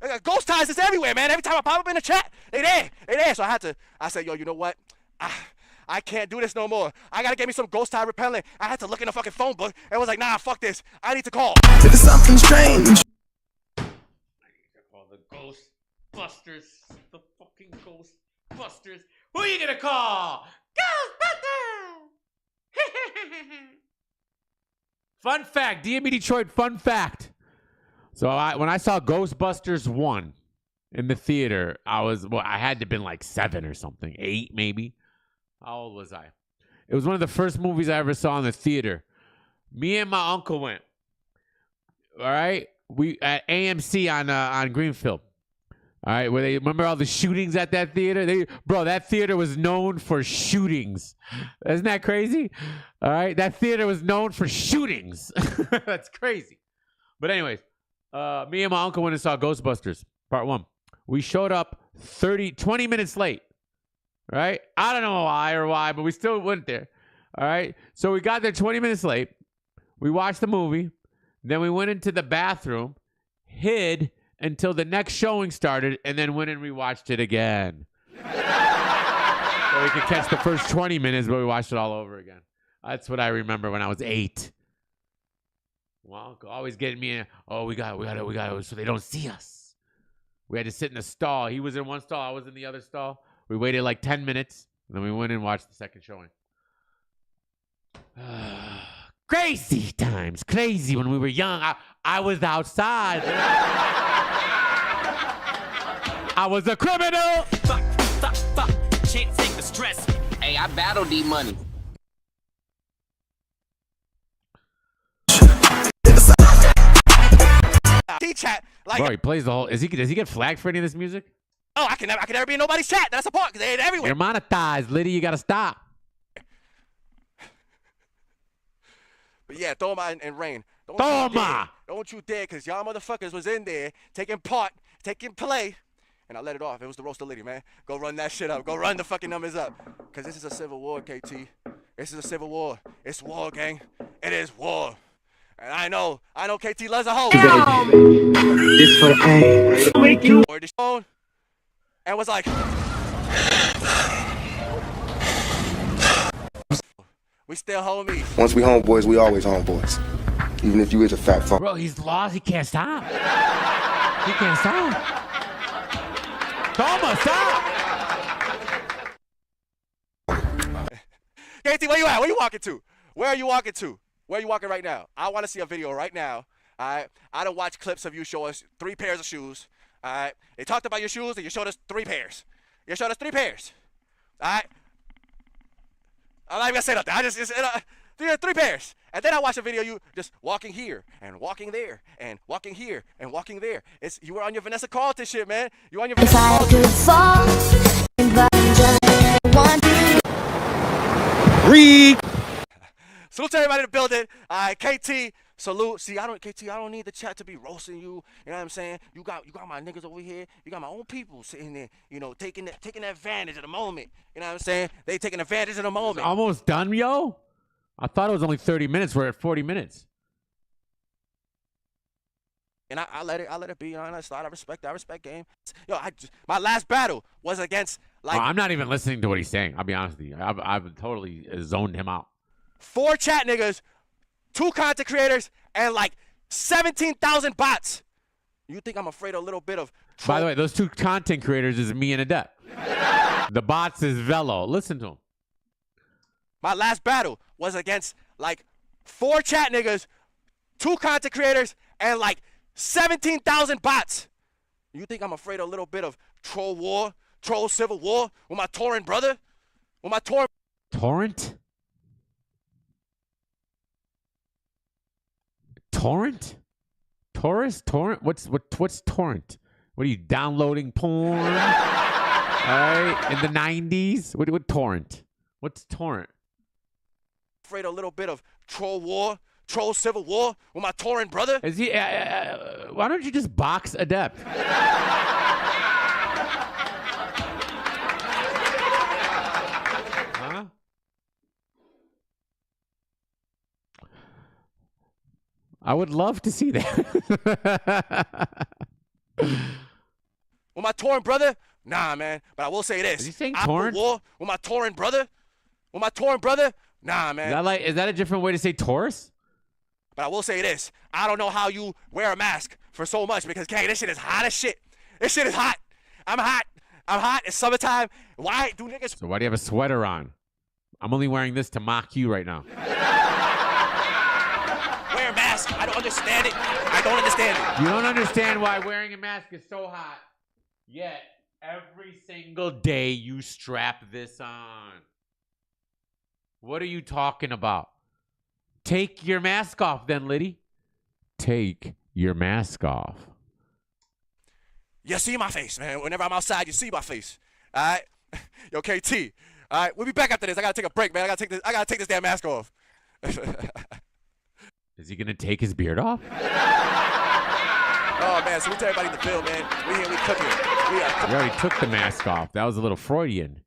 got ghost ties that's everywhere, man. Every time I pop up in the chat, they there. So I said, yo, you know what? I can't do this no more. I gotta get me some ghost tie repellent. I had to look in the fucking phone book and was like, nah, fuck this. I need to call. There's something strange. I need to call the Ghostbusters. The fucking Ghostbusters. Who are you gonna call? Ghostbusters! Fun fact, DME Detroit, fun fact. So when I saw Ghostbusters 1 in the theater, I had to have been like 7 or something, 8 maybe. How old was I? It was one of the first movies I ever saw in the theater. Me and my uncle went. All right, we at AMC on Greenfield. All right, where they remember all the shootings at that theater? That theater was known for shootings. Isn't that crazy? All right, that theater was known for shootings. That's crazy. But anyways, me and my uncle went and saw Ghostbusters Part 1. We showed up 20 minutes late. Right? I don't know why, but we still went there. All right, so we got there 20 minutes late. We watched the movie. Then we went into the bathroom, hid until the next showing started, and then went and rewatched it again. So we could catch the first 20 minutes, but we watched it all over again. That's what I remember when I was 8. Well, Uncle always getting me in. Oh, we got it, so they don't see us. We had to sit in a stall. He was in one stall, I was in the other stall. We waited like 10 minutes, and then we went and watched the second showing. Crazy times. Crazy when we were young. I was outside. I was a criminal. Fuck. Can't take the stress. Hey, I battled D-Money. T-chat. Like, bro, he plays the whole. Does he get flagged for any of this music? Oh, I can never be in nobody's chat. That's the part, because they're everywhere. You're monetized, Litty. You gotta stop. But yeah, throw 'em out and rain. Toma! Don't you dare, because y'all motherfuckers was in there taking part, taking play, and I let it off. It was the roast of Litty, man. Go run that shit up. Go run the fucking numbers up. Because this is a civil war, KT. This is a civil war. It's war, gang. It is war. And I know KT loves a hoe. This for the pain. Make you or the phone and was like, we still homies. Once we homeboys, we always homeboys. Even if you is a fat fuck. Bro, he's lost. He can't stop. He can't stop. Toma, stop. KT, where you at? Where you walking to? Where are you walking to? Where are you walking right now? I want to see a video right now. All right. I don't watch clips of you show us 3 pairs of shoes. All right. They talked about your shoes and you showed us 3 pairs. You showed us 3 pairs. All right. I'm not even gonna say nothing. I just 3 pairs. And then I watched a video of you just walking here and walking there and walking here and walking there. You were on your Vanessa Carlton shit, man. You on your Vanessa Carlton. Read. Salute to everybody in the building. KT, salute. See, I don't need the chat to be roasting you. You know what I'm saying? You got my niggas over here. You got my own people sitting there, you know, taking advantage of the moment. You know what I'm saying? They taking advantage of the moment. It's almost done, yo. I thought it was only 30 minutes. We're at 40 minutes. And I let it be. You know, and I respect game. Yo, my last battle was against like. I'm not even listening to what he's saying. I'll be honest with you. I've totally zoned him out. 4 chat niggas, 2 content creators, and like 17,000 bots. You think I'm afraid of a little bit of By the way, those 2 content creators is me and Adet. The bots is Velo. Listen to him. My last battle was against like 4 chat niggas, 2 content creators, and like 17,000 bots. You think I'm afraid of a little bit of troll civil war with my torrent brother? With my Torrent? Torrent? Taurus? Torrent? What's torrent? What are you downloading porn? All right, in the 90s? What torrent? What's torrent? Afraid of a little bit of troll civil war with my torrent brother? Is he? Why don't you just box Adept? Huh? I would love to see that. With my torrent brother? Nah, man. But I will say this. Is he saying torrent? War with my torrent brother? With my torrent brother? Nah, man. Is that a different way to say Taurus? But I will say this. I don't know how you wear a mask for so much because, gang, this shit is hot as shit. This shit is hot. I'm hot. It's summertime. Why do niggas... So why do you have a sweater on? I'm only wearing this to mock you right now. Wear a mask. I don't understand it. I don't understand it. You don't understand why wearing a mask is so hot. Yet, every single day you strap this on. What are you talking about? Take your mask off then, Litty. Take your mask off. You see my face, man. Whenever I'm outside, you see my face. All right? Yo, KT. All right, we'll be back after this. I got to take a break, man. I got to take this damn mask off. Is he going to take his beard off? Oh, man. So we tell everybody in the field, man. We here, we cooking. We already took the mask off. That was a little Freudian.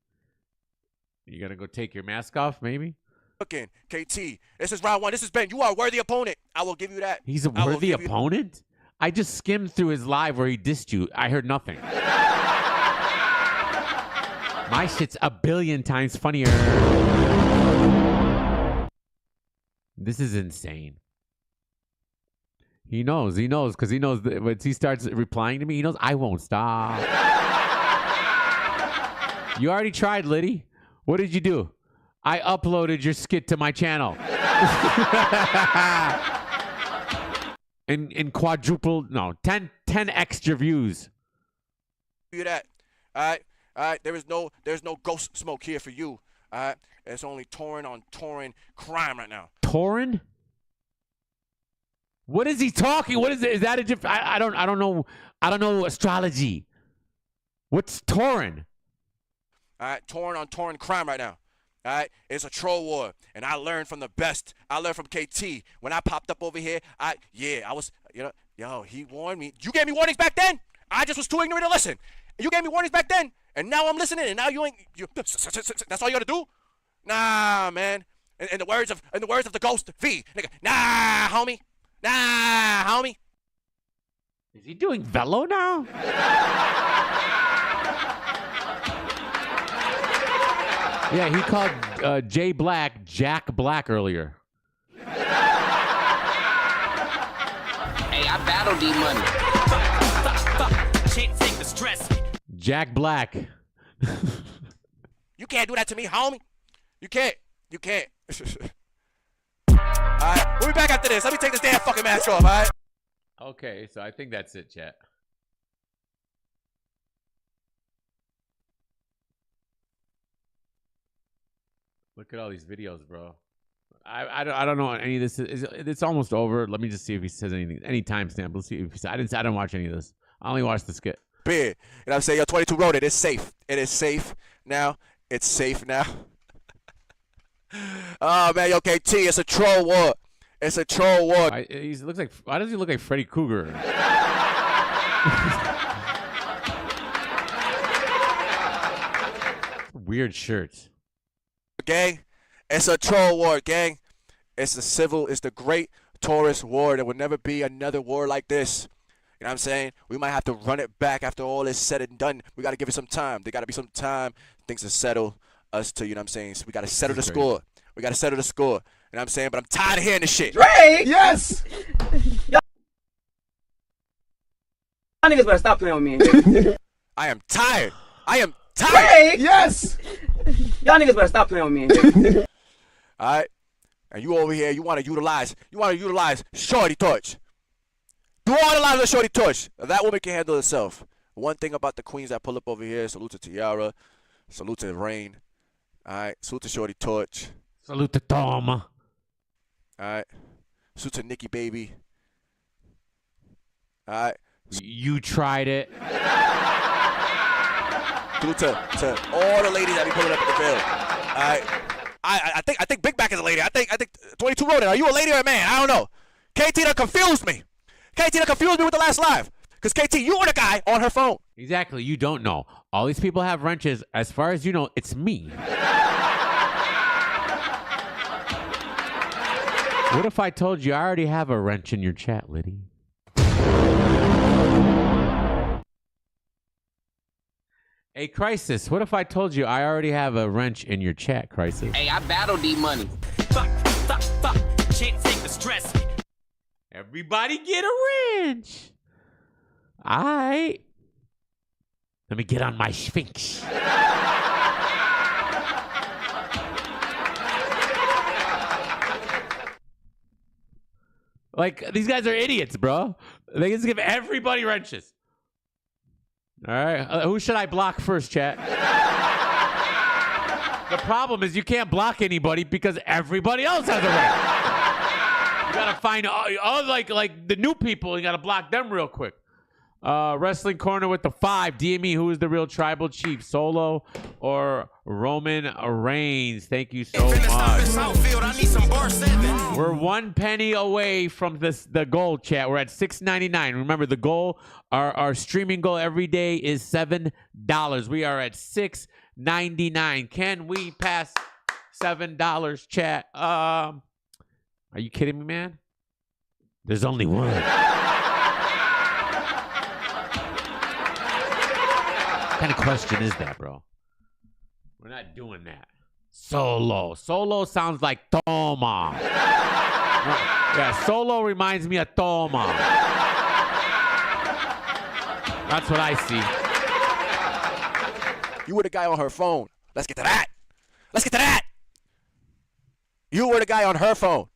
You got to go take your mask off, maybe? Cooking. KT. This is round 1. This is Ben. You are a worthy opponent. I will give you that. He's a worthy opponent? I just skimmed through his live where he dissed you. I heard nothing. My shit's a billion times funnier. This is insane. He knows, because he knows that once he starts replying to me, he knows I won't stop. You already tried, Litty. What did you do? I uploaded your skit to my channel. in quadruple, no, 10 extra views. You that. All right. There's no ghost smoke here for you. All right. It's only torrent on torrent crime right now. Torrent? What is he talking? What is it? Is that a different? I don't know. I don't know astrology. What's torrent? All right, torrent on torrent crime right now. All right, it's a troll war, and I learned from the best. I learned from KT. When I popped up over here, I was, yo, he warned me. You gave me warnings back then. I just was too ignorant to listen. You gave me warnings back then, and now I'm listening, and now you ain't. That's all you gotta do? Nah, man. In the words of the ghost V, nigga. Nah, homie. Nah, homie. Is he doing Velo now? Yeah, he called Jay Black Jack Black earlier. Hey, I battle D money. Can't take the stress. Jack Black. You can't do that to me, homie. You can't. Alright, we'll be back after this. Let me take this damn fucking mask off, alright? Okay, so I think that's it, chat. Look at all these videos, bro. I don't know what any of this is. It's almost over. Let me just see if he says anything. Any timestamp. Let's see if he says. I didn't watch any of this. I only watched the skit. Big. You know what I'm saying? Yo, 22 wrote it. It's safe. It is safe now. It's safe now. Oh man, yo, KT, it's a troll war. It's a troll war. He looks like. Why does he look like Freddy Krueger? Weird shirts. Gang, it's a troll war, gang. It's the great Taurus war. There will never be another war like this. You know what I'm saying? We might have to run it back after all is said and done. We got to give it some time. There got to be some time, things to settle us to, you know what I'm saying? So we got to settle the score. We got to settle the score. You know what I'm saying? But I'm tired of hearing this shit. Drake! Yes! Y'all niggas better stop playing with me. I am tired. Drake! Yes! Y'all niggas better stop playing with me. All right? And you over here, you want to utilize Shorty Torch. Do all the lives of Shorty Torch. That woman can handle herself. One thing about the queens that pull up over here, salute to Tiara, salute to Rain. All right, salute to Shorty Torch. Salute to Tom. All right, salute to Nikki Baby. All right. You tried it. Salute to all the ladies that be pulling up in the field. All right. I think Big Back is a lady. I think 22 wrote it. Are you a lady or a man? I don't know. KT done confused me. KT done confused me with the last live. Because KT, you were the guy on her phone. Exactly. You don't know. All these people have wrenches. As far as you know, it's me. What if I told you I already have a wrench in your chat, Litty? Hey, Crisis, what if I told you I already have a wrench in your chat, Crisis? Hey, I battle D money. Fuck. Can't take the stress. Everybody get a wrench. All right. Let me get on my Sphinx. Like, these guys are idiots, bro. They just give everybody wrenches. All right. Who should I block first, chat? The problem is you can't block anybody because everybody else has a wrench. You gotta find like the new people. You gotta block them real quick. Wrestling Corner with the 5. DME, who is the real tribal chief, Solo or Roman Reigns? Thank you so much. We're 1 penny away from the goal, chat. We're at $6.99. Remember, the goal, our streaming goal every day is $7. We are at $6.99. Can we pass $7, chat? Are you kidding me, man? There's only one. What kind of question is that, bro? We're not doing that. Solo. Solo sounds like Toma. Right. Yeah, Solo reminds me of Toma. That's what I see. You were the guy on her phone. Let's get to that. You were the guy on her phone.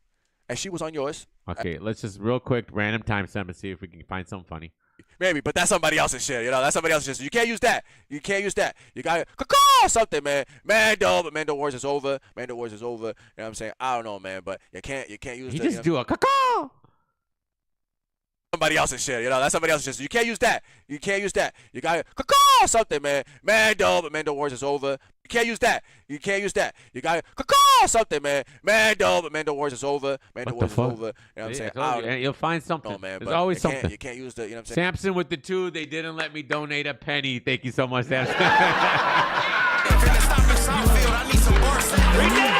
And she was on yours. Okay, let's just real quick, random timestamp and see if we can find something funny. Maybe, but that's somebody else's shit. You know, that's somebody else's shit. You can't use that. You got to something, man. Mando Wars is over. You know what I'm saying? I don't know, man, but you can't use. You just do a caw. Somebody else's shit. You know, that's somebody else's shit. So you can't use that. You got caw something, man. Mando, but Mando Wars is over. You can't use that. You can't use that. You got caw something, man. Mando, but Mando Wars is over. Mando Wars is over. You know what I'm saying? You'll find something. No, man, There's always something. You can't use the, you know what I'm saying? Samson with the 2. They didn't let me donate a penny. Thank you so much, Samson. We did it!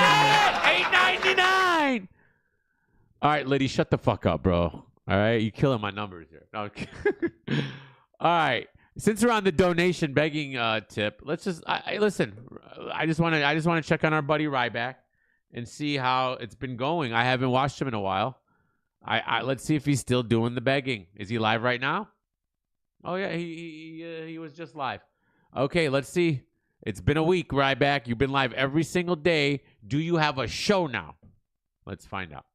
$8.99. All right, Litty, shut the fuck up, bro. All right, you killing my numbers here. No, all right, since we're on the donation begging tip, let's just listen. I just want to check on our buddy Ryback and see how it's been going. I haven't watched him in a while. Let's see if he's still doing the begging. Is he live right now? Oh yeah, he was just live. Okay, let's see. It's been a week, Ryback. You've been live every single day. Do you have a show now? Let's find out.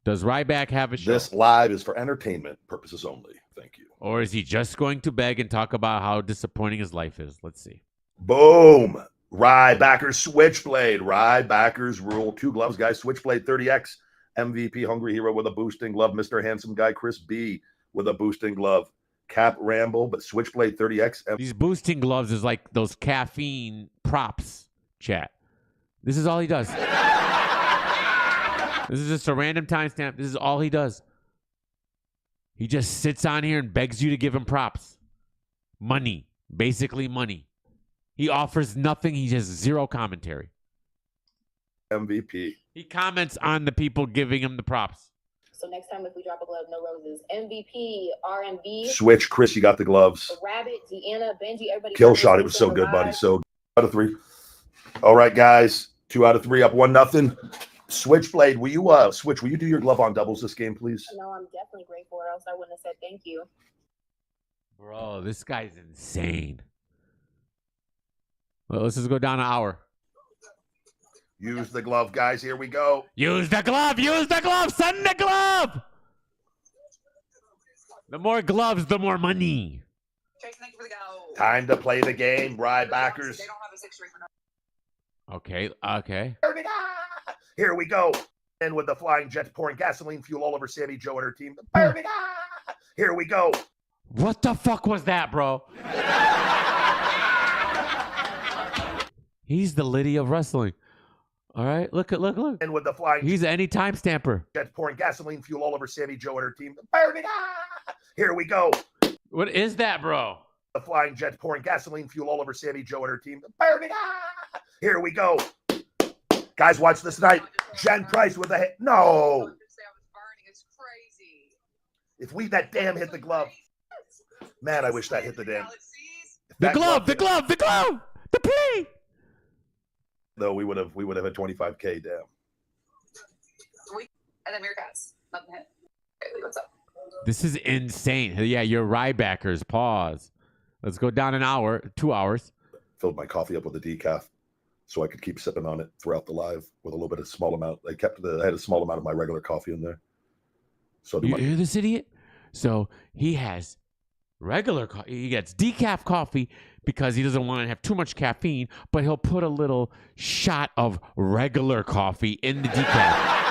Does Ryback have a show? This live is for entertainment purposes only. Thank you. Or is he just going to beg and talk about how disappointing his life is? Let's see. Boom. Rybackers Switchblade. Rybackers rule. 2 gloves, guys. Switchblade 30X. MVP Hungry Hero with a boosting glove. Mr. Handsome Guy Chris B with a boosting glove. Cap Ramble, but Switchblade 30X. These boosting gloves is like those caffeine props, chat. This is all he does. This is just a random timestamp. This is all he does. He just sits on here and begs you to give him props. Money. Basically money. He offers nothing. He has zero commentary. MVP. He comments on the people giving him the props. So next time if we drop a glove, no roses. MVP, R&B. Switch, Chris, you got the gloves. Rabbit, Deanna, Benji, everybody. Kill shot. It was so good, buddy. So 2 out of 3. All right, guys. 2 out of 3 up 1-0. Switchblade, will you Switch, will you do your glove on doubles this game, please? No, I'm definitely grateful, or else I wouldn't have said thank you. Bro, this guy's insane. Well, let's just go down an hour. Use the glove, guys. Here we go. Use the glove. Use the glove. Send the glove. The more gloves, the more money. Time to play the game, Rybackers. Okay. Okay. Here we go. And with the flying jets pouring gasoline fuel all over Sammy Joe and her team. Here we go. What the fuck was that, bro? He's the Litty of wrestling. All right, look. And with the flying, he's any time stamper. Jets pouring gasoline fuel all over Sammy Joe and her team. Here we go. What is that, bro? The flying jets pouring gasoline fuel all over Sammy Joe and her team. Here we go. Guys, watch this tonight. Jen Price with a hit. No. If that damn hit the glove. Man, I wish that hit the damn. The glove. The play. Though we would have had 25K down. And then Meerkats. Nothing hit. Hey, what's up? This is insane. Yeah, you're Rybackers. Pause. Let's go down an hour, 2 hours. Filled my coffee up with a decaf so I could keep sipping on it throughout the live with a little bit of small amount. I had a small amount of my regular coffee in there. So you hear this idiot? So he has regular coffee. He gets decaf coffee because he doesn't want to have too much caffeine, but he'll put a little shot of regular coffee in the decaf.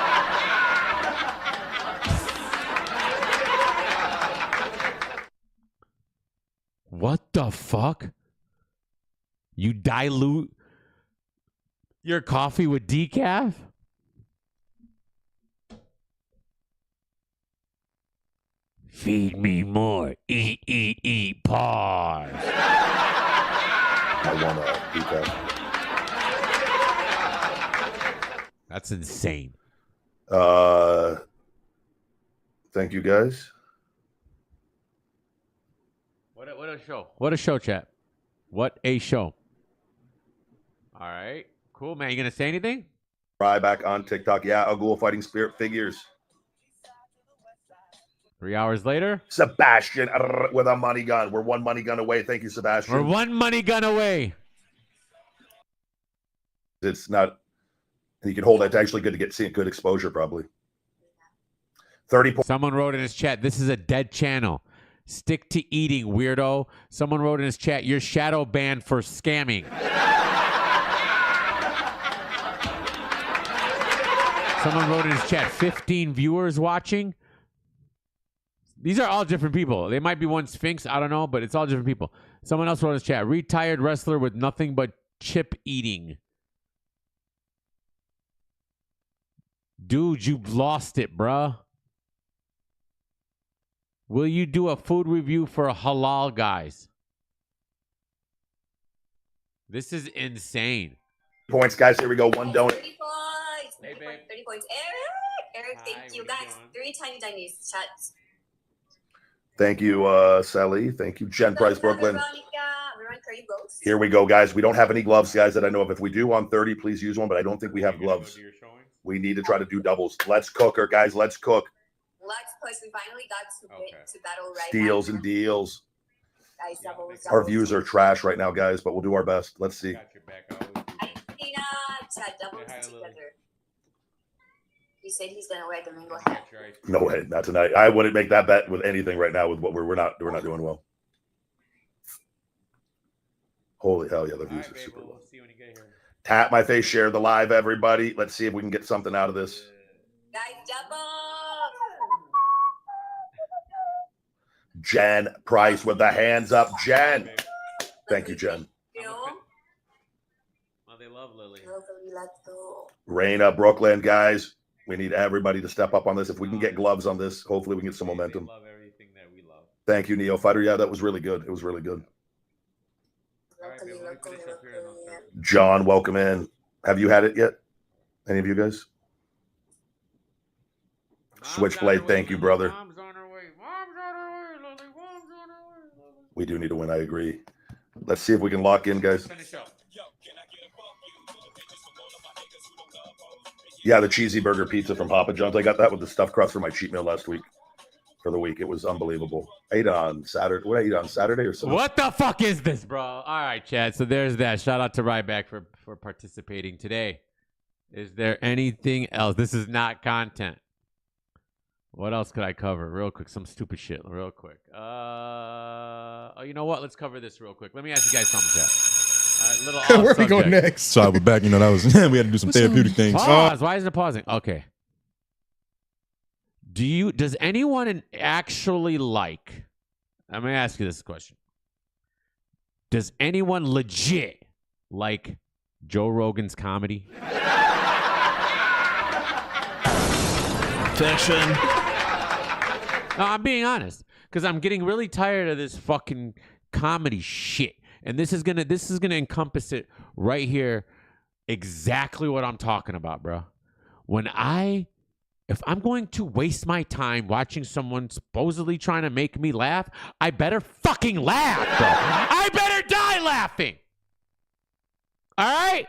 What the fuck? You dilute your coffee with decaf? Feed me more. Eat. Pause. I want a decaf. That's insane. Thank you, guys. What a show. What a show, chat. What a show. All right. Cool, man. You going to say anything? Ryback on TikTok. Yeah, Agul Fighting Spirit figures. 3 hours later. Sebastian with a money gun. We're 1 money gun away. Thank you, Sebastian. We're 1 money gun away. It's not. You can hold it. It's actually good to get good exposure, probably. 30 points. Someone wrote in his chat, this is a dead channel. Stick to eating, weirdo. Someone wrote in his chat, you're shadow banned for scamming. Someone wrote in his chat, 15 viewers watching. These are all different people. They might be one Sphinx. I don't know, but it's all different people. Someone else wrote in his chat. Retired wrestler with nothing but chip eating. Dude, you've lost it, bruh. Will you do a food review for halal guys? This is insane. Points, guys. Here we go. One donut. 30 points. 30 points. Eric, thank you, guys. 3 tiny Chinese chats. Thank you, Sally. Thank you, Jen Price, Brooklyn. Veronica, Here we go, guys. We don't have any gloves, guys, that I know of. If we do on 30, please use one, but I don't think we have gloves. We need to try to do doubles. Let's cook her, guys. Let's cook. Let's push. We finally got to battle right Steals and deals. Our views are trash right now, guys, but we'll do our best. Let's see. He said he's gonna wear the mango hat. No way, not tonight. I wouldn't make that bet with anything right now. With what we're not doing well. Holy hell, yeah, the views are super low. Tap my face, share the live, everybody. Let's see if we can get something out of this. Guys, double. Jen Price with the hands up. Jen. Thank you, Jen. Oh, they love Lily. Raina, Brooklyn, guys. We need everybody to step up on this. If we can get gloves on this, hopefully we can get some momentum. Love everything that we love. Thank you, Neo Fighter. Yeah, that was really good. It was really good. John, welcome in. Have you had it yet? Any of you guys? Switchblade, thank you, brother. We do need to win. I agree. Let's see if we can lock in, guys. Yeah, the cheesy burger pizza from Papa John's. I got that with the stuffed crust for my cheat meal last week. For the week, it was unbelievable. I ate on Saturday. What I eat on Saturday or something? What the fuck is this, bro? All right, Chad. So there's that. Shout out to Ryback for participating today. Is there anything else? This is not content. What else could I cover real quick? Some stupid shit real quick. Oh, you know what? Let's cover this real quick. Let me ask you guys something, Chad. Where we go next? So we're back. You know, that was we had to do some therapeutic things. Pause. Why isn't it pausing? Okay. Does anyone actually like? I'm gonna ask you this question. Does anyone legit like Joe Rogan's comedy? Fiction. No, I'm being honest because I'm getting really tired of this fucking comedy shit, and this is gonna encompass it right here. Exactly what I'm talking about, bro. If I'm going to waste my time watching someone supposedly trying to make me laugh, I better fucking laugh, bro. I better die laughing. All right?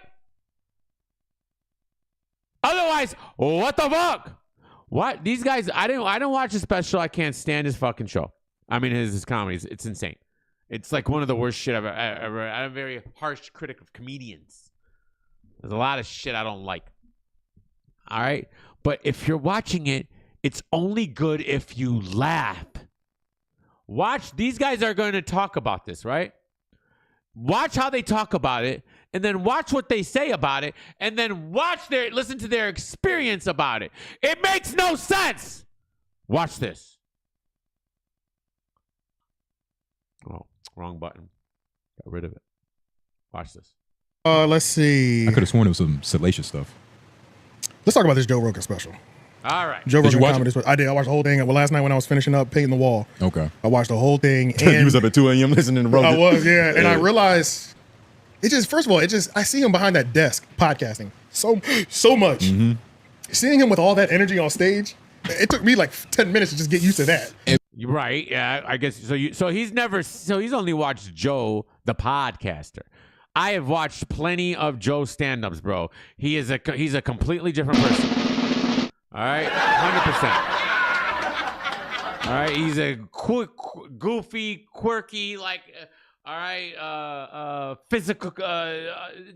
Otherwise, what the fuck? What? These guys, I didn't watch his special. I can't stand his fucking show. I mean, his comedies. It's insane. It's like one of the worst shit I've ever. I'm a very harsh critic of comedians. There's a lot of shit I don't like. All right? But if you're watching it, it's only good if you laugh. Watch. These guys are going to talk about this, right? Watch how they talk about it, and then watch what they say about it, and then listen to their experience about it. It makes no sense. Watch this. Oh, wrong button. Got rid of it. Watch this. Let's see. I could have sworn it was some salacious stuff. Let's talk about this Joe Rogan special. All right. Joe Rogan comedy special. I did. I watched the whole thing. Well, last night when I was finishing up painting the wall. Okay. I watched the whole thing. And you was up at 2 a.m. listening to Rogan. I was, yeah. And I realized first of all, I see him behind that desk podcasting so much. Mm-hmm. Seeing him with all that energy on stage, it took me like 10 minutes to just get used to that. Right. Yeah. I guess so. He's only watched Joe the podcaster. I have watched plenty of Joe stand-ups, bro. He's a completely different person. All right, 100%. All right, he's a goofy, quirky, physical,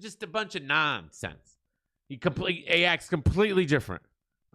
just a bunch of nonsense. He acts completely different.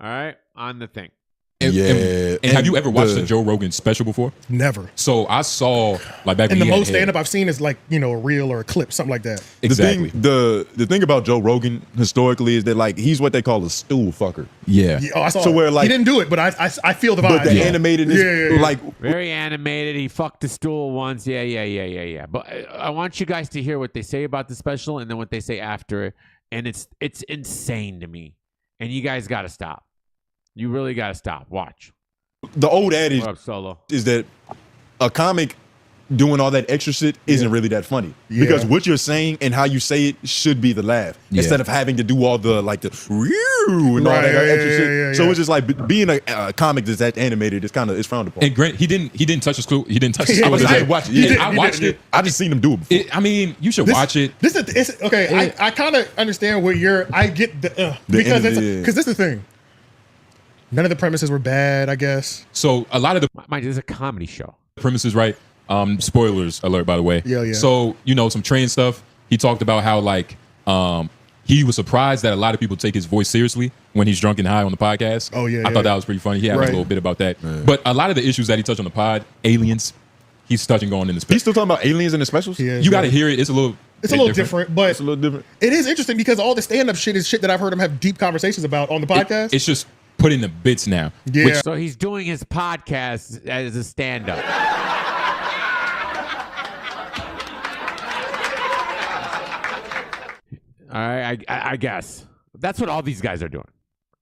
All right, on the thing. And have you ever watched the Joe Rogan special before? Never. So I saw like back And when the he most had hair. stand up I've seen is like, you know, a reel or a clip, something like that. Exactly. The thing about Joe Rogan historically is that like he's what they call a stool fucker. Yeah. Oh, I saw So it. where like he didn't do it, but I feel the vibe. but the animated is like Very animated. He fucked the stool once. Yeah. But I want you guys to hear what they say about the special and then what they say after it. And it's insane to me. And you guys got to stop. You really got to stop. Watch. the old adage What up, Solo? is that a comic doing all that extra shit isn't really that funny because what you're saying and how you say it should be the laugh instead of having to do all the like the and all that extra shit. So it's just like being a comic that's that animated is kind of it's frowned upon. And Grant, he didn't touch the stool. He didn't touch the I stool. watched it. I watched it. I just seen him do it before. I mean, you should watch it. I kind of understand where I get because this is the thing. None of the premises were bad, I guess. So a lot of the mind you, this is a comedy show. Premises, right? Spoilers alert, by the way. Yeah. So some train stuff. He talked about how like he was surprised that a lot of people take his voice seriously when he's drunk and high on the podcast. Oh yeah, I thought that was pretty funny. He had a little bit about that. But a lot of the issues that he touched on the pod, aliens, he's touching on in the special. He's still talking about aliens in the specials. You got to hear it. It's a little different, but it's a little different. It is interesting because all the stand-up shit is shit that I've heard him have deep conversations about on the podcast. It's just put in the bits now. Yeah. So he's doing his podcast as a stand-up. All right, I guess that's what all these guys are doing.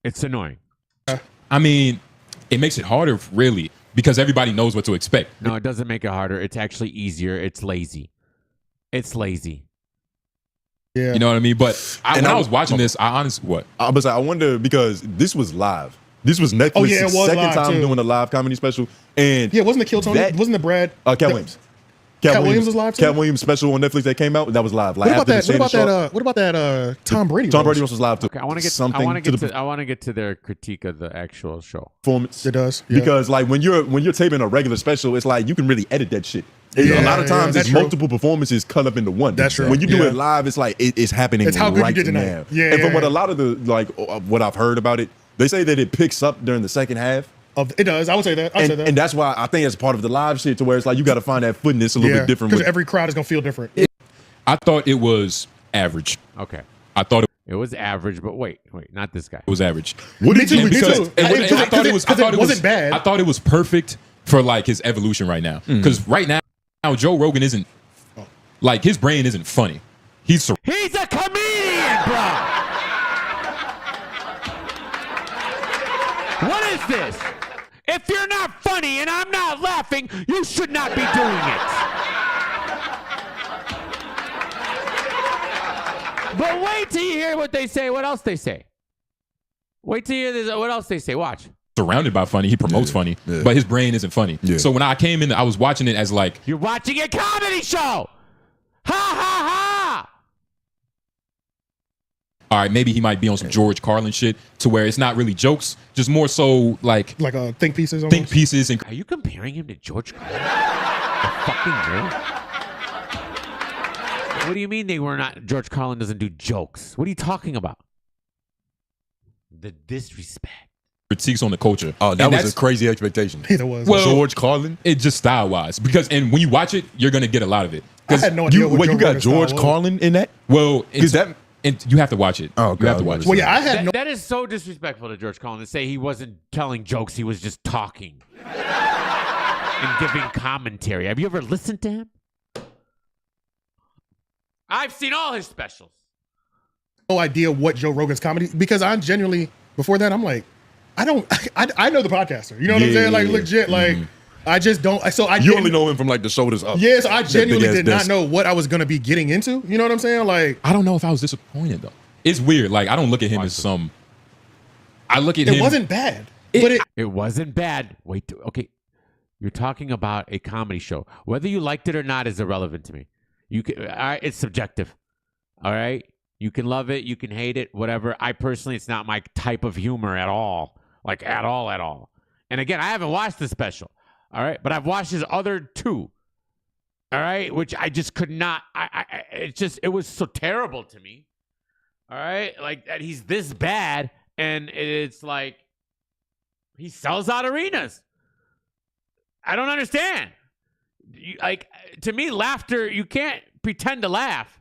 It's annoying. I mean, it makes it harder, really, because everybody knows what to expect. No, it doesn't make it harder. It's actually easier. It's lazy. It's lazy. Yeah. You know what I mean? But when I was watching this, I was like, I wonder because this was live. This was Netflix's it was second live, time too. doing a live comedy special. And wasn't the Kill Tony? Wasn't the Brad? Cat Williams. Cat Williams was live too? Cat Williams special on Netflix that came out. That was live. What about that? Tom Brady. Tom Brady was live too. Okay, I want to get to their critique of the actual show. Performance. It does because like when you're taping a regular special, it's like you can really edit that shit. A lot of times it's multiple performances cut up into one. That's true. When you do it live, it's like it's happening It's how good you right did tonight. now. Yeah, and from what a lot of the what I've heard about it, they say that it picks up during the second half. It does. I would say that. And that's why I think it's part of the live shit to where it's like you got to find that footing. It's a little bit different. Because every crowd is gonna feel different. I thought it was average. Okay. I thought it was average, but wait, not this guy. It was average. What did you? I thought it wasn't bad. I thought it was perfect for like his evolution right now. Because right now, Joe Rogan isn't like his brain isn't funny. He's a comedian, bro. What is this? If you're not funny and I'm not laughing, you should not be doing it. But wait till you hear what they say. What else they say? Wait till you hear this, what else they say. Watch. Surrounded by funny. He promotes funny, but his brain isn't funny. So when I came in, I was watching it as like you're watching a comedy show. Ha ha ha. All right, maybe he might be on some George Carlin shit to where it's not really jokes, just more so like think pieces. Almost. Think pieces. And are you comparing him to George Carlin? The fucking real? What do you mean they were not? George Carlin doesn't do jokes. What are you talking about? The disrespect. Critiques on the culture. Oh, that was a crazy expectation. It was. Well, George Carlin. It just style wise and when you watch it, you're gonna get a lot of it. I had no idea. You got George Carlin in that? Well, you have to watch it. Oh, okay. You have to watch it. Well, yeah, I had that is so disrespectful to George Carlin to say he wasn't telling jokes, he was just talking and giving commentary. Have you ever listened to him? I've seen all his specials. No idea what Joe Rogan's comedy because I genuinely before that I'm like I know the podcaster. You know what I'm saying? Like legit. Like I just don't. So you only know him from like the shoulders up. Yes, I genuinely did not know what I was gonna be getting into. You know what I'm saying? Like I don't know if I was disappointed though. It's weird. Like I don't look at him as some. I look at him. It wasn't bad. It wasn't bad. Wait. Okay. You're talking about a comedy show. Whether you liked it or not is irrelevant to me. You can. All right. It's subjective. All right. You can love it. You can hate it. Whatever. I personally, it's not my type of humor at all. Like at all. And again, I haven't watched the special. All right, but I've watched his other two. All right, which I just could not. It was so terrible to me. All right, like that he's this bad, and it's like, He sells out arenas. I don't understand. To me, laughter, you can't pretend to laugh.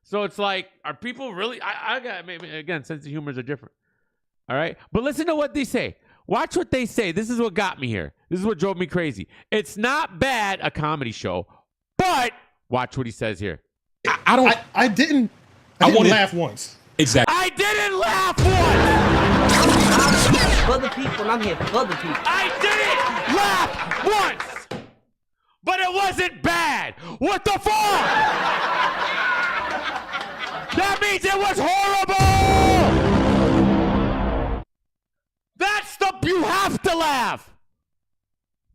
So it's like, are people really? I got, maybe, again, sense of humors are different. All right? But listen to what they say. Watch what they say. This is what got me here. This is what drove me crazy. It's not bad, a comedy show, but watch what he says here. I didn't laugh once. Exactly. I didn't laugh once. For the people, I'm here for the people. I didn't laugh once, but it wasn't bad. What the fuck? That means it was horrible. You have to laugh.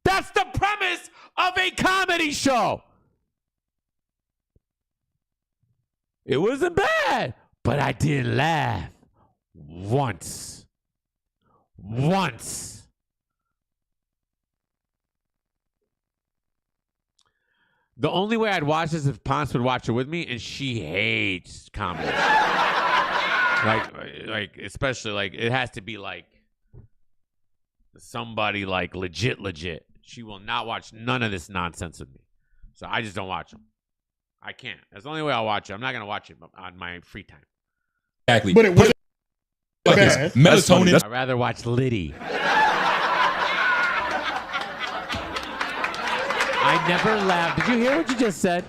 That's the premise of a comedy show. It wasn't bad, but I didn't laugh once. Once. The only way I'd watch this is if Ponce would watch it with me, and she hates comedy. like especially like it has to be like somebody like legit. She will not watch none of this nonsense with me. So I just don't watch them. I can't. That's the only way I'll watch it. I'm not going to watch it on my free time. Exactly. But it wasn't bad. Melatonin. I'd rather watch Litty. I never laughed. Did you hear what you just said?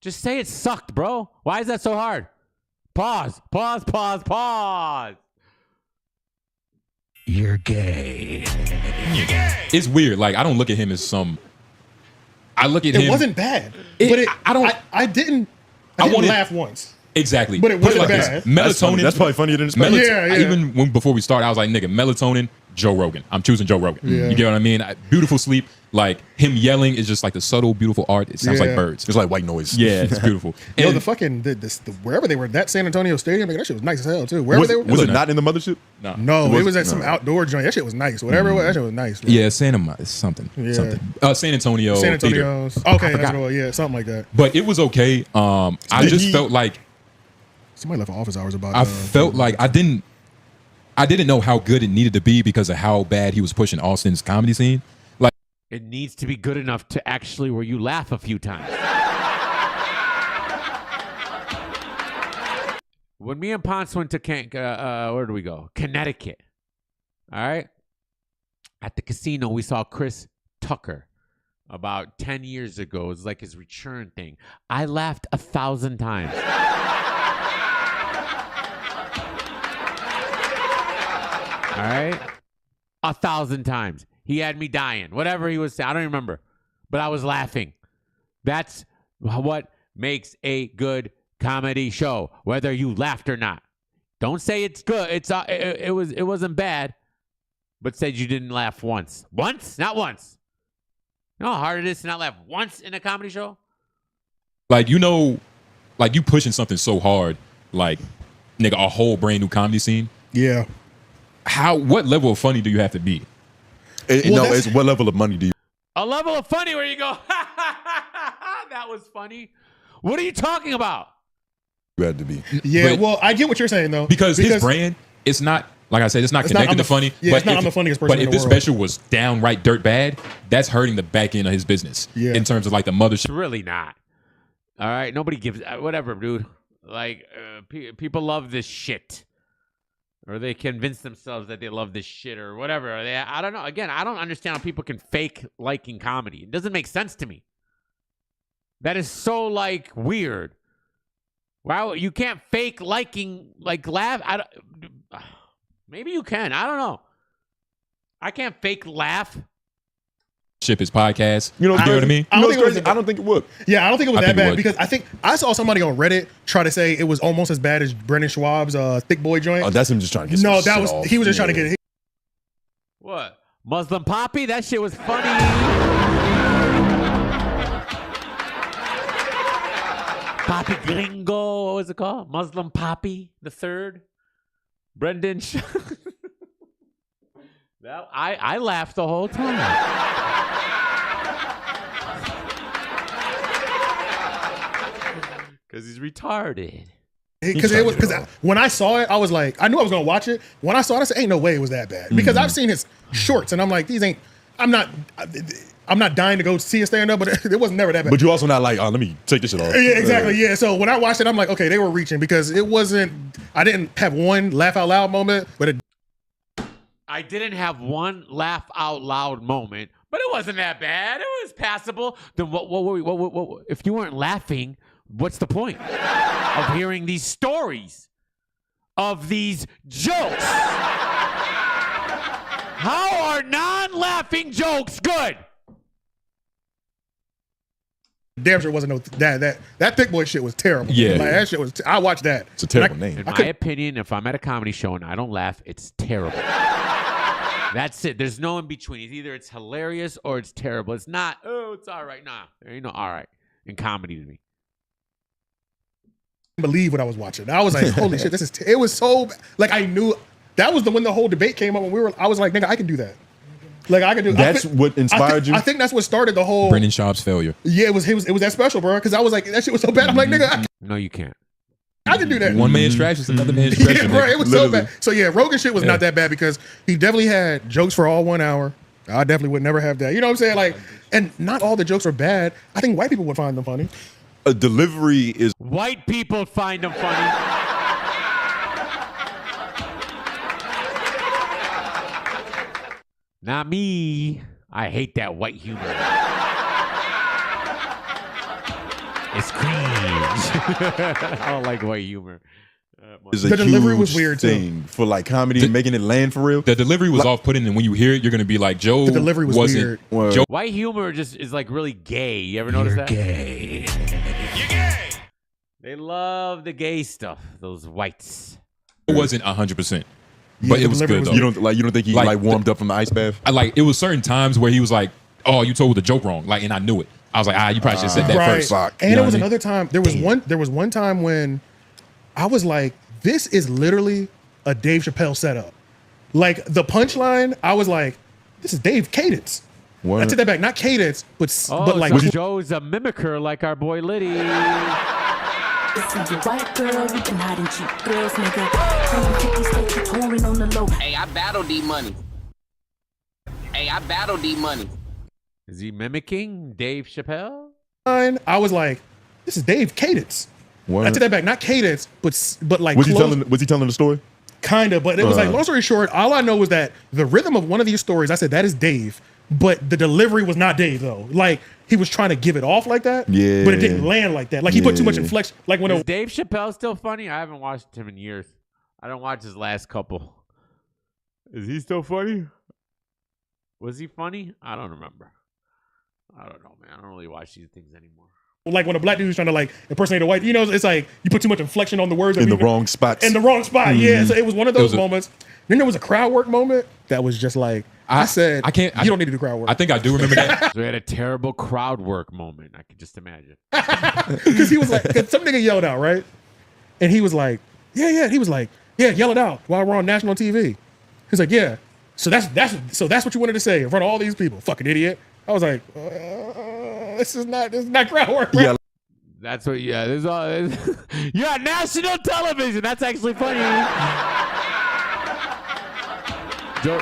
Just say it sucked, bro. Why is that so hard? Pause. You're gay. It's weird. Like, I don't look at him as some. I look at him. It wasn't bad. But I didn't laugh once. Exactly. But it wasn't like bad. Melatonin. That's probably funnier than expected. Yeah. Even before we started, I was like, nigga, melatonin, Joe Rogan. I'm choosing Joe Rogan. Yeah. You get what I mean? Beautiful sleep. Like, him yelling is just like the subtle, beautiful art. It sounds like birds. It's like white noise. Yeah, it's beautiful. Yo, the fucking wherever they were, that San Antonio stadium, that shit was nice as hell too. Wherever they were, was it not in the mothership? No, it was at some outdoor joint. That shit was nice. Whatever it was, that shit was nice. Bro. Yeah, San Antonio. San Antonio's. Okay, that's what, yeah, something like that. But it was okay. I just felt like somebody left office hours about. I felt like I didn't know how good it needed to be because of how bad he was pushing Austin's comedy scene. Like, it needs to be good enough to actually where you laugh a few times. When me and Ponce went to where do we go? Connecticut. All right. At the casino, we saw Chris Tucker about 10 years ago. It was like his return thing. I laughed 1,000 times. All right? 1,000 times. He had me dying. Whatever he was saying. I don't remember. But I was laughing. That's what makes a good comedy show, whether you laughed or not. Don't say it's good. It wasn't bad, but said you didn't laugh once. Once? Not once. You know how hard it is to not laugh once in a comedy show? like, you pushing something so hard, like, nigga, a whole brand new comedy scene. Yeah. What level of funny do you have to be? It's what level of money do you? A level of funny where you go, that was funny. What are you talking about? You had to be. Yeah, well, I get what you're saying though. Because his brand, it's not, like I said, it's not connected to funny. Yeah, it's not I'm the funniest person in the world. But if this special was downright dirt bad, that's hurting the back end of his business. Yeah. In terms of like the mothership. It's really not. All right, nobody gives whatever, dude. Like people love this shit, or they convince themselves that they love this shit, or whatever. I don't know. Again, I don't understand how people can fake liking comedy. It doesn't make sense to me. That is so like weird. Wow, you can't fake liking, like laugh. Maybe you can. I don't know. I can't fake laugh. Ship his podcast. You know what I mean? I don't think it would. Yeah, I don't think it was that bad because I think I saw somebody on Reddit try to say it was almost as bad as Brendan Schwab's Thick Boy joint. Oh, that's him just trying to get No, some that shit was off. he was just trying to get it. What? Muslim Poppy? That shit was funny. Poppy Gringo. What was it called? Muslim Poppy the Third. Brendan. I laughed the whole time. Because he's retarded. Because when I saw it, I was like, I knew I was gonna watch it. When I saw it, I said, "Ain't no way it was that bad." Because I've seen his shorts, and I'm like, these ain't. I'm not dying to go see a stand up, but it was never that bad. But you also not like, oh, let me take this shit off. Yeah, exactly. Yeah. So when I watched it, I'm like, okay, they were reaching because it wasn't. I didn't have one laugh out loud moment, but I didn't have one laugh out loud moment, but it wasn't that bad. It was passable. Then what if you weren't laughing? What's the point of hearing these stories of these jokes? How are non-laughing jokes good? Damn sure wasn't no that thick boy shit was terrible. Yeah, like, that shit was. I watched that. It's a terrible name. In my opinion, if I'm at a comedy show and I don't laugh, it's terrible. That's it. There's no in between. It's either it's hilarious or it's terrible. It's not. Oh, it's all right. Nah, there ain't no all right in comedy to me. Believe what I was watching. I was like, holy shit, this is. It was so like I knew that was when the whole debate came up when I was like, nigga, I can do that. Like I can do. That's what inspired you. I think that's what started the whole. Brendan Schaub's failure. Yeah, it was that special, bro. Because I was like, that shit was so bad. I'm like, nigga, no, you can't. I can do that. One man's trash is another man's treasure. Yeah, bro, it was so bad. So yeah, Rogan shit was not that bad because he definitely had jokes for all 1 hour. I definitely would never have that. You know what I'm saying? Like, and not all the jokes are bad. I think white people would find them funny. A delivery is white people find them funny. Not me. I hate that white humor. It's cringe. I don't like white humor. The delivery was weird thing for like comedy and making it land for real. The delivery was off-putting, and when you hear it, you're gonna be like, Joe. The delivery was weird. Joe, white humor just is like really gay. You ever notice that? Gay. You're gay. They love the gay stuff. Those whites. It wasn't 100%, but it was good though. You don't think he like warmed up from the ice bath? It was certain times where he was like, "Oh, you told the joke wrong," like, and I knew it. I was like, you probably should have said that first. And there was another time. There was one time when I was like, this is literally a Dave Chappelle setup. Like the punchline, I was like, this is Dave Cadence. I take that back, not Cadence, but like so Joe's a mimicker like our boy Litty. Listen, you white girl, you can hide and cheat girls, nigga. On the low. Hey, I battle D-Money. Is he mimicking Dave Chappelle? I was like, this is Dave Cadence. I take that back, not Cadence, but like was he telling the story? Kind of, but it was like, long story short, all I know was that the rhythm of one of these stories, I said that is Dave, but the delivery was not Dave though. Like he was trying to give it off like that, but it didn't land like that. Like he put too much inflection. Like when is Dave Chappelle still funny? I haven't watched him in years. I don't watch his last couple. Is he still funny? Was he funny? I don't remember. I don't know, man. I don't really watch these things anymore. Like when a black dude's trying to like impersonate a white, you know, it's like you put too much inflection on the words in the wrong spots. In the wrong spot, yeah. So it was one of those moments. Then there was a crowd work moment that was just like I said, I can't. You don't need to do crowd work. I think I do remember that. So we had a terrible crowd work moment. I could just imagine because he was like, some nigga yelled out, right? And he was like, yeah. He was like, yeah, yell it out while we're on national TV. He's like, yeah. So that's what you wanted to say in front of all these people, fucking idiot. I was like, this is not crowd work, bro. Yeah. That's what. Yeah, this is all. You're on national television. That's actually funny.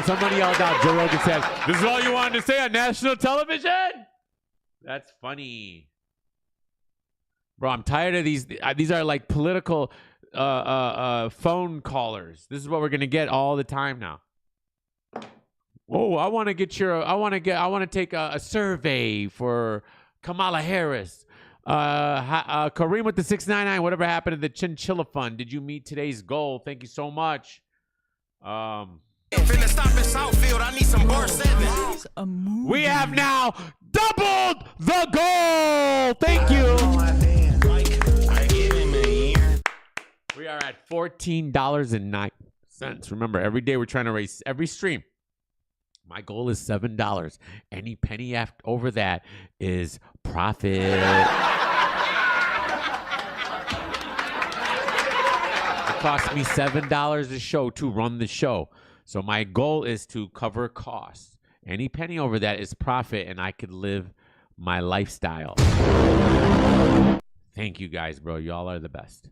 Somebody yelled out. Joe Rogan said, "This is all you wanted to say on national television." That's funny, bro. I'm tired of these. These are like political phone callers. This is what we're gonna get all the time now. Oh, I want to take a survey for Kamala Harris. Kareem with the 699. Whatever happened to the Chinchilla Fund? Did you meet today's goal? Thank you so much. Finna stop in Southfield. I need some bar 7. We have now doubled the goal. Thank you. We are at $14.09. Remember, every day we're trying to raise every stream. My goal is $7. Any penny over that is profit. It costs me $7 a show to run the show. So my goal is to cover costs. Any penny over that is profit, and I could live my lifestyle. Thank you guys, bro. Y'all are the best.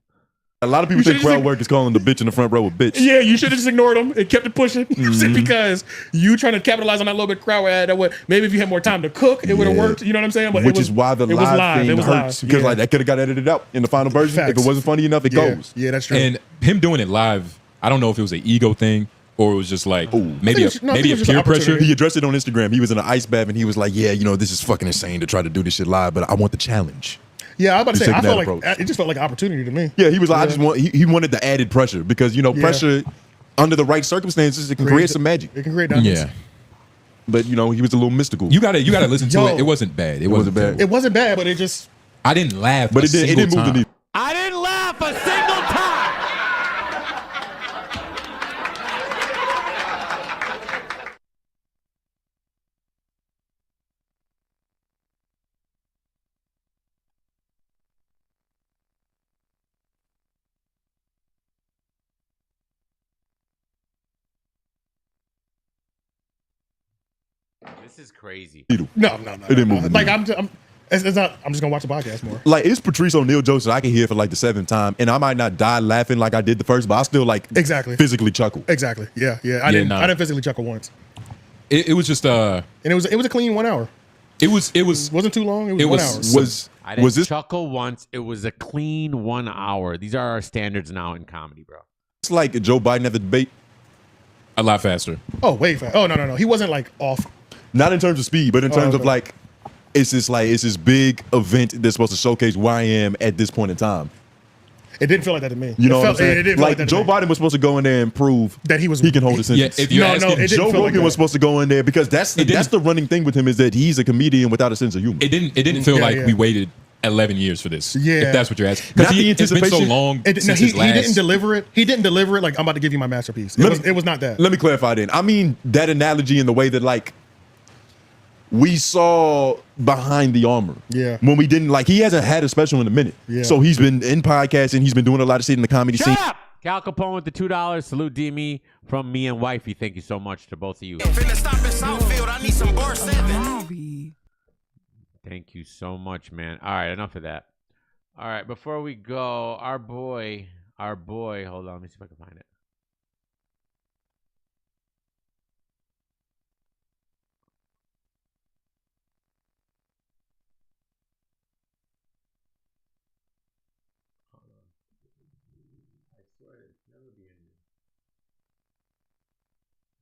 A lot of people think crowd work is calling the bitch in the front row a bitch. Yeah, you should have just ignored him and kept it pushing. Because you trying to capitalize on that little bit of crowd that would maybe if you had more time to cook, it would have worked. You know what I'm saying? But which is why the live thing hurts because like that could have got edited out in the final version. Facts. If it wasn't funny enough, it goes. Yeah, that's true. And him doing it live, I don't know if it was an ego thing or it was just like maybe a peer pressure. He addressed it on Instagram. He was in an ice bath and he was like, "Yeah, you know, this is fucking insane to try to do this shit live, but I want the challenge." Yeah, I was about to say, I felt like it just felt like an opportunity to me. Yeah, he was like, I just want. He wanted the added pressure because pressure under the right circumstances it can create some magic. It can create diamonds. Yeah. But he was a little mystical. You gotta listen to it. It wasn't bad. It wasn't bad. It wasn't bad, but it just. I didn't laugh, but it didn't move the needle. I didn't laugh a single time. This is crazy. No. It didn't move. Like I'm just gonna watch the podcast more. Like it's Patrice O'Neal jokes that I can hear for like the 7th time, and I might not die laughing like I did the first, but I still like physically chuckle. Exactly. Yeah. I didn't physically chuckle once. It was just and it was a clean 1 hour. It wasn't too long. It was 1 hour. I didn't chuckle once. It was a clean 1 hour. These are our standards now in comedy, bro. It's like Joe Biden at the debate. A lot faster. Oh, way faster. Oh no. He wasn't like off. Not in terms of speed, but in terms of like, it's this big event that's supposed to showcase where I am at this point in time. It didn't feel like that to me. You know what I'm saying? It didn't feel like that Joe Biden was supposed to go in there and prove that he can hold a sentence. Yeah, Joe Rogan was supposed to go in there because that's the running thing with him is that he's a comedian without a sense of humor. It didn't feel like we waited 11 years for this. Yeah, if that's what you're asking. Because it's been so long since his last. He didn't deliver it. He didn't deliver it like I'm about to give you my masterpiece. It was not that. Let me clarify then. I mean that analogy in the way that like we saw behind the armor. Yeah. When we didn't he hasn't had a special in a minute. Yeah. So he's been in podcasting. He's been doing a lot of shit in the comedy scene. Shut up! Cal Capone with the $2. Salute DME from me and wifey. Thank you so much to both of you. Finna stop in Southfield. I need some bar 7. Thank you so much, man. All right, enough of that. All right, before we go, our boy, hold on, let me see if I can find it.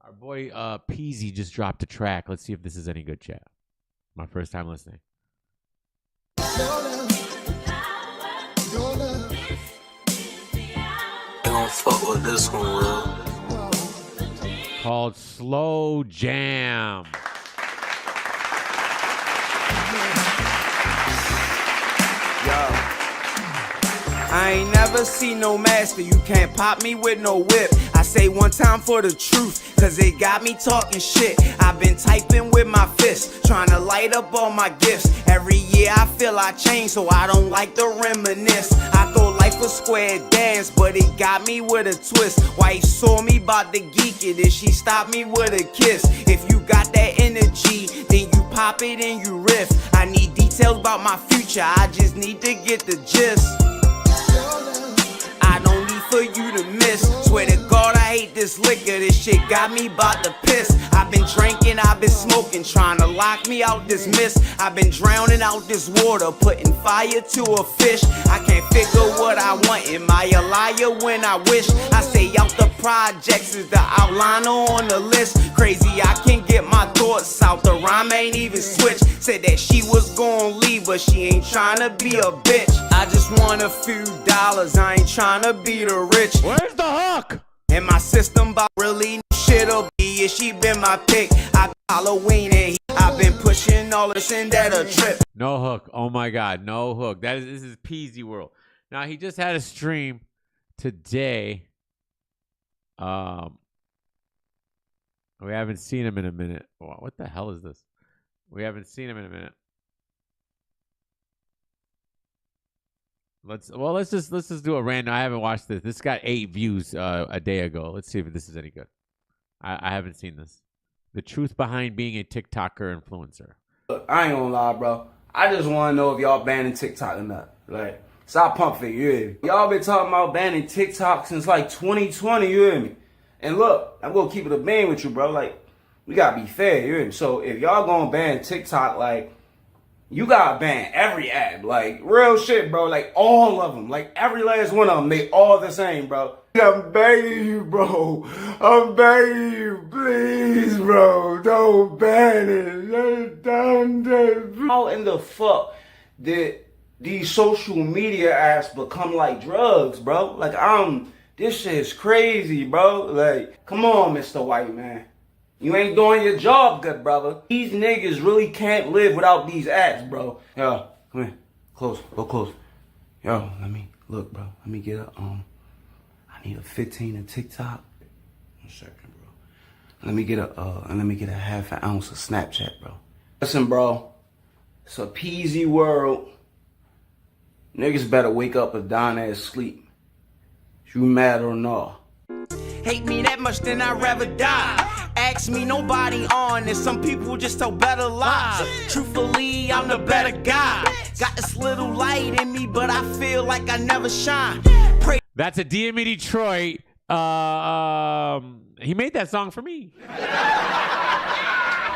Our boy Peasy just dropped a track. Let's see if this is any good, chat. My first time listening. They gon' fuck with this one, Will. Called Slow Jam. I ain't never seen no master, you can't pop me with no whip. I say one time for the truth, cause it got me talking shit. I've been typing with my fists, trying to light up all my gifts. Every year I feel I change, so I don't like to reminisce. I thought life was square dance, but it got me with a twist. Wife saw me bout to geek it, and she stopped me with a kiss. If you got that energy, then you pop it and you riff. I need details about my future, I just need to get the gist. I don't need for you to miss. Swear to God, I hate this liquor. This shit got me bout to piss. I've been drinking, I've been smoking, trying to lock me out this mist. I've been drowning out this water, putting fire to a fish. I can't figure what I want. Am I a liar when I wish? I say out the projects is the outliner on the list. Crazy, I can't get my thoughts out. The rhyme ain't even switched. Said that she was gon' leave, but she ain't tryna be a bitch. I just want a few dollars, I ain't tryna be the rich. Where's the hook? And my system bout really shit'll be. Yeah, she been my pick. I Halloween and I've been pushing all this in that a trip. No hook. Oh my God, no hook. This is Peasy World. Now he just had a stream today. We haven't seen him in a minute. What the hell is this? We haven't seen him in a minute. Let's just do a random. I haven't watched this. This got 8 views a day ago. Let's see if this is any good. I haven't seen this. The truth behind being a TikToker influencer. Look, I ain't gonna lie, bro. I just want to know if y'all banning TikTok or not. Like, Stop pump fake, you hear me? Y'all been talking about banning TikTok since like 2020, you hear me? And look, I'm gonna keep it a bean with you, bro. Like, we gotta be fair, you hear me? So if y'all gonna ban TikTok, like, you gotta ban every app. Like, real shit, bro. Like, all of them. Like, every last one of them, they all the same, bro. I'm begging you, bro. I'm begging you, please, bro. Don't ban it. How in the fuck did these social media apps become like drugs, bro? Like, this shit is crazy, bro. Like, come on, Mr. White Man. You ain't doing your job good, brother. These niggas really can't live without these apps, bro. Yo, come here. Close. Go close. Yo, let me look, bro. Let me get a I need a 15 of TikTok. 1 second, bro. Let me get a half an ounce of Snapchat, bro. Listen, bro. It's a peasy world. Niggas better wake up and down ass sleep. You mad or not? Hate me that much, then I'd rather die. Ask me, nobody on this. Some people just tell better lies. Truthfully, I'm the better guy. Got this little light in me, but I feel like I never shine. That's a DME Detroit. He made that song for me.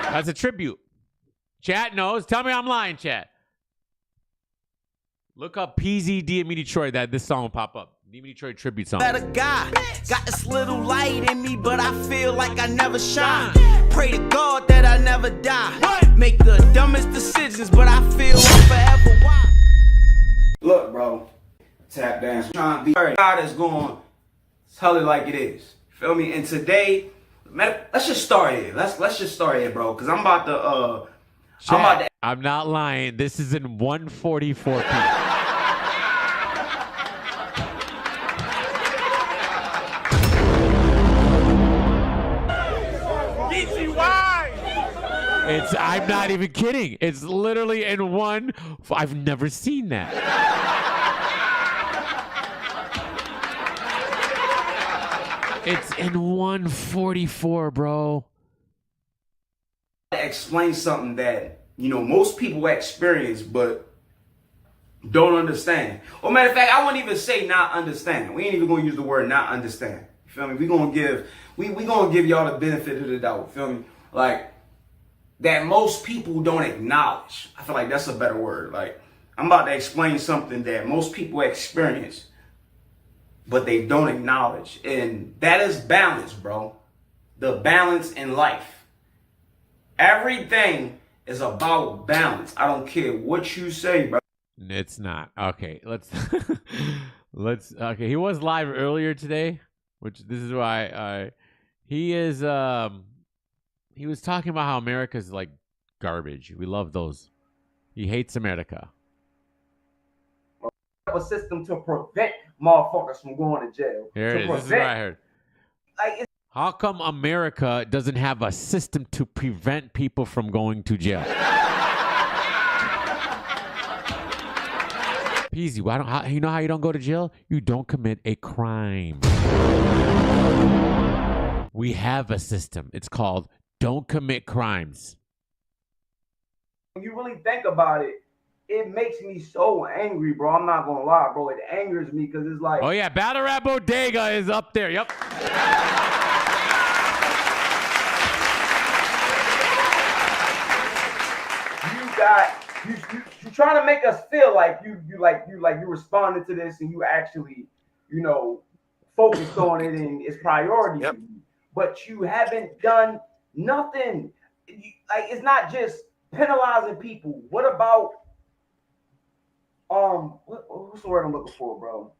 That's a tribute. Chat knows. Tell me I'm lying, chat. Look up PZ DME Detroit. This song will pop up. DME Detroit tribute song. Better guy. Got this little light in me, but I feel like I never shine. Pray to God that I never die. Make the dumbest decisions, but I feel I'm forever wise. Look, bro. Tap dance. Trying to be a guy that's going to tell it like it is. Feel me? And today, let's just start here. Let's just start here, bro. Because I'm about to I'm not lying. This is in 1:44 p.m. I'm not even kidding. It's literally in one. I've never seen that. It's in 1:44, bro. Explain something that, most people experience but don't understand. Or matter of fact, I wouldn't even say not understand. We ain't even gonna use the word not understand. You feel me? We gonna give y'all the benefit of the doubt. Feel me? Like, that most people don't acknowledge. I feel like that's a better word. Like, I'm about to explain something that most people experience but they don't acknowledge. And that is balance, bro. The balance in life. Everything is about balance. I don't care what you say, bro. It's not. Okay, let's okay, he was live earlier today, which this is why he was talking about how America's like garbage. We love those. He hates America. A system to prevent motherfuckers from going to jail. Here it is. This is what I heard. How come America doesn't have a system to prevent people from going to jail? Peasy, you know how you don't go to jail? You don't commit a crime. We have a system. It's called Don't Commit Crimes. When you really think about it, it makes me so angry, bro. I'm not gonna lie, bro. It angers me because it's like... Oh, yeah. Battle Rap Bodega is up there. Yep. You trying to make us feel like you responded to this and you actually, focused on it and it's priority for you. But you haven't done nothing. It's not just penalizing people. What about what's the word I'm looking for, bro?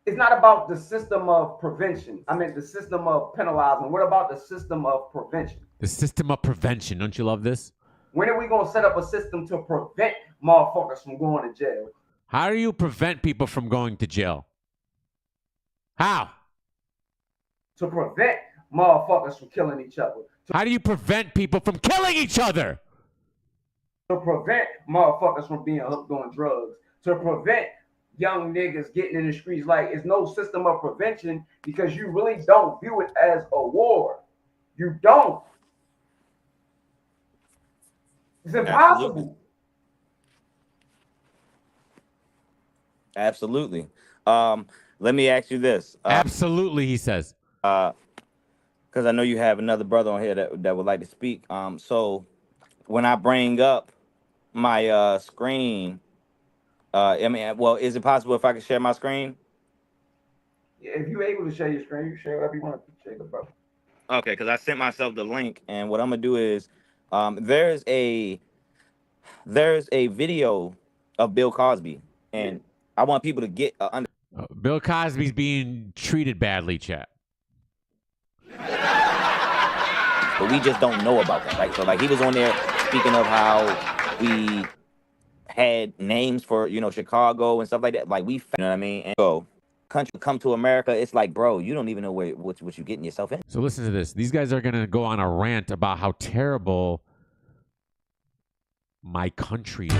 It's not about the system of prevention. I meant the system of penalizing. What about the system of prevention? The system of prevention. Don't you love this? When are we going to set up a system to prevent motherfuckers from going to jail? How do you prevent people from going to jail? How? To prevent motherfuckers from killing each other. How do you prevent people from killing each other? To prevent motherfuckers from being hooked on drugs. To prevent young niggas getting in the streets. Like, it's no system of prevention because you really don't view it as a war. You don't. It's impossible. Absolutely. Let me ask you this. Absolutely, he says. Because I know you have another brother on here that would like to speak. So when I bring up my screen, I mean, well, is it possible if I could share my screen? Yeah, if you're able to share your screen, you share whatever you want to share, bro. Okay, because I sent myself the link, and what I'm gonna do is, there's a video of Bill Cosby, and I want people to get under. Bill Cosby's being treated badly, chat. But we just don't know about that, right? So like he was on there speaking of how we had names for, you know, Chicago and stuff like that. Like we, you know what I mean? And so country come to America, it's like, bro, you don't even know what you're getting yourself in. So listen to this. These guys are gonna go on a rant about how terrible my country is.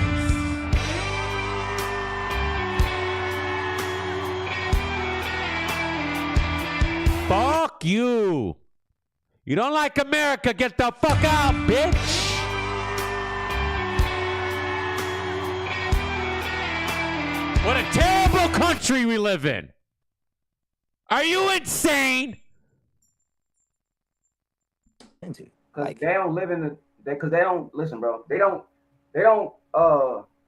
Fuck you. You don't like America, get the fuck out, bitch. What a terrible country we live in. Are you insane? Because they don't live in the, because they don't, listen, bro, they don't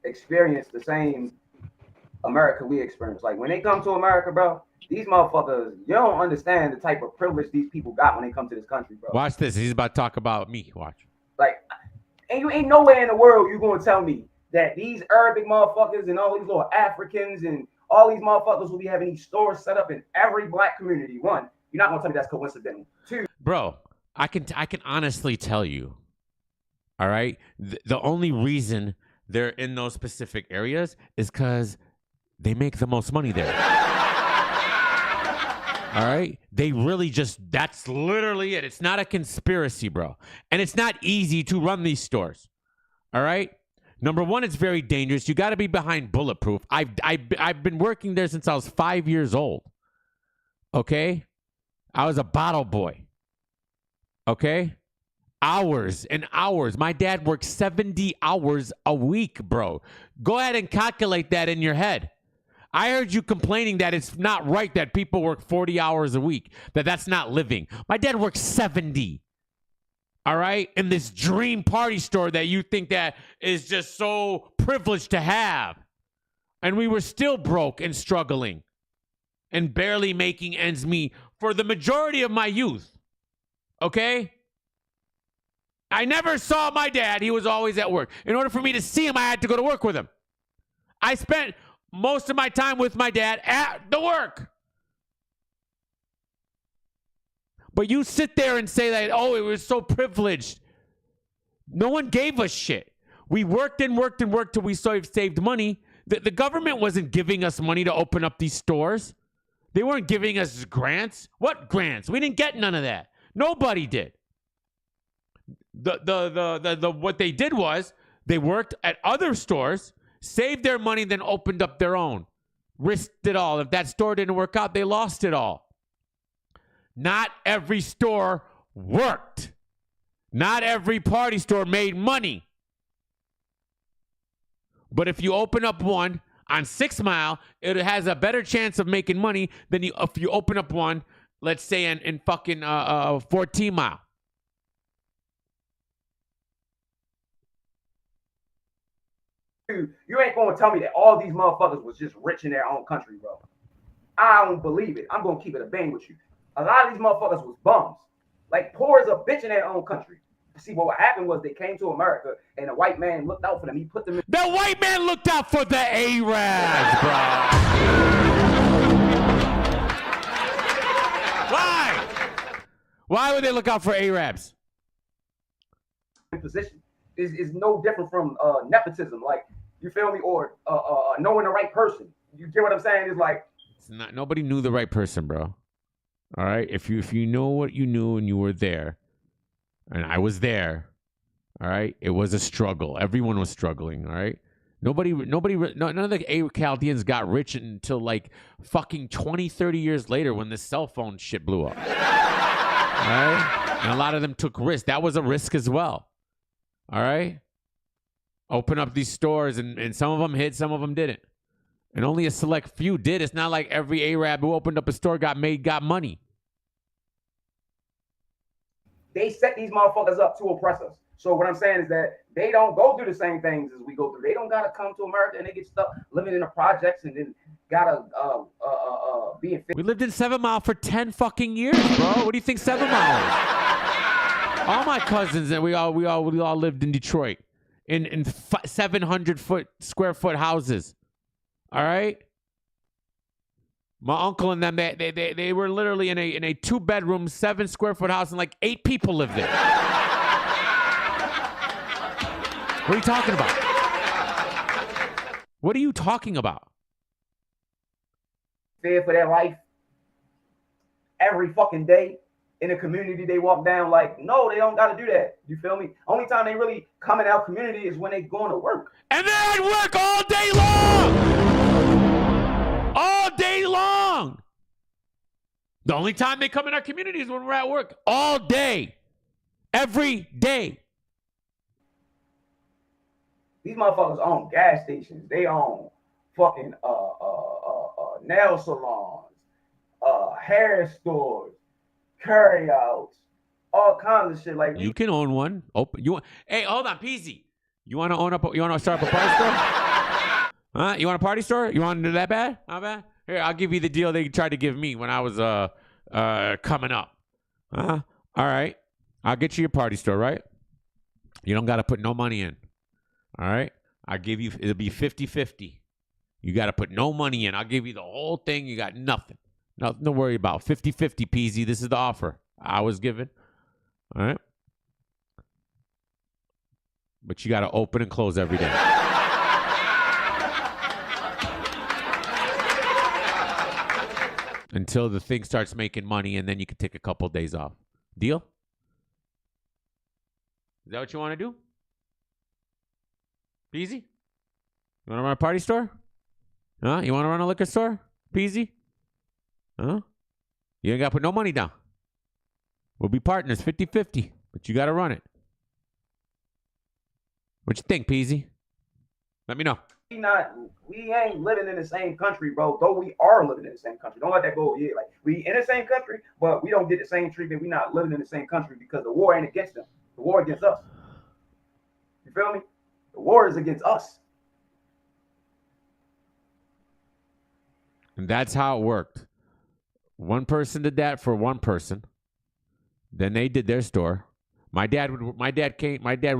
experience the same America we experience. Like when they come to America, bro, these motherfuckers, you don't understand the type of privilege these people got when they come to this country, bro. Watch this. He's about to talk about me. Watch. Like, and you ain't nowhere in the world you gonna tell me that these Arabic motherfuckers and all these little Africans and all these motherfuckers will be having these stores set up in every black community. One, you're not gonna tell me that's coincidental. Two, bro, I can honestly tell you, all right, the only reason they're in those specific areas is because they make the most money there. All right? They really just, that's literally it. It's not a conspiracy, bro. And it's not easy to run these stores. All right? Number one, it's very dangerous. You got to be behind bulletproof. I've been working there since I was 5 years old. Okay? I was a bottle boy. Okay? Hours and hours. My dad worked 70 hours a week, bro. Go ahead and calculate that in your head. I heard you complaining that it's not right that people work 40 hours a week, that's not living. My dad worked 70. All right? In this dream party store that you think that is just so privileged to have. And we were still broke and struggling and barely making ends meet for the majority of my youth. Okay? I never saw my dad. He was always at work. In order for me to see him, I had to go to work with him. I spent most of my time with my dad at the work. But you sit there and say that, oh, it was so privileged. No one gave us shit. We worked and worked and worked till we saved money. The government wasn't giving us money to open up these stores. They weren't giving us grants. What grants? We didn't get none of that. Nobody did. What they did was they worked at other stores, saved their money, then opened up their own. Risked it all. If that store didn't work out, they lost it all. Not every store worked. Not every party store made money. But if you open up one on 6 Mile, it has a better chance of making money than if you open up one, let's say, in fucking 14 Mile. You ain't gonna tell me that all these motherfuckers was just rich in their own country, bro. I don't believe it. I'm gonna keep it a bang with you. A lot of these motherfuckers was bums. Like poor as a bitch in their own country. See, what happened was they came to America and a white man looked out for them. He put them in. The white man looked out for the Arabs, bro. Why? Why would they look out for Arabs? Position is no different from nepotism. Like, you feel me? Or knowing the right person. You get what I'm saying? It's like, it's not, nobody knew the right person, bro. All right? If you know what you knew and you were there, and I was there, all right? It was a struggle. Everyone was struggling, all right? None of the Chaldeans got rich until like fucking 20, 30 years later when the cell phone shit blew up. All right? And a lot of them took risks. That was a risk as well. All right? Open up these stores, and some of them hit, some of them didn't. And only a select few did. It's not like every Arab who opened up a store got money. They set these motherfuckers up to oppress us. So what I'm saying is that they don't go through the same things as we go through. They don't gotta come to America and they get stuck living in the projects and then gotta be in. We lived in 7 Mile for 10 fucking years, bro. What do you think 7 Mile is? All my cousins and we all lived in Detroit in 700 square foot houses. All right. My uncle and them, they were literally in a 2-bedroom, 7 square foot house, and like 8 people lived there. What are you talking about? What are you talking about? Fear for their life every fucking day in a community they walk down. Like, no, they don't got to do that. You feel me? Only time they really come in our community is when they going to work. And they're at work all day long. All day long. The only time they come in our community is when we're at work. All day. Every day. These motherfuckers own gas stations. They own fucking nail salons, hair stores, carryouts, all kinds of shit. Like you can own one. Open. Hey, hold on, Peasy. You want to own up? You want to start up a party store? Huh? You want a party store? You want to do that bad? Not bad. Here, I'll give you the deal they tried to give me when I was coming up. All right. I'll get you a party store, right? You don't got to put no money in. All right? I'll give you, it'll be 50-50. You got to put no money in. I'll give you the whole thing. You got nothing. Nothing to worry about. 50-50, Peasy. This is the offer I was given. All right? But you got to open and close every day. Until the thing starts making money, and then you can take a couple days off. Deal? Is that what you want to do? Peasy? You want to run a party store? Huh? You want to run a liquor store? Peasy? Huh? You ain't got to put no money down. We'll be partners, 50-50, but you got to run it. What you think, Peasy? Let me know. We ain't living in the same country, bro. Though we are living in the same country. Don't let that go. Yeah, like we in the same country, but we don't get the same treatment. We not living in the same country because the war ain't against them. The war against us. You feel me? The war is against us. And that's how it worked. One person did that for one person. Then they did their store. My dad was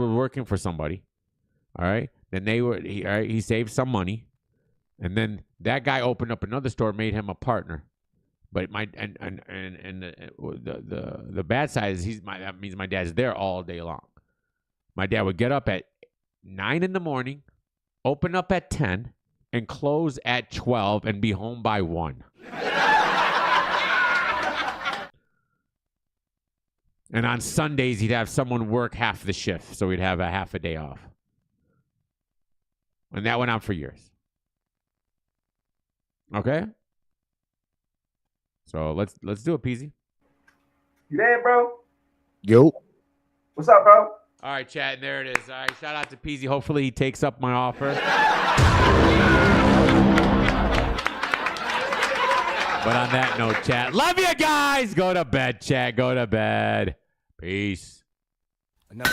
working for somebody. All right. Then he saved some money. And then that guy opened up another store, made him a partner. But the bad side is that means my dad's there all day long. My dad would get up at 9 in the morning, open up at 10, and close at 12 and be home by 1. And on Sundays, he'd have someone work half the shift, so we'd have a half a day off. And that went on for years. Okay? So let's do it, Peasy. You there, bro? Yo. What's up, bro? All right, chat, and there it is. All right, shout out to Peasy. Hopefully he takes up my offer. But on that note, chat, love you guys. Go to bed, chat. Go to bed. Peace. Another